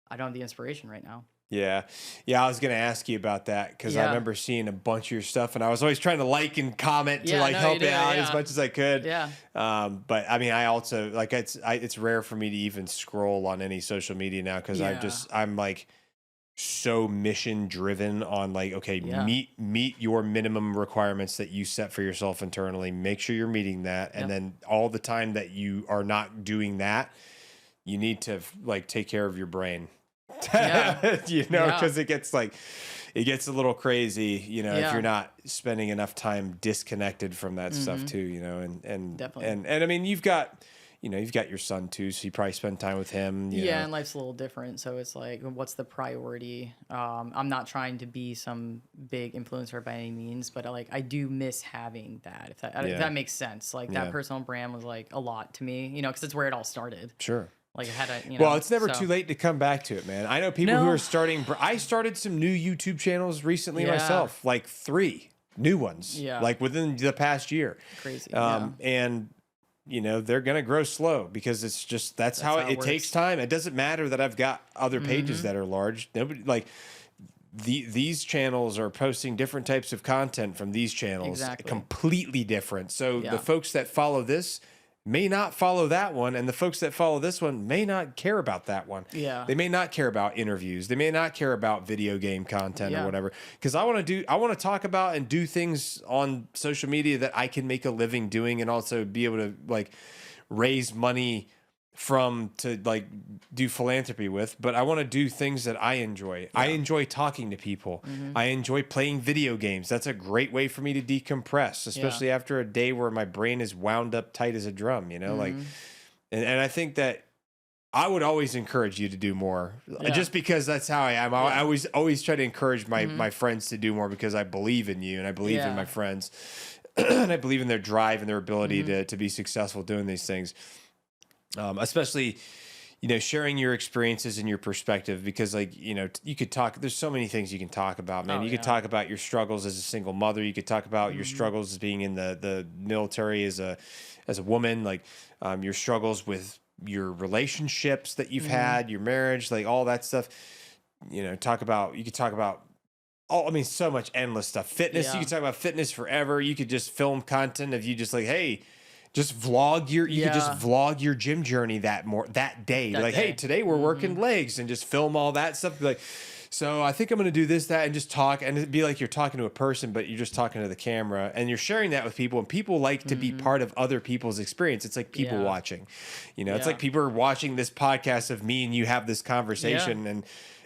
I don't have the inspiration right now. Yeah. I was going to ask you about that because I remember seeing a bunch of your stuff, and I was always trying to like and comment to help you out as much as I could. Yeah. But I mean, I also like it's rare for me to even scroll on any social media now because I'm like so mission driven on like, okay, meet your minimum requirements that you set for yourself internally. Make sure you're meeting that, and then all the time that you are not doing that, you need to like take care of your brain. Because it gets a little crazy, if you're not spending enough time disconnected from that stuff too, and definitely. And I mean, you've got your son too, so you probably spend time with him. And life's a little different, so it's like, what's the priority? I'm not trying to be some big influencer by any means, but I do miss having that. If that makes sense, like that personal brand was like a lot to me, because it's where it all started. Sure. Like, well, it's never too late to come back to it, man. I know people who are starting. I started some new YouTube channels recently myself, like 3 new ones, like within the past year. Crazy. And they're gonna grow slow because it's just that's how it takes time. It doesn't matter that I've got other pages that are large. Nobody like these channels are posting different types of content from these channels, completely different. So the folks that follow this may not follow that one, and the folks that follow this one may not care about that one. Yeah. They may not care about interviews. They may not care about video game content or whatever. Because I want to talk about and do things on social media that I can make a living doing, and also be able to like raise money to like do philanthropy with, but I want to do things that I enjoy. Yeah. I enjoy talking to people. I enjoy playing video games. That's a great way for me to decompress, especially after a day where my brain is wound up tight as a drum, like, and I think that I would always encourage you to do more just because that's how I am. I always try to encourage my friends to do more because I believe in you and I believe in my friends and I believe in their drive and their ability to be successful doing these things. Especially, sharing your experiences and your perspective, because you could talk, there's so many things you can talk about, man. You could talk about your struggles as a single mother. You could talk about your struggles as being in the military as a woman, like, your struggles with your relationships that you've had, your marriage, like all that stuff, you could talk about so much endless stuff. Fitness. You could talk about fitness forever. You could just film content of you just like, hey, just vlog you could just vlog your gym journey that day. Like, hey, today we're working legs, and just film all that stuff. Like, so I think I'm going to do this, that, and just talk. And it'd be like you're talking to a person, but you're just talking to the camera, and you're sharing that with people. And people like to be part of other people's experience. It's like people watching, it's like people are watching this podcast of me and you have this conversation. And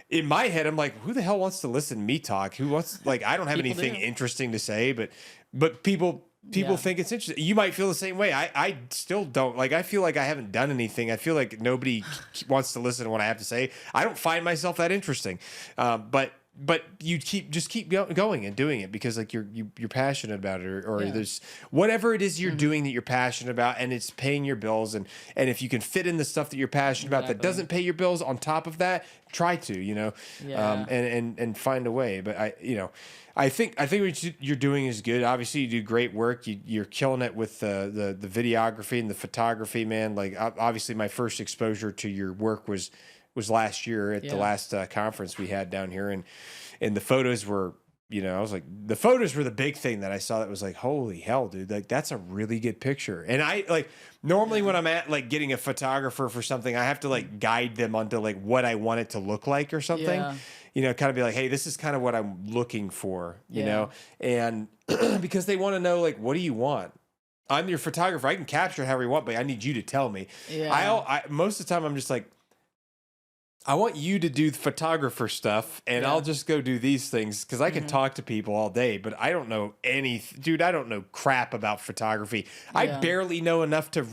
in my head, I'm like, who the hell wants to listen to me talk? Who wants, like, I don't have anything interesting to say, but people think it's interesting. You might feel the same way. I still don't. Like, I feel like I haven't done anything. I feel like nobody wants to listen to what I have to say. I don't find myself that interesting. But you keep going and doing it because like you're passionate about it, or there's whatever it is you're doing that you're passionate about, and it's paying your bills. And if you can fit in the stuff that you're passionate about that doesn't pay your bills on top of that, try to, and find a way. But I think what you're doing is good. Obviously, you do great work. You're killing it with the videography and the photography, man. Like, obviously, my first exposure to your work was last year at the last conference we had down here, and the photos were I was like, the photos were the big thing that I saw that was like, holy hell, dude, like that's a really good picture. And I like normally when I'm at like getting a photographer for something, I have to like guide them onto like what I want it to look like or something, kind of be like, hey, this is kind of what I'm looking for, you know, and because they want to know like, what do you want? I'm your photographer. I can capture however you want, but I need you to tell me. I most of the time I'm just like, I want you to do the photographer stuff, and I'll just go do these things because I can talk to people all day, but I don't know dude. I don't know crap about photography. I barely know enough to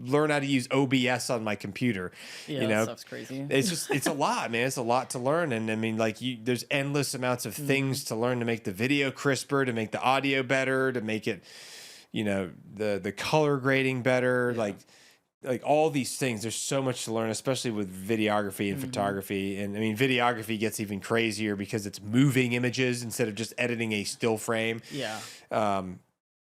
learn how to use OBS on my computer. Yeah, that stuff's crazy. It's a lot, man. It's a lot to learn, and I mean, like there's endless amounts of things to learn to make the video crisper, to make the audio better, to make it, the color grading better, like all these things. There's so much to learn, especially with videography and photography. And I mean, videography gets even crazier because it's moving images instead of just editing a still frame. Yeah.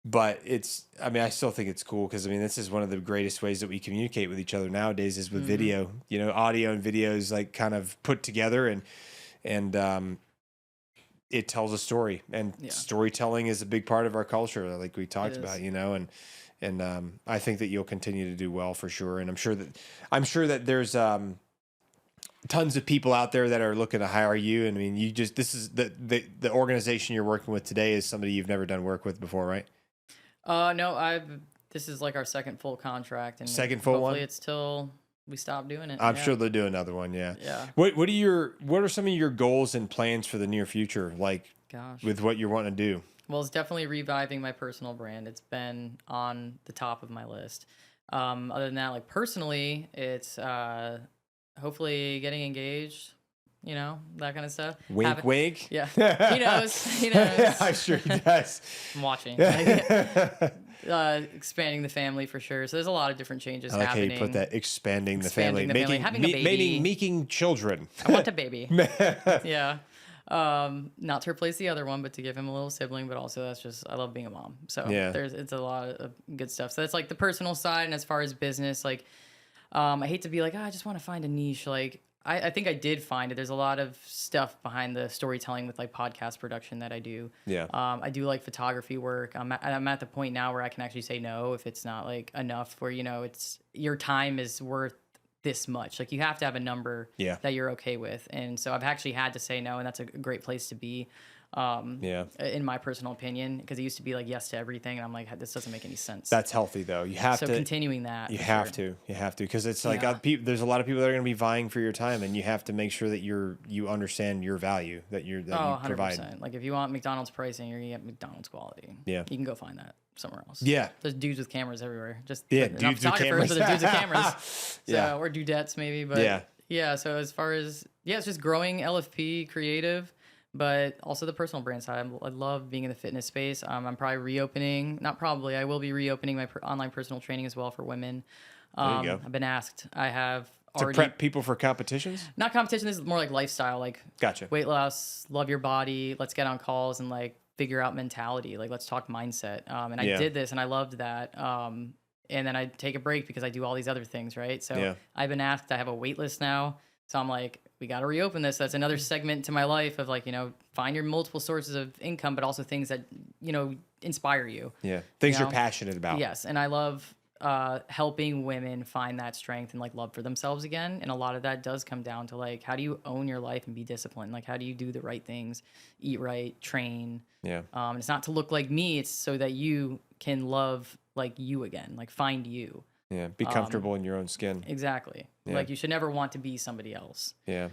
But I still think it's cool because, this is one of the greatest ways that we communicate with each other nowadays is with video. Audio and video is like kind of put together and it tells a story. And storytelling is a big part of our culture, like we talked about, and I think that you'll continue to do well for sure. And I'm sure that there's tons of people out there that are looking to hire you. And I mean, this is the organization you're working with today is somebody you've never done work with before, right? No, this is like our second full contract, and hopefully it's till we stop doing it. I'm sure they'll do another one. Yeah. Yeah. What are some of your goals and plans for the near future? Like, with what you're wanting to do? Well, it's definitely reviving my personal brand. It's been on the top of my list. Other than that, like personally, it's hopefully getting engaged, that kind of stuff. Wink, wink. Yeah. He knows. Yeah, I'm sure he does. I'm watching. Expanding the family for sure. So there's a lot of different changes happening. I like how you put that, expanding the family. Having a baby. Making children. I want a baby. Yeah. Not to replace the other one, but to give him a little sibling, but also I love being a mom. So it's a lot of good stuff. So that's like the personal side. And as far as business, like, I hate to be like, I just want to find a niche. Like, I think I did find it. There's a lot of stuff behind the storytelling with like podcast production that I do. Yeah. I do like photography work. I'm at the point now where I can actually say no if it's not like enough where, it's your time is worth this much. Like you have to have a number that you're okay with. And so I've actually had to say no, and that's a great place to be. In my personal opinion, because it used to be like yes to everything, and I'm like, this doesn't make any sense. That's healthy though. You have to continuing that. You have to, because it's like there's a lot of people that are going to be vying for your time, and you have to make sure that you understand your value that you provide. 100%. Like if you want McDonald's pricing, you're gonna get McDonald's quality. Yeah, you can go find that somewhere else. Yeah, there's dudes with cameras everywhere. Just dudes with cameras. But dudes with cameras. So, or dudettes maybe. But yeah. So as far as it's just growing LFP creative. But also the personal brand side. I love being in the fitness space. I'm probably reopening. Not probably. I will be reopening my online personal training as well for women. There you go. I've been asked. I have already... To prep people for competitions? Not competition. This is more like lifestyle. Like gotcha. Weight loss, love your body. Let's get on calls and like figure out mentality. Like let's talk mindset. And I did this and I loved that. And then I take a break because I do all these other things, right? So I've been asked. I have a wait list now. So I'm like, we got to reopen this. That's another segment to my life of like, find your multiple sources of income, but also things that, inspire you. Yeah. Things you're passionate about. Yes. And I love helping women find that strength and like love for themselves again. And a lot of that does come down to like, how do you own your life and be disciplined? Like, how do you do the right things, eat right, train? Yeah. It's not to look like me. It's so that you can love like you again, like find you. Yeah, be comfortable in your own skin. Exactly. Yeah. Like you should never want to be somebody else. Yeah.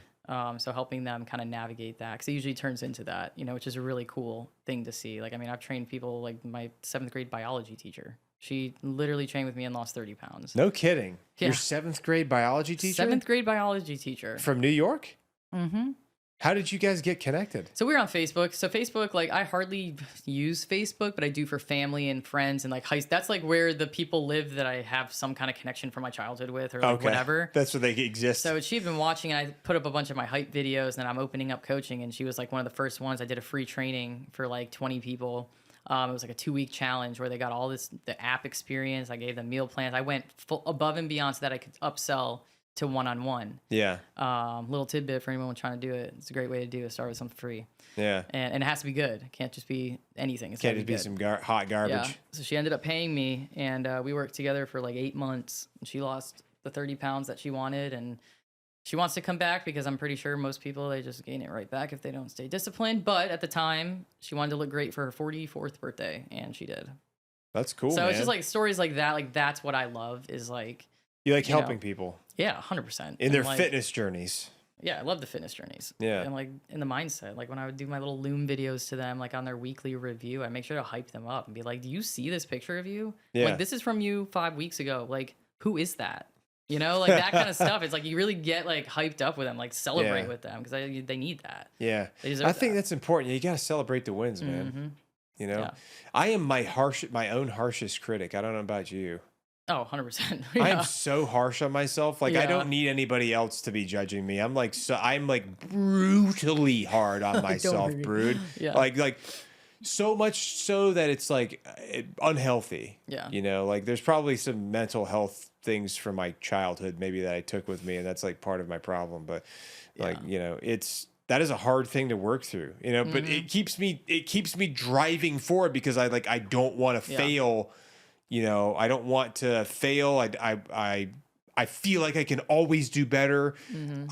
So helping them kind of navigate that, because it usually turns into that, which is a really cool thing to see. Like, I mean, I've trained people, like my 7th grade biology teacher. She literally trained with me and lost 30 pounds. No kidding. Yeah. Your 7th grade biology teacher? 7th grade biology teacher. From New York? Mm-hmm. How did you guys get connected? So we're on Facebook. So Facebook, like I hardly use Facebook, but I do for family and friends and like that's like where the people live that I have some kind of connection from my childhood with or like whatever. That's where they exist. So she'd been watching and I put up a bunch of my hype videos and then I'm opening up coaching and she was like one of the first ones. I did a free training for like 20 people. It was like a 2-week challenge where they got all the app experience. I gave them meal plans. I went above and beyond so that I could upsell to one-on-one. Yeah. Little tidbit for anyone trying to do it. It's a great way to do it. Start with something free. Yeah. And it has to be good. It can't just be anything. It's Can't gotta just be good. some hot garbage. Yeah. So she ended up paying me, and we worked together for like 8 months. And she lost the 30 pounds that she wanted, and she wants to come back because I'm pretty sure most people, they just gain it right back if they don't stay disciplined. But at the time, she wanted to look great for her 44th birthday, and she did. That's cool, So man. it's just like stories like that. Like that's what I love is like. You like helping people. Yeah, 100%. In their fitness journeys. Yeah, I love the fitness journeys. Yeah. And like in the mindset, like when I would do my little Loom videos to them, like on their weekly review, I make sure to hype them up and be like, do you see this picture of you? Yeah. Like this is from you 5 weeks ago. Like, who is that? You know, like that kind of stuff. It's like you really get like hyped up with them, like celebrate with them because they need that. Yeah. They deserve I think that. that's important. You got to celebrate the wins, man. Mm-hmm. You know, Yeah. I am my own harshest critic. I don't know about you. Oh, 100%. I am so harsh on myself. Like I Yeah. don't need anybody else to be judging me. I'm like brutally hard on myself, brood. Yeah. Like so much so that it's like unhealthy. Yeah. You know, like there's probably some mental health things from my childhood maybe that I took with me, and that's like part of my problem. But like, you know, that is a hard thing to work through, you know, but it keeps me driving forward because I don't want to fail. You know, I don't want to fail. I feel like I can always do better.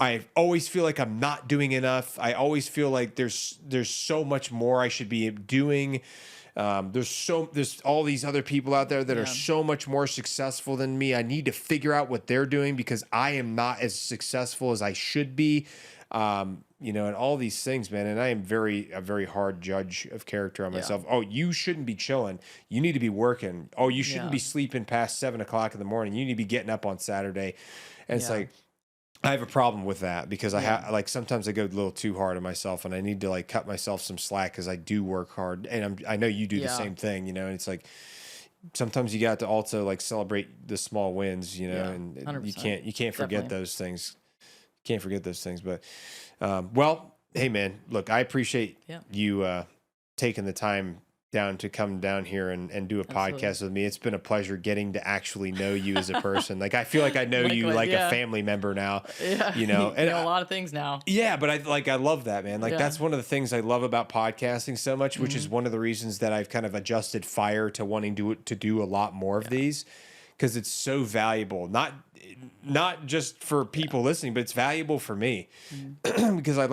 I always feel like I'm not doing enough. I always feel like there's so much more I should be doing. There's all these other people out there that are so much more successful than me. I need to figure out what they're doing because I am not as successful as I should be. You know, and all these things, man. And I am a very hard judge of character on myself. Oh, you shouldn't be chilling. You need to be working. Oh, you shouldn't be sleeping past 7 o'clock in the morning. You need to be getting up on Saturday. And it's like, I have a problem with that because sometimes I go a little too hard on myself, and I need to like cut myself some slack because I do work hard, and I know you do the same thing, you know. And it's like sometimes you got to also like celebrate the small wins, you know, and 100%. you can't forget those things. Can't forget those things, but well, hey man, look, I appreciate you taking the time down to come down here and do a podcast with me. It's been a pleasure getting to actually know you as a person. Like I feel like I know you like a family member now. Yeah. You know, and you know a lot of things now. Yeah, but I love that, man. Like that's one of the things I love about podcasting so much, which is one of the reasons that I've kind of adjusted fire to wanting to do a lot more of these, because it's so valuable. Not just for people listening, but it's valuable for me because I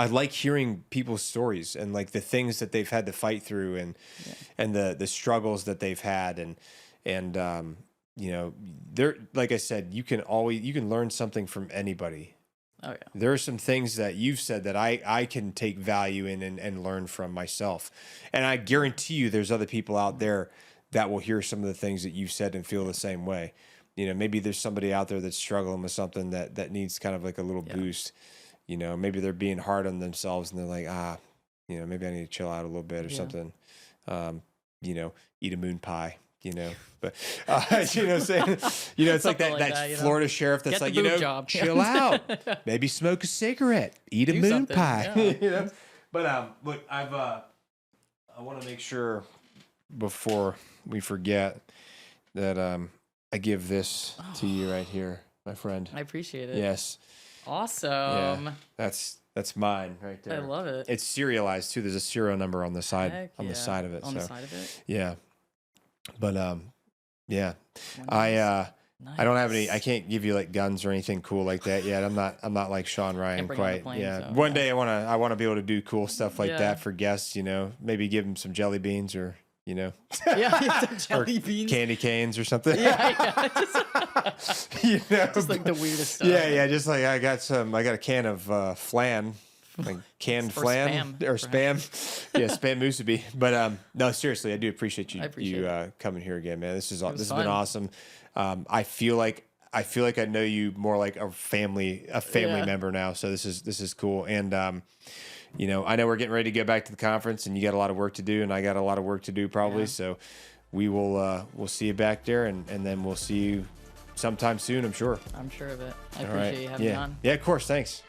like hearing people's stories and like the things that they've had to fight through and the struggles that they've had and you know, there, like I said, you can learn something from anybody. Oh yeah. There are some things that you've said that I can take value in and learn from myself. And I guarantee you there's other people out there that will hear some of the things that you've said and feel the same way. You know, maybe there's somebody out there that's struggling with something that needs kind of like a little boost. You know, maybe they're being hard on themselves and they're like, you know, maybe I need to chill out a little bit or something. You know, eat a moon pie, you know, but, you know what I'm saying? You know, it's like that Florida sheriff that's like, you know, chill out, maybe smoke a cigarette, eat a moon pie, you know? But, look, I want to make sure before we forget that, I give this to you right here, my friend. I appreciate it. Yes. Awesome. Yeah, that's mine right there. I love it. It's serialized too. There's a serial number on the side the side of it. On the side of it. Yeah. But yeah. Nice. I don't have any. I can't give you like guns or anything cool like that yet. I'm not like Sean Ryan quite. One day I want to be able to do cool stuff like that for guests. You know, maybe give them some jelly beans or. You know, jelly beans, candy canes, or something. You know, just like the weirdest stuff. Yeah. Just like I got a can of flan, like canned flan or spam. Yeah, spam musubi. But no, seriously, I do appreciate you coming here again, man. This has been awesome. I feel like I know you more like a family member now. So this is cool. And you know, I know we're getting ready to go back to the conference, and you got a lot of work to do, and I got a lot of work to do probably. Yeah. So we will we'll see you back there, and then we'll see you sometime soon, I'm sure. I'm sure of it. I appreciate you having me on. Yeah, of course. Thanks.